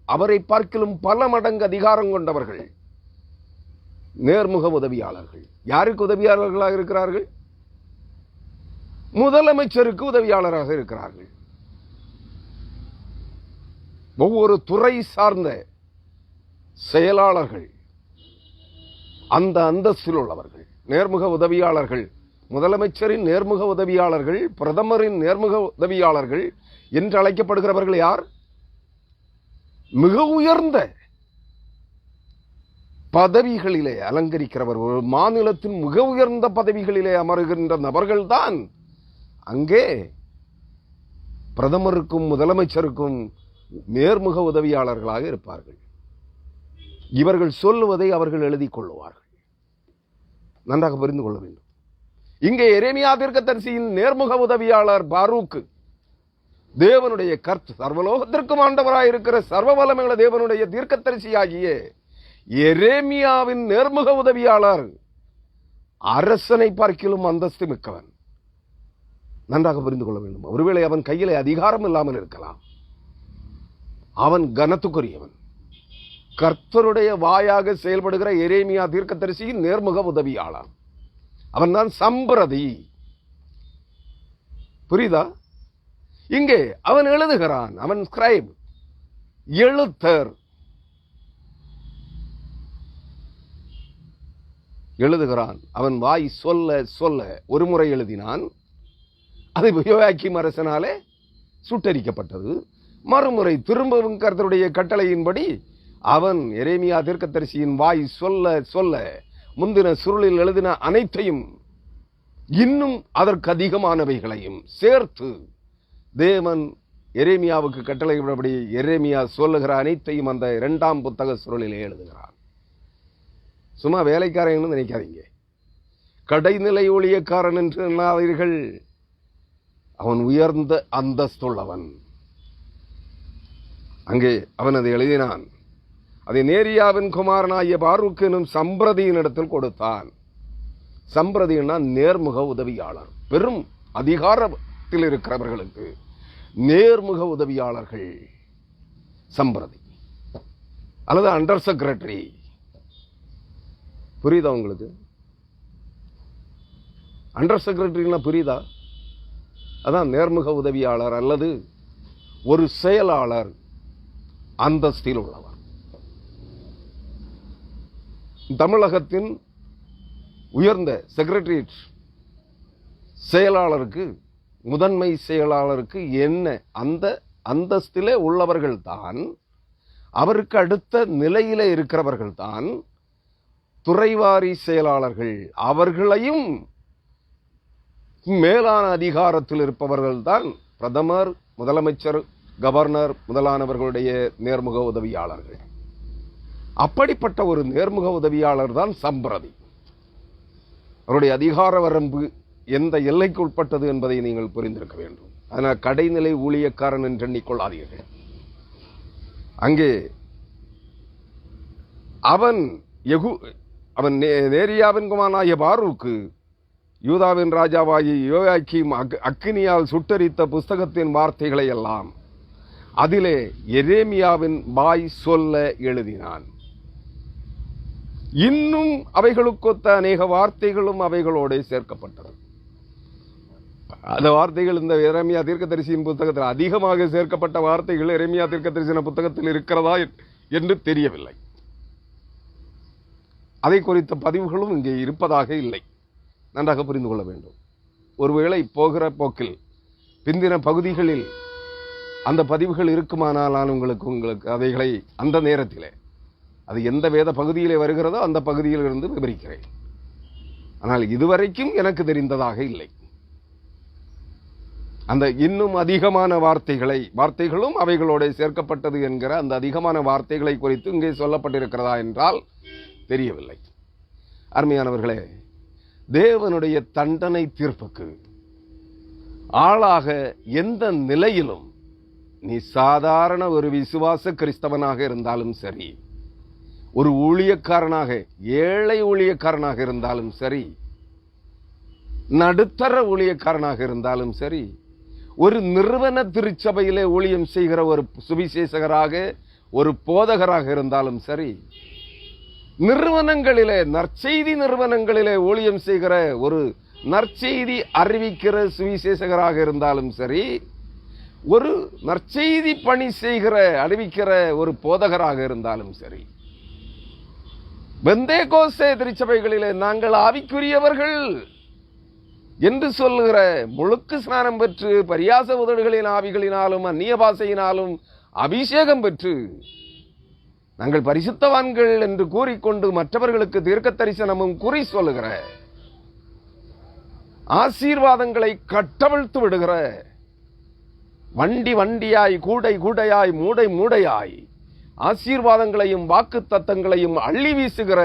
S1: அவரை பார்க்கிலும் பல மடங்கு அதிகாரம் கொண்டவர்கள் நேர்முக உதவியாளர்கள். யாருக்கு உதவியாளர்களாக இருக்கிறார்கள்? முதலமைச்சருக்கு உதவியாளராக இருக்கிறார்கள். ஒவ்வொரு துறை சார்ந்த செயலாளர்கள், அந்த அந்தஸ்தில் உள்ளவர்கள் நேர்முக உதவியாளர்கள். முதலமைச்சரின் நேர்முக உதவியாளர்கள், பிரதமரின் நேர்முக உதவியாளர்கள் என்று அழைக்கப்படுகிறவர்கள் யார்? மிக உயர்ந்த பதவிகளிலே அலங்கரிக்கிறவர். ஒரு மாநிலத்தின் மிக உயர்ந்த பதவிகளிலே அமருகின்ற நபர்கள்தான் அங்கே பிரதமருக்கும் முதலமைச்சருக்கும் நேர்முக உதவியாளர்களாக இருப்பார்கள். இவர்கள் சொல்லுவதை அவர்கள் எழுதிக் கொள்ளுவார்கள். நன்றாக புரிந்து கொள்ள வேண்டும். இங்கே எரேமியா தீர்க்கதரிசியின் நேர்முக உதவியாளர் பாரூக்கு தேவனுடைய சர்வலோகத்திற்கும் ஆண்டவராயிருக்கிற சர்வ வல்லமையுள்ள தேவனுடைய தீர்க்கதரிசியாகிய எரேமியாவின் நேர்முக உதவியாளர் அரசனை பார்க்கிலும் அந்தஸ்து மிக்கவன். நன்றாக புரிந்து கொள்ள வேண்டும். ஒருவேளை அவன் கையிலே அதிகாரம் இல்லாமல் இருக்கலாம், அவன் கனத்துக்குரியவன். கர்த்தருடைய வாயாக செயல்படுகிற எரேமியா தீர்க்கதரிசியின் நேர்முக உதவியாளர் அவன் தான் சம்பிரதி. புரியுதா? இங்கே அவன் எழுதுகிறான். அவன் ஸ்கிரைப், எழுத்தர். எழுதுகிறான். அவன் வாய் சொல்ல சொல்ல ஒரு முறை எழுதினான், அது யோயாக்கீம் அரசனாலே சுட்டரிக்கப்பட்டது. மறுமுறை திரும்பவும் கர்த்தருடைய கட்டளையின்படி அவன் எரேமியா தீர்க்கதரிசியின் வாய் சொல்ல சொல்ல முந்தின சுருளில் எழுதின அனைத்தையும் இன்னும் அதற்கு அதிகமானவைகளையும் சேர்த்து தேவன் எரேமியாவுக்கு கட்டளையிடபடி எரேமியா சொல்லுகிற அனைத்தையும் அந்த 2ஆம் புத்தக சுருளிலே எழுதுகிறான். சும்மா வேலைக்காரன் நினைக்காதீங்க, கடைநிலை ஊழியக்காரன் என்று எண்ணாதீர்கள். அவன் உயர்ந்த அந்தஸ்துள்ளவன். அங்கே அவன் அதை எழுதினான். அதை நேரியாவின் குமாரனாகிய பாரூக் எனும் சம்பிரதியின் இடத்தில் கொடுத்தான். சம்பிரதினா நேர்முக உதவியாளர். பெரும் அதிகாரத்தில் இருக்கிறவர்களுக்கு நேர்முக உதவியாளர்கள் சம்பிரதி அல்லது அண்டர் செக்ரட்டரி. புரியுதா உங்களுக்கு? அண்டர் செக்ரட்டரினா புரியுதா? அதான் நேர்முக உதவியாளர் அல்லது ஒரு செயலாளர் அந்தஸ்தில் உள்ளவர். தமிழகத்தின் உயர்ந்த செக்ரட்டரியேட் செயலாளருக்கு, முதன்மை செயலாளருக்கு என்ன அந்த அந்தஸ்திலே உள்ளவர்கள் தான், அவருக்கு அடுத்த நிலையிலே இருக்கிறவர்கள் தான் துறைவாரி செயலாளர்கள். அவர்களையும் மேலான அதிகாரத்தில் இருப்பவர்கள் தான் பிரதமர், முதலமைச்சர், கவர்னர் முதலானவர்களுடைய நேர்முக உதவியாளர்கள். அப்படிப்பட்ட ஒரு நேர்முக உதவியாளர் தான் சம்பிரதி. அவருடைய அதிகார வரம்பு எந்த எல்லைக்கு உட்பட்டது என்பதை நீங்கள் புரிந்திருக்க வேண்டும். அதனால் கடைநிலை ஊழியக்காரன் என்று எண்ணிக்கொள்ளாதீர்கள். அங்கே அவன் நேரியாவின் குமாரனாகிய பாரூக்கு யூதாவின் ராஜாவாகி யோயாக்கீம் அக்கினியால் சுட்டரித்த புஸ்தகத்தின் வார்த்தைகளை எல்லாம் அதிலே எரேமியாவின் வாய் சொல்ல எழுதினான். இன்னும் அவைகளுக்கொத்த அநேக வார்த்தைகளும் அவைகளோடு சேர்க்கப்பட்டது. அந்த வார்த்தைகள் இந்த எரேமியா தீர்க்கதரிசியின் புத்தகத்தில் அதிகமாக சேர்க்கப்பட்ட வார்த்தைகள் எரேமியா தீர்க்கதரிசன புத்தகத்தில் இருக்கிறதா என்று தெரியவில்லை. அதை குறித்த பதிவுகளும் இங்கே இருப்பதாக இல்லை. நன்றாக புரிந்து கொள்ள வேண்டும். ஒருவேளை போகிற போக்கில் பிந்தின பகுதிகளில் அந்த பதிவுகள் இருக்குமானால் உங்களுக்கு அவைகளை அந்த நேரத்திலே அது எந்த வேத பகுதியிலே வருகிறதோ அந்த பகுதியில் இருந்து விவரிக்கிறேன். ஆனால் இதுவரைக்கும் எனக்கு தெரிந்ததாக இல்லை. அந்த இன்னும் அதிகமான வார்த்தைகளும் அவைகளோடு சேர்க்கப்பட்டது என்கிற அந்த அதிகமான வார்த்தைகளை குறித்து இங்கே சொல்லப்பட்டிருக்கிறதா என்றால் தெரியவில்லை. அருமையானவர்களே, தேவனுடைய தண்டனை தீர்ப்புக்கு ஆளாக எந்த நிலையிலும் நீ சாதாரண ஒரு விசுவாச கிறிஸ்தவனாக இருந்தாலும் சரி, ஒரு ஊழியக்காரனாக, ஏழை ஊழியக்காரனாக இருந்தாலும் சரி, நடுத்தர ஊழியக்காரனாக இருந்தாலும் சரி, ஒரு நிறுவன திருச்சபையிலே ஊழியம் செய்கிற ஒரு சுவிசேஷகராக, ஒரு போதகராக இருந்தாலும் சரி, நிறுவனங்களிலே, நற்செய்தி நிறுவனங்களிலே ஊழியம் செய்கிற ஒரு நற்செய்தி அறிவிக்கிற சுவிசேஷகராக இருந்தாலும் சரி, ஒரு நற்செய்தி பணி செய்கிற அறிவிக்கிற ஒரு போதகராக இருந்தாலும் சரி, பெந்தேகோஸ்தே திருச்சபைகளிலே நாங்கள் ஆவிக்குரியவர்கள் என்று சொல்லுகிற, முழுக்கு ஸ்நானம் பெற்று பரியாச உதடுகளின் ஆவிகளினாலும் அந்நிய பாஷையினாலும் அபிஷேகம் பெற்று நாங்கள் பரிசுத்தவான்கள் என்று கூறிக்கொண்டு மற்றவர்களுக்கு தீர்க்க தரிசனமும் குறி சொல்லுகிற, ஆசீர்வாதங்களை கட்டவிழ்த்து விடுகிற, வண்டி வண்டியாய், கூடை கூடையாய், மூடை மூடையாய் ஆசீர்வாதங்களையும் வாக்கு தத்தங்களையும் அள்ளி வீசுகிற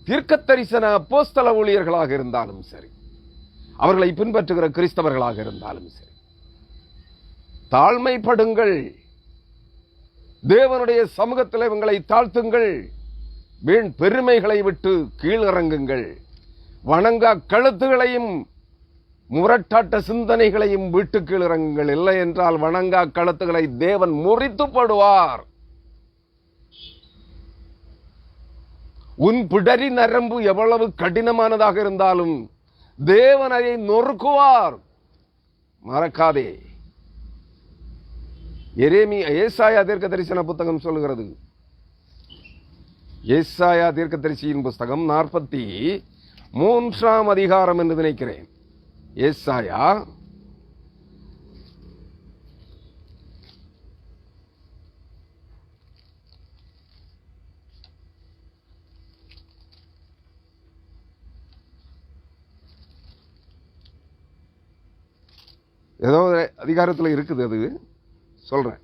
S1: தீர்க்க தரிசன அப்போஸ்தல ஊழியர்களாக இருந்தாலும் சரி, அவர்களை பின்பற்றுகிற கிறிஸ்தவர்களாக இருந்தாலும் சரி, தாழ்மைப்படுங்கள். தேவனுடைய சமூகத்தில் உங்களை தாழ்த்துங்கள். வீண் பெருமைகளை விட்டு கீழிறங்குங்கள். வணங்கா கழுத்துகளையும் முரட்டாட்ட சிந்தனைகளையும் விட்டு கீழிறங்குங்கள். இல்லை என்றால் வணங்கா கழுத்துகளை தேவன் முறித்து போடுவார். உன் பிடரி நரம்பு எவ்வளவு கடினமானதாக இருந்தாலும் தேவன் அதை நொறுக்குவார். மறக்காதே. ஏசாயா தீர்க்க தரிசன புத்தகம் சொல்லுகிறது. ஏசாயா தீர்க்க தரிசியின் புஸ்தகம் 43ஆம் அதிகாரம் என்று நினைக்கிறேன். ஏசாயா ஏதோ அதிகாரத்தில் இருக்குது, அது சொல்றேன்.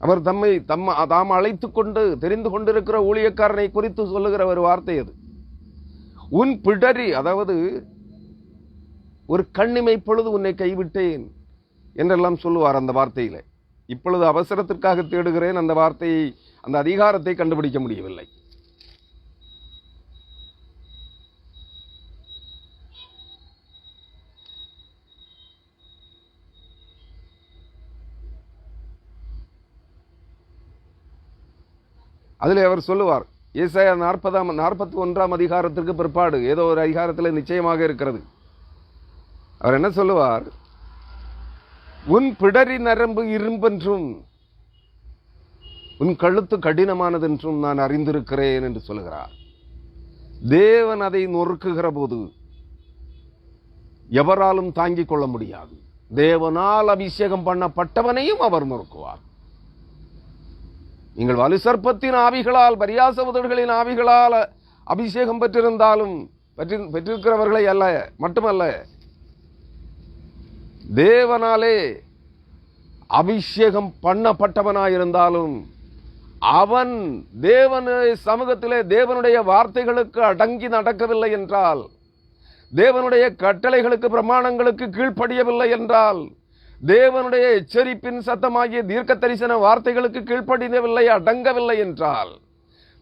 S1: அவர் தாம் அழைத்து கொண்டு தெரிந்து கொண்டிருக்கிற ஊழியக்காரனை குறித்து சொல்லுகிற ஒரு வார்த்தை அது. உன் பிடரி, அதாவது ஒரு கண்ணிமை பொழுது உன்னை கைவிட்டேன் என்றெல்லாம் சொல்லுவார் அந்த வார்த்தையில. இப்பொழுது அவசரத்திற்காக தேடுகிறேன், அந்த வார்த்தையை, அந்த அதிகாரத்தை கண்டுபிடிக்க முடியவில்லை. அதில் அவர் சொல்லுவார், ஏசாயா 41 அதிகாரத்திற்கு பிற்பாடு ஏதோ ஒரு அதிகாரத்தில் நிச்சயமாக இருக்கிறது. அவர் என்ன சொல்லுவார்? உன் பிடரி நரம்பு இரும்பென்றும் உன் கழுத்து கடினமானதென்றும் நான் அறிந்திருக்கிறேன் என்று சொல்லுகிறார். தேவன் அதை நொறுக்குகிற போது எவராலும் தாங்கிக் கொள்ள முடியாது. தேவனால் அபிஷேகம் பண்ணப்பட்டவனையும் அவர் நொறுக்குவார். நீங்கள் வலுசற்பத்தின் ஆவிகளால், பரியாச உதடுகளின் ஆவிகளால் அபிஷேகம் பெற்றிருக்கிறவர்களை அல்ல, மட்டுமல்ல, தேவனாலே அபிஷேகம் பண்ணப்பட்டவனாயிருந்தாலும் அவன் தேவனுடைய சமூகத்திலே தேவனுடைய வார்த்தைகளுக்கு அடங்கி நடக்கவில்லை என்றால், தேவனுடைய கட்டளைகளுக்கு பிரமாணங்களுக்கு கீழ்ப்படியவில்லை என்றால், தேவனுடைய எச்சரிப்பின் சத்தமாகிய தீர்க்க தரிசன வார்த்தைகளுக்கு கீழ்ப்படியவில்லை, அடங்கவில்லை என்றால்,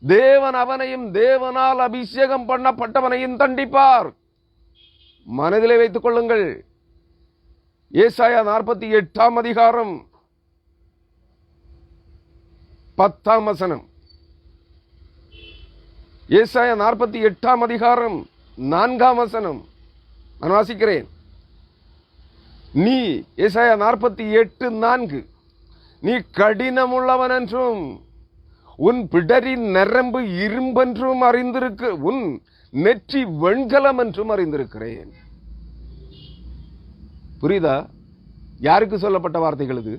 S1: தேவன் அவனையும் தேவனால் அபிஷேகம் பண்ணப்பட்டவனையும் தண்டிப்பார். மனதிலே வைத்துக் கொள்ளுங்கள். ஏசாயா 48 அதிகாரம் 10 ஏசாயா 48 அதிகாரம் 4 நான் வாசிக்கிறேன். நீ, ஏசாயா 48:4, நீ கடினமுள்ளவன் என்றும் உன் பிடரின் நரம்பு இரும்பென்றும் உன் நெற்றி வெண்கலம் என்றும் அறிந்திருக்கிறேன். புரியுதா? யாருக்கு சொல்லப்பட்ட வார்த்தைகள் இது?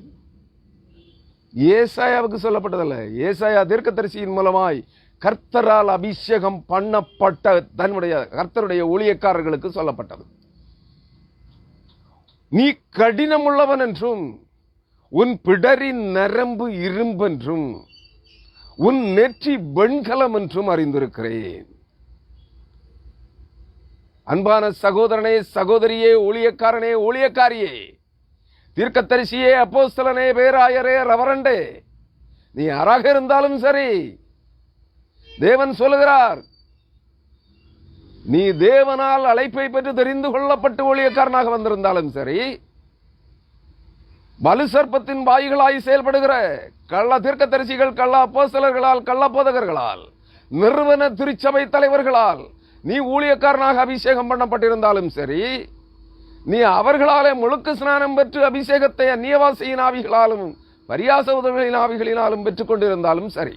S1: ஏசாயாவுக்கு சொல்லப்பட்டதல்ல. ஏசாயா தீர்க்கதரிசியின் மூலமாய் கர்த்தரால் அபிஷேகம் பண்ணப்பட்ட தன்னுடைய கர்த்தருடைய ஊழியக்காரர்களுக்கு சொல்லப்பட்டது. நீ கடினமுள்ளவன் என்றும் உன் பிடரின் நரம்பு இரும்பென்றும் உன் நெற்றி வெண்கலம் என்றும் அறிந்திருக்கிறேன். அன்பான சகோதரனே, சகோதரியே, ஊழியக்காரனே, ஊழியக்காரியே, தீர்க்கதரிசியே, அப்போஸ்தலனே, பேராயரே, ரெவரண்டே, நீ யாராக இருந்தாலும் சரி, தேவன் சொல்லுகிறார், நீ தேவனால் அழைப்பை பெற்று தெரிந்து கொள்ளப்பட்டு ஊழியக்காரனாக வந்திருந்தாலும் சரி, வலுசற்பத்தின் வாய்களாய் செயல்படுகிற கள்ள தீர்க்கதரிசிகள், கள்ள அப்போஸ்தலர்களால், கள்ள போதகர்களால், நிறுவன திருச்சபை தலைவர்களால் நீ ஊழியக்காரனாக அபிஷேகம் பண்ணப்பட்டிருந்தாலும் சரி, நீ அவர்களாலே முழுக்கு ஸ்நானம் பெற்று அபிஷேகத்தை அந்நியவாசியின் ஆவிகளாலும் பரியாச உதவிகளின் ஆவிகளினாலும் பெற்றுக் கொண்டிருந்தாலும் சரி,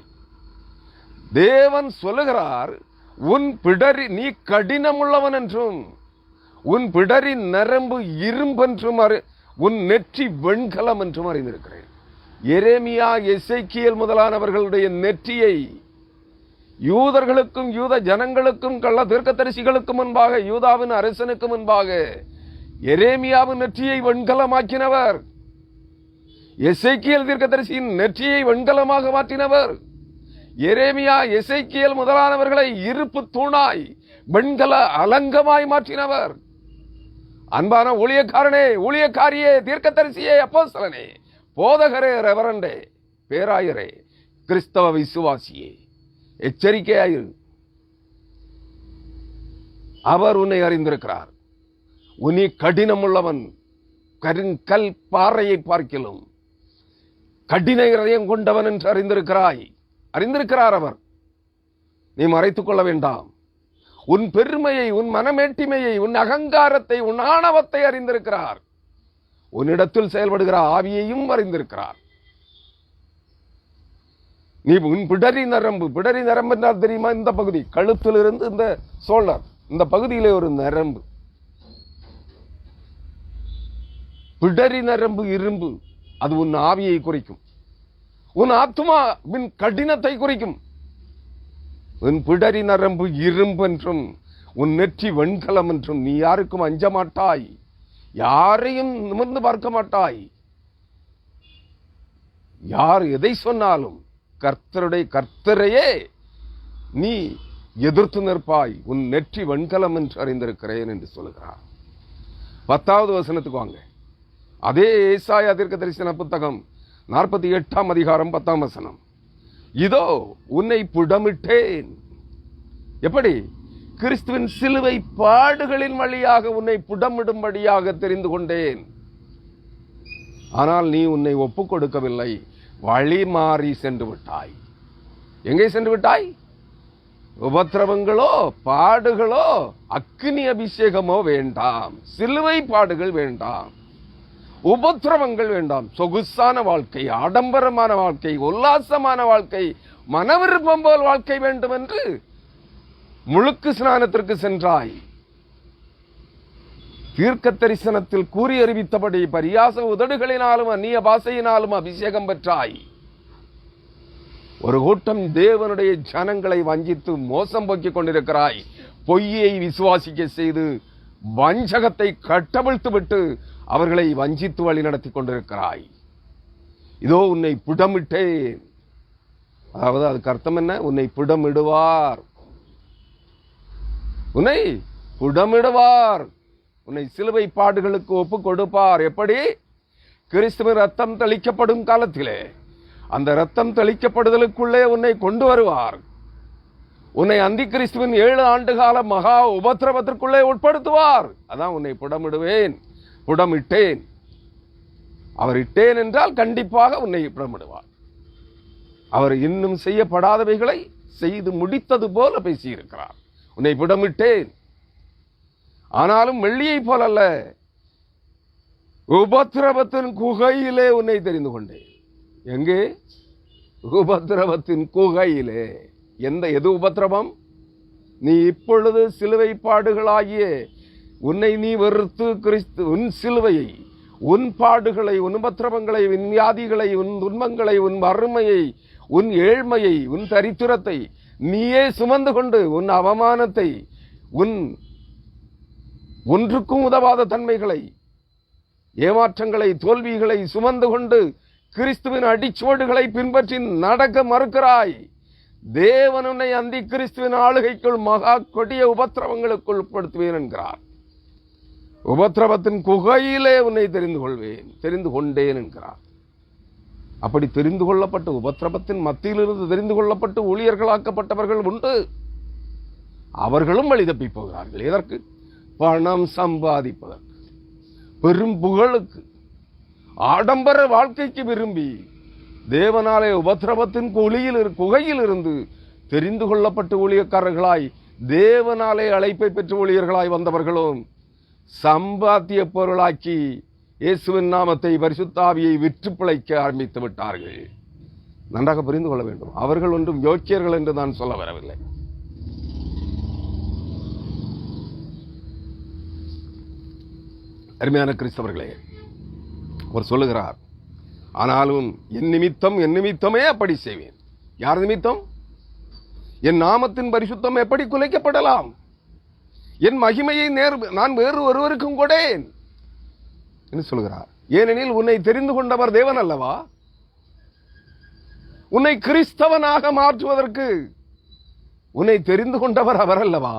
S1: தேவன் சொல்லுகிறார், உன் பிடரி, நீ கடினமுள்ளவன் என்றும் உன் பிடரின் நரம்பு இரும்பென்றும் உன் நெற்றி வெண்கலம் என்றும் அறிந்திருக்கிறேன். எரேமியா, எசேக்கியேல் முதலானவர்களுடைய நெற்றியை யூதர்களுக்கும் யூத ஜனங்களுக்கும் கள்ள தீர்க்கதரிசிகளுக்கும் முன்பாக, யூதாவின் அரசனுக்கு முன்பாக எரேமியாவின் நெற்றியை வெண்கலமாக்கினவர், எசேக்கியேல் தீர்க்கதரிசியின் நெற்றியை வெண்கலமாக மாற்றினவர், எரேமியா, எசேக்கியேல் முதலானவர்களை இருப்பு தூணாய் வெண்கல அலங்கமாய் மாற்றினவர். அன்பான ஊழியக்காரனே, ஊழியக்காரியே, தீர்க்கதரிசியே, அப்போஸ்தலனே, போதகரே, ரெவரண்டே, பேராயரே, கிறிஸ்தவ விசுவாசியே, எச்சரிக்கையாயிரு. அவர் உன்னை அறிந்திருக்கிறார். உன்னை கடினமுள்ளவன், கருங்கல் பாறையை பார்க்கிலும் கடின இதயம் கொண்டவன் என்று அறிந்திருக்கிறார் அவர். நீ மறைத்துக் கொள்ள வேண்டாம். உன் பெருமையை, உன் மனமேட்டிமையை, உன் அகங்காரத்தை, உன் ஆணவத்தை அறிந்திருக்கிறார். உன்னிடத்தில் செயல்படுகிற ஆவியையும் அறிந்திருக்கிறார். நீ உன் பிடரி நரம்பு என்றால் தெரியுமா? இந்த பகுதி, கழுத்திலிருந்து இந்த சோழர், இந்த பகுதியிலே ஒரு நரம்பு, பிடரி நரம்பு இரும்பு. அது உன் ஆவியை குறிக்கும். உன் ஆத்மாவின் கடினத்தை குறிக்கும். உன் பிடரி நரம்பு இரும்பு என்றும் உன் நெற்றி வெண்கலம் என்றும். நீ யாருக்கும் அஞ்ச மாட்டாய், யாரையும் நிமிர்ந்து பார்க்க மாட்டாய். யார் எதை சொன்னாலும் கர்த்தரையே நீ எதிர்த்து நிற்பாய், உன் நெற்றி வெண்கலம் என்று அறிந்திருக்கிறேன் என்று சொல்லுகிறார். 10வது வசனத்துக்கு வாங்க. அதே ஏசாயா தீர்க்கதரிசன புத்தகம் 48ஆம் அதிகாரம் 10ஆம் வசனம். இதோ உன்னை புடமிட்டேன். எப்படி? கிறிஸ்துவின் சிலுவை பாடுகளின் வழியாக உன்னை புடமிடும்படியாக தெரிந்து கொண்டேன். ஆனால் நீ உன்னை ஒப்புக் கொடுக்கவில்லை, வழி மாறி சென்று விட்டாய். எங்கே சென்று விட்டாய்? உபத்திரவங்களோ பாடுகளோ அக்கினி அபிஷேகமோ வேண்டாம், சிலுவை பாடுகள் வேண்டாம், உபத்திரவங்கள் வேண்டாம். சொகுசான வாழ்க்கை, ஆடம்பரமான வாழ்க்கை, உல்லாசமான வாழ்க்கை, மனவிருப்பம் போல் வாழ்க்கை வேண்டும் என்று முழுக்கு ஸ்நானத்திற்கு சென்றாய். தீர்க்க தரிசனத்தில் கூறி அறிவித்தபடி பரியாச உதடுகளினாலும் அந்நிய பாஷையினாலும் அபிஷேகம் பெற்றாய். ஒரு கூட்டம் தேவனுடைய ஜனங்களை வஞ்சித்து மோசம் போக்கிக் கொண்டிருக்கிறாய். பொய்யை விசுவாசிக்க செய்து வஞ்சகத்தை கட்டவிழ்த்து விட்டு அவர்களை வஞ்சித்து வழி நடத்தி கொண்டிருக்கிறாய். இதோ உன்னை புடமிட்டேன். அதாவது அதுக்கு அர்த்தம் என்ன? உன்னை புடமிடுவார், உன்னை புடமிடுவார், உன்னை சிலுவை பாடுகளுக்கு ஒப்பு கொடுப்பார். எப்படி? கிறிஸ்துவின் ரத்தம் தெளிக்கப்படும் காலத்திலே அந்த ரத்தம் தெளிக்கப்படுதலுக்குள்ளே உன்னை கொண்டு வருவார். உன்னை அந்தி கிறிஸ்துவின் 7 ஆண்டு கால மகா உபத்திரவத்திற்குள்ளே உட்படுத்துவார். அதான் உன்னை புடமிடுவேன், புடமிட்டேன். அவர் இட்டேன் என்றால் கண்டிப்பாக உன்னை புடமிடுவார். அவர் இன்னும் செய்யப்படாதவைகளை செய்து முடித்தது போல பேசியிருக்கிறார். உன்னை புடமிட்டேன். ஆனாலும் வெள்ளியை போலல்ல, உபத்திரவத்தின் குகையிலே உன்னை தெரிந்து கொண்டேன். எங்கே? உபத்திரவத்தின் குகையிலே. எது உபத்திரவம்? நீ இப்பொழுது சிலுவை பாடுகளாகிய உன்னை நீ வெறுத்து கிறிஸ்து உன் சிலுவையை, உன் பாடுகளை, உன் உபத்திரவங்களை, உன் வியாதிகளை, உன் துன்பங்களை, உன் வறுமையை, உன் ஏழ்மையை, உன் தரித்திரத்தை நீயே சுமந்து கொண்டு உன் அவமானத்தை, உன் ஒன்றுக்கும் உதவாத தன்மைகளை, ஏமாற்றங்களை, தோல்விகளை சுமந்து கொண்டு கிறிஸ்துவின் அடிச்சுவடுகளை பின்பற்றி நடக்க மறுக்கிறாய். தேவன் உன்னை அந்தி கிறிஸ்துவின் ஆளுகைக்குள் மகா கொடிய உபத்திரவங்களுக்குள் உட்படுத்துவேன் என்கிறார். உபத்திரவத்தின் குகையிலே உன்னை தெரிந்து கொண்டேன் என்கிறார். அப்படி தெரிந்து கொள்ளப்பட்டு உபத்திரவத்தின் மத்தியிலிருந்து தெரிந்து கொள்ளப்பட்டு ஊழியர்களாக்கப்பட்டவர்கள் உண்டு. அவர்களும் வழி தப்பி போகிறார்கள். எதற்கு? பணம் சம்பாதிப்பதற்கு, பெரும் புகழுக்கு, ஆடம்பர வாழ்க்கைக்கு விரும்பி தேவனாலே உபத்திரவத்தின் குகையில் இருந்து தெரிந்து கொள்ளப்பட்டு ஊழியக்காரர்களாய் தேவனாலே அழைப்பை பெற்று ஊழியர்களாய் வந்தவர்களும் சம்பாத்திய பொருளாக்கி இயேசுவின் நாமத்தை, பரிசுத்த ஆவியை விற்று பிழைக்க ஆரம்பித்து விட்டார்கள். நன்றாக புரிந்து கொள்ள வேண்டும். அவர்கள் ஒன்றும் யோக்கியர்கள் என்று நான் சொல்ல வரவில்லை. அருமையான கிறிஸ்தவர்களே, அவர் சொல்லுகிறார், ஆனாலும் என் நிமித்தமே அப்படி செய்வேன். யார் நிமித்தம்? என் நாமத்தின் பரிசுத்தம் எப்படி குலைக்கப்படலாம்? என் மகிமையை நான் வேறு ஒருவருக்கும் கொடேன் என்று சொல்கிறார். ஏனெனில் உன்னை தெரிந்து கொண்டவர் தேவன் அல்லவா? உன்னை கிறிஸ்தவனாக மாற்றுவதற்கு உன்னை தெரிந்து கொண்டவர் அவர் அல்லவா?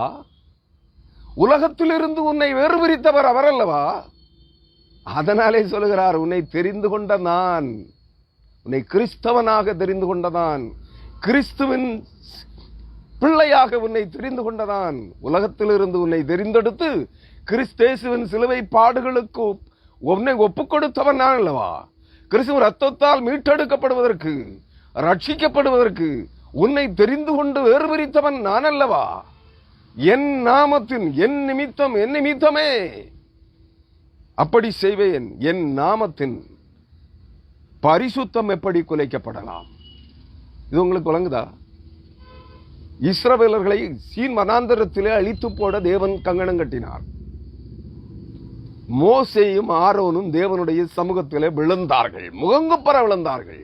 S1: உலகத்திலிருந்து உன்னை வேறு பிரித்தவர் அவர் அல்லவா? அதனாலே சொல்லுகிறார், உன்னை தெரிந்து கொண்ட நான், உன்னை கிறிஸ்தவனாக தெரிந்து கொண்டதான், கிறிஸ்துவின் பிள்ளையாக உன்னை தெரிந்து கொண்டதான், உலகத்திலிருந்து உன்னை தெரிந்தெடுத்து கிறிஸ்தேசுவின் சிலுவை பாடுகளுக்கு உன்னை ஒப்புக் கொடுத்தவன் நான் அல்லவா? கிறிஸ்துவின் ரத்தத்தால் மீட்டெடுக்கப்படுவதற்கு, ரட்சிக்கப்படுவதற்கு உன்னை தெரிந்து கொண்டு வேறு பிரித்தவன் நான் அல்லவா? என் நாமத்தின் என் நிமித்தமே அப்படி செய்வேன். என் நாமத்தின் பரிசுத்தம் எப்படி குலைக்கப்படலாம்? இது உங்களுக்கு விளங்குதா? இஸ்ரவேலர்களை சீன் வனாந்தரத்திலே அழித்து போட தேவன் கங்கணம் கட்டினார். மோசேயும் ஆரோனும் தேவனுடைய சமூகத்திலே விழுந்தார்கள், முகங்குப்புற விழுந்தார்கள்.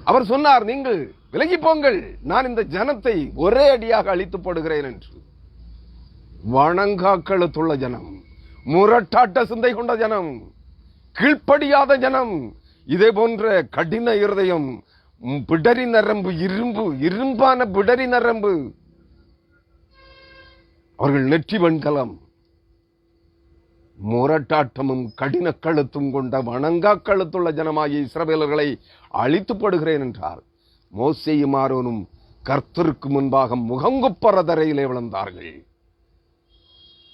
S1: அவர் சொன்னார், நீங்கள் விலகி போங்கள், நான் இந்த ஜனத்தை ஒரே அடியாக அழித்து போடுகிறேன் என்று. வணங்காக்களுத்துள்ள ஜனம், முரட்டாட்ட சிந்தை கொண்ட ஜனம், கீழ்ப்படியாத ஜனம், இதே போன்ற கடின இருதயம், பிடரி நரம்பு, இரும்பான பிடரி நரம்பு, அவர்கள் நெற்றி வெண்கலம், முரட்டாட்டமும் கடின கழுத்தும் கொண்ட வணங்கா கழுத்துள்ள ஜனமாகிய இஸ்ரவேலர்களை அழித்துப்படுகிறேன் என்றார். மோசேயும் ஆரோனும் கர்த்தருக்கு முன்பாக முகங்குப்பற தரையிலே விழுந்தார்கள்.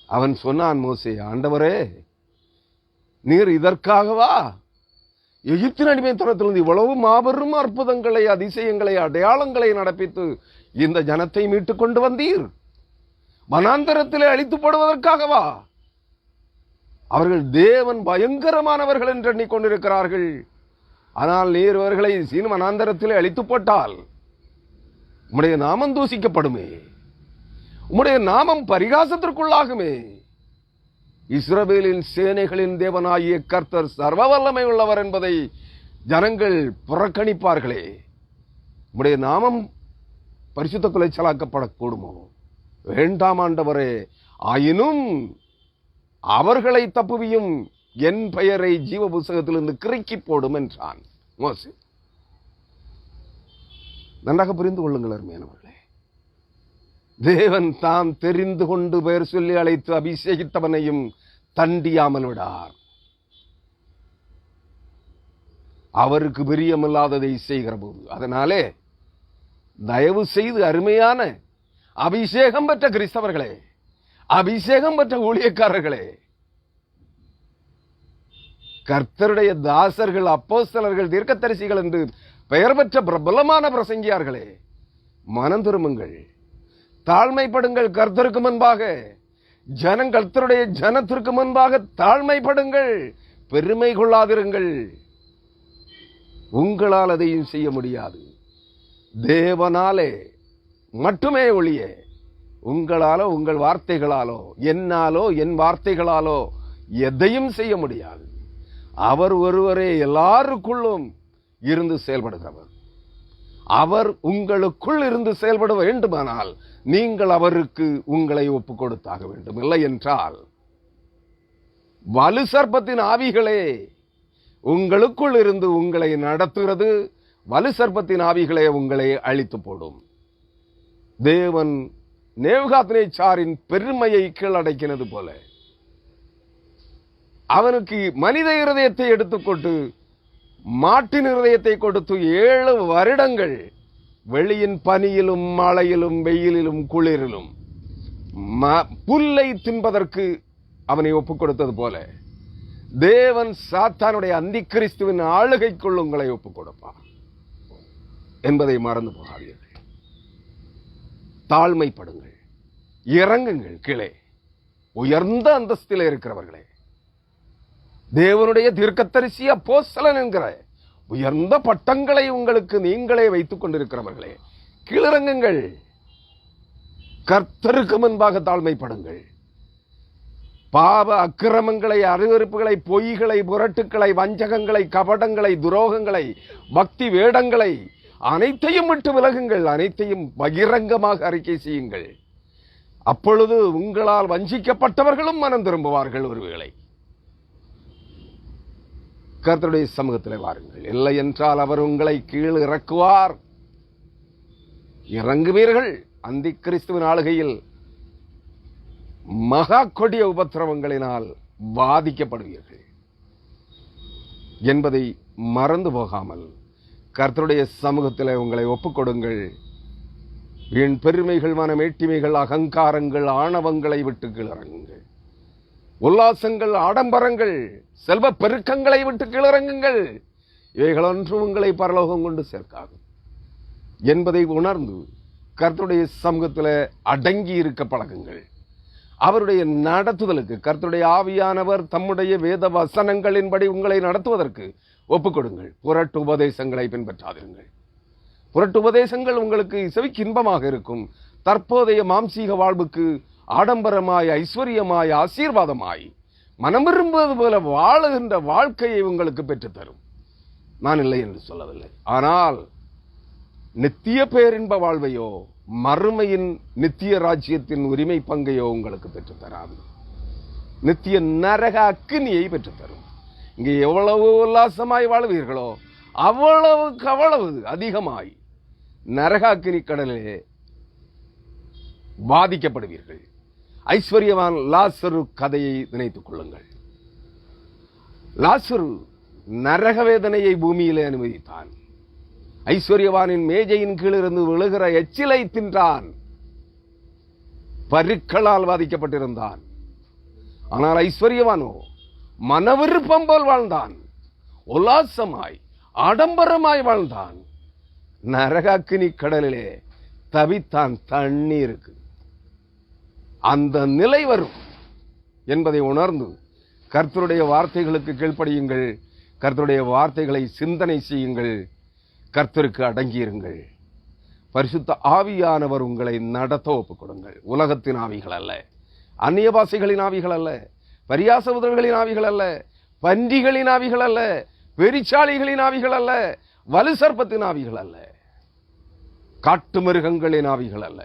S1: அவன் சொன்னான், மோசே, ஆண்டவரே, நீர் இதற்காகவா எகிப்தின் அடிமைத்தனத்திலிருந்து இவ்வளவு மாபெரும் அற்புதங்களை, அதிசயங்களை, அடையாளங்களை நடப்பித்து இந்த ஜனத்தை மீட்டுக் கொண்டு வந்தீர்? வனாந்தரத்திலே அழித்துப்படுவதற்காகவா? அவர்கள் தேவன் பயங்கரமானவர்கள் என்று எண்ணிக்கொண்டிருக்கிறார்கள். ஆனால் நீர் அவர்களை சீன் வனாந்தரத்திலே அழித்து போட்டால் உம்முடைய நாமம் தூசிக்கப்படுமே, உம்முடைய நாமம் பரிகாசத்திற்குள்ளாகுமே. இஸ்ரவேலின் சேனைகளின் தேவனாகிய கர்த்தர் சர்வ வல்லமை உள்ளவர் என்பதை ஜனங்கள் புறக்கணிப்பார்களே. உம்முடைய நாமம் பரிசுத்த குலைச்சலாக்கப்படக்கூடுமோ? வேண்டாம் ஆண்டவரே, ஆயினும் அவர்களை தப்புவியும், என் பெயரை ஜீவ புஸ்தகத்திலிருந்து கிறுக்கி போடும் என்றான் மோசே. நன்றாக புரிந்து கொள்ளுங்கள் அருமையானவர்களே. தேவன் தாம் தெரிந்து கொண்டு பெயர் சொல்லி அழைத்து அபிஷேகித்தவனையும் தண்டியாமல் விடார். அவருக்கு பிரியமில்லாததை செய்கிற போது. அதனாலே தயவு செய்து அருமையான அபிஷேகம் பெற்ற கிறிஸ்தவர்களே, அபிஷேகம் பெற்ற ஊழியக்காரர்களே, கர்த்தருடைய தாசர்கள், அப்போஸ்தலர்கள், தீர்க்கதரிசிகள் என்று பெயர் பெற்ற பிரபலமான பிரசங்கியார்களே, மனம் திரும்புங்கள், தாழ்மைப்படுங்கள். கர்த்தருக்கு முன்பாக, கர்த்தருடைய ஜனத்திற்கு முன்பாக தாழ்மைப்படுங்கள், பெருமை கொள்ளாதிருங்கள். உங்களால் அதையும் செய்ய முடியாது. தேவனாலே மட்டுமே ஒழிய உங்களாலோ, உங்கள் வார்த்தைகளாலோ, என்னாலோ, என் வார்த்தைகளாலோ எதையும் செய்ய முடியாது. அவர் ஒருவரே எல்லாருக்குள்ளும் இருந்து செயல்படுகிறவர். அவர் உங்களுக்குள் இருந்து செயல்பட வேண்டுமானால் நீங்கள் அவருக்கு உங்களை ஒப்புக் கொடுத்தாக வேண்டும். இல்லை என்றால் வலு சர்ப்பத்தின் ஆவிகளே உங்களுக்குள் இருந்து உங்களை நடத்துகிறது. வலு சர்ப்பத்தின் ஆவிகளே உங்களை அழித்து போடும். தேவன் நேபுகாத்நேச்சாரின் பெருமையை கீழடக்கினது போல அவனுக்கு மனித இருதயத்தை எடுத்துக்கொண்டு மாட்டின் இருதயத்தை கொடுத்து 7 வருடங்கள் வெளியின் பனியிலும் மழையிலும் வெயிலிலும் குளிரிலும் புல்லை தின்பதற்கு அவனை ஒப்புக் கொடுத்தது போல தேவன் சாத்தானுடைய அந்தி கிறிஸ்துவின் ஆளுகைக்குள் உங்களை ஒப்புக் கொடுப்பார் என்பதை மறந்து போகாதீர்கள். தாழ்மைப்படுங்கள், இறங்குங்கள் கீழே. உயர்ந்த அந்தஸ்தில் இருக்கிறவர்களே, தேவனுடைய தீர்க்கதரிசி, அப்போஸ்தலன் என்கிற உயர்ந்த பட்டங்களை உங்களுக்கு நீங்களே வைத்துக் கொண்டிருக்கிறவர்களே, கீழிறங்குங்கள். கர்த்தருக்கு முன்பாக தாழ்மைப்படுங்கள். பாவ அக்கிரமங்களை, அருவருப்புகளை, பொய்களை, புரட்டுக்களை, வஞ்சகங்களை, கபடங்களை, துரோகங்களை, பக்தி வேடங்களை அனைத்தையும் விட்டு விலகுங்கள். அனைத்தையும் பகிரங்கமாக அறிக்கை செய்யுங்கள். அப்பொழுது உங்களால் வஞ்சிக்கப்பட்டவர்களும் மனம் திரும்புவார்கள். ஒருவேளை கர்த்தருடைய சமூகத்தில் வாருங்கள். இல்லை என்றால் அவர் உங்களை கீழ் இறக்குவார். இறங்குவீர்கள். அந்தி கிறிஸ்துவின் ஆளுகையில் மகா கொடிய உபத்திரவங்களினால் பாதிக்கப்படுவீர்கள் என்பதை மறந்து போகாமல் கர்த்தருடைய சமூகத்தில் உங்களை ஒப்புக்கொடுங்கள். என் பெருமைகள், மனமேட்டிமைகள், அகங்காரங்கள், ஆணவங்களை விட்டு கீழிறங்குங்கள். உல்லாசங்கள், ஆடம்பரங்கள், செல்வ பெருக்கங்களை விட்டு கீழிறங்குங்கள். இவைகள் ஒன்றும் உங்களை பரலோகம் கொண்டு சேர்க்காது என்பதை உணர்ந்து கர்த்தருடைய சமூகத்தில் அடங்கி இருக்க பழகுங்கள். அவருடைய நடத்துதலுக்கு கர்த்தருடைய ஆவியானவர் தம்முடைய வேத வசனங்களின்படி உங்களை நடத்துவதற்கு ஒப்புக்கொடுங்கள். புரட்டு உபதேசங்களை பின்பற்றாதிருங்கள். புரட்டு உபதேசங்கள் உங்களுக்கு செவிக்கு இன்பமாக இருக்கும். தற்போதைய மாம்சீக வாழ்வுக்கு ஆடம்பரமாய், ஐஸ்வர்யமாய், ஆசீர்வாதமாய், மனம் விரும்புவது போல வாழுகின்ற வாழ்க்கையை உங்களுக்கு பெற்றுத்தரும். நான் இல்லை என்று சொல்லவில்லை. ஆனால் நித்திய பேரின்ப வாழ்வையோ, மறுமையின் நித்திய ராஜ்யத்தின் உரிமை பங்கையோ உங்களுக்கு பெற்றுத்தராது. நித்திய நரக அக்கினியை பெற்றுத்தரும். இங்கே எவ்வளவு உல்லாசமாய் வாழ்வீர்களோ அவ்வளவுக்கு அவ்வளவு அதிகமாய் நரகாக்கினி கடலிலே பாதிக்கப்படுவீர்கள். ஐஸ்வர்யவான் லாசரு கதையை நினைத்துக் கொள்ளுங்கள். லாசரு நரக வேதனையை பூமியிலே அனுமதித்தான். ஐஸ்வர்யவானின் மேஜையின் கீழிருந்து விழுகிற எச்சிலை தின்றான். பருக்களால் பாதிக்கப்பட்டிருந்தான். ஆனால் ஐஸ்வர்யவானோ மனவிருப்பம் போல் வாழ்ந்தான். உல்லாசமாய் ஆடம்பரமாய் வாழ்ந்தான். நரகாக்கினி கடலிலே தவித்தான். தண்ணீருக்கு அந்த நிலை வரும் என்பதை உணர்ந்து கர்த்தருடைய வார்த்தைகளுக்கு கீழ்ப்படியுங்கள். கர்த்தருடைய வார்த்தைகளை சிந்தனை செய்யுங்கள். கர்த்தருக்கு அடங்கியிருங்கள். பரிசுத்த ஆவியானவர் உங்களை நடத்த ஒப்புக் கொடுங்கள். உலகத்தின் ஆவிகள் அல்ல, அந்நிய பாஷைகளின் ஆவிகள் அல்ல, பரியாச உதவிகளின் ஆவிகள் அல்ல, பன்றிகளின் ஆவிகள் அல்ல, பெரிச்சாளிகளின் ஆவிகள் அல்ல, வலு சர்ப்பத்தின் ஆவிகள் அல்ல, காட்டு மிருகங்களின் ஆவிகள் அல்ல.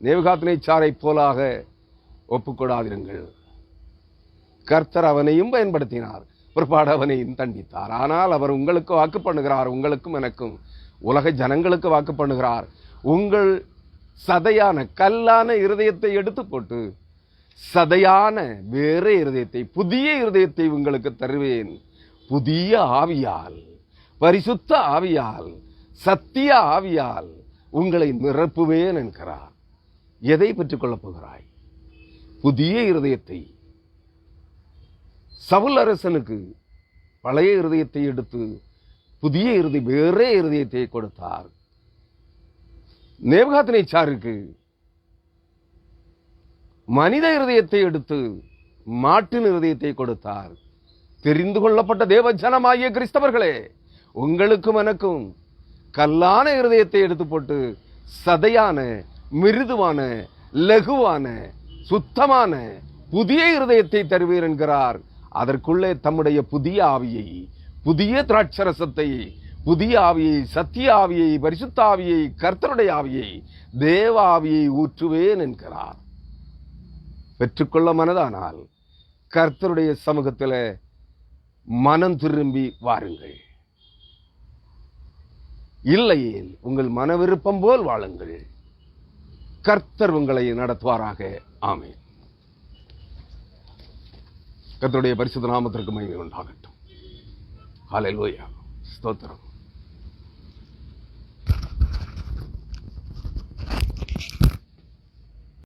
S1: நேபுகாத்நேச்சாரை போலாக ஒப்புக்கொடாதிருங்கள். கர்த்தர் அவனையும் பயன்படுத்தினார், பிற்பாடு அவனையும் தண்டித்தார். ஆனால் அவர் உங்களுக்கு வாக்கு பண்ணுகிறார். உங்களுக்கும் எனக்கும் உலக ஜனங்களுக்கு வாக்கு பண்ணுகிறார். உங்கள் சதையான கல்லான இருதயத்தை எடுத்து போட்டு சதையான வேற இருதயத்தை, புதிய இருதயத்தை உங்களுக்கு தருவேன். புதிய ஆவியால், பரிசுத்த ஆவியால், சத்திய ஆவியால் உங்களை நிரப்புவேன் என்கிறார். எதை பெற்றுக் கொள்ளப் போகிறாய்? புதிய இருதயத்தை. சவுல் அரசனுக்கு பழைய இருதயத்தை எடுத்து புதிய வேற இருதயத்தை கொடுத்தார். நேபுகாத்நேச்சாருக்கு மனித இருதயத்தை எடுத்து மாட்டின் இருதயத்தை கொடுத்தார். தெரிந்து கொள்ளப்பட்ட தேவ ஜனமாகிய கிறிஸ்தவர்களே, உங்களுக்கும் எனக்கும் கல்லான இருதயத்தை எடுத்து போட்டு சதையான, மிருதுவான, லகுவான, சுத்தமான புதிய இருதயத்தை தருவீர் என்கிறார். அதற்குள்ளே தம்முடைய புதிய ஆவியை, புதிய திராட்சரசத்தை, புதிய ஆவியை, சத்திய ஆவியை, பரிசுத்த ஆவியை, கர்த்தருடைய ஆவியை, தேவ ஆவியை ஊற்றுவேன் என்கிறார். பெற்றுக்கொள்ள மனதானால் கர்த்தருடைய சமூகத்தில் மனம் திரும்பி வாருங்கள். இல்லையேல் உங்கள் மன விருப்பம் போல் வாழுங்கள். கர்த்தர் உங்களை நடத்துவாராக. ஆமென். கர்த்தருடைய பரிசுத்த நாமத்திற்கு மகிமை உண்டாகட்டும். ஹல்லேலூயா. ஸ்தோத்திரம்.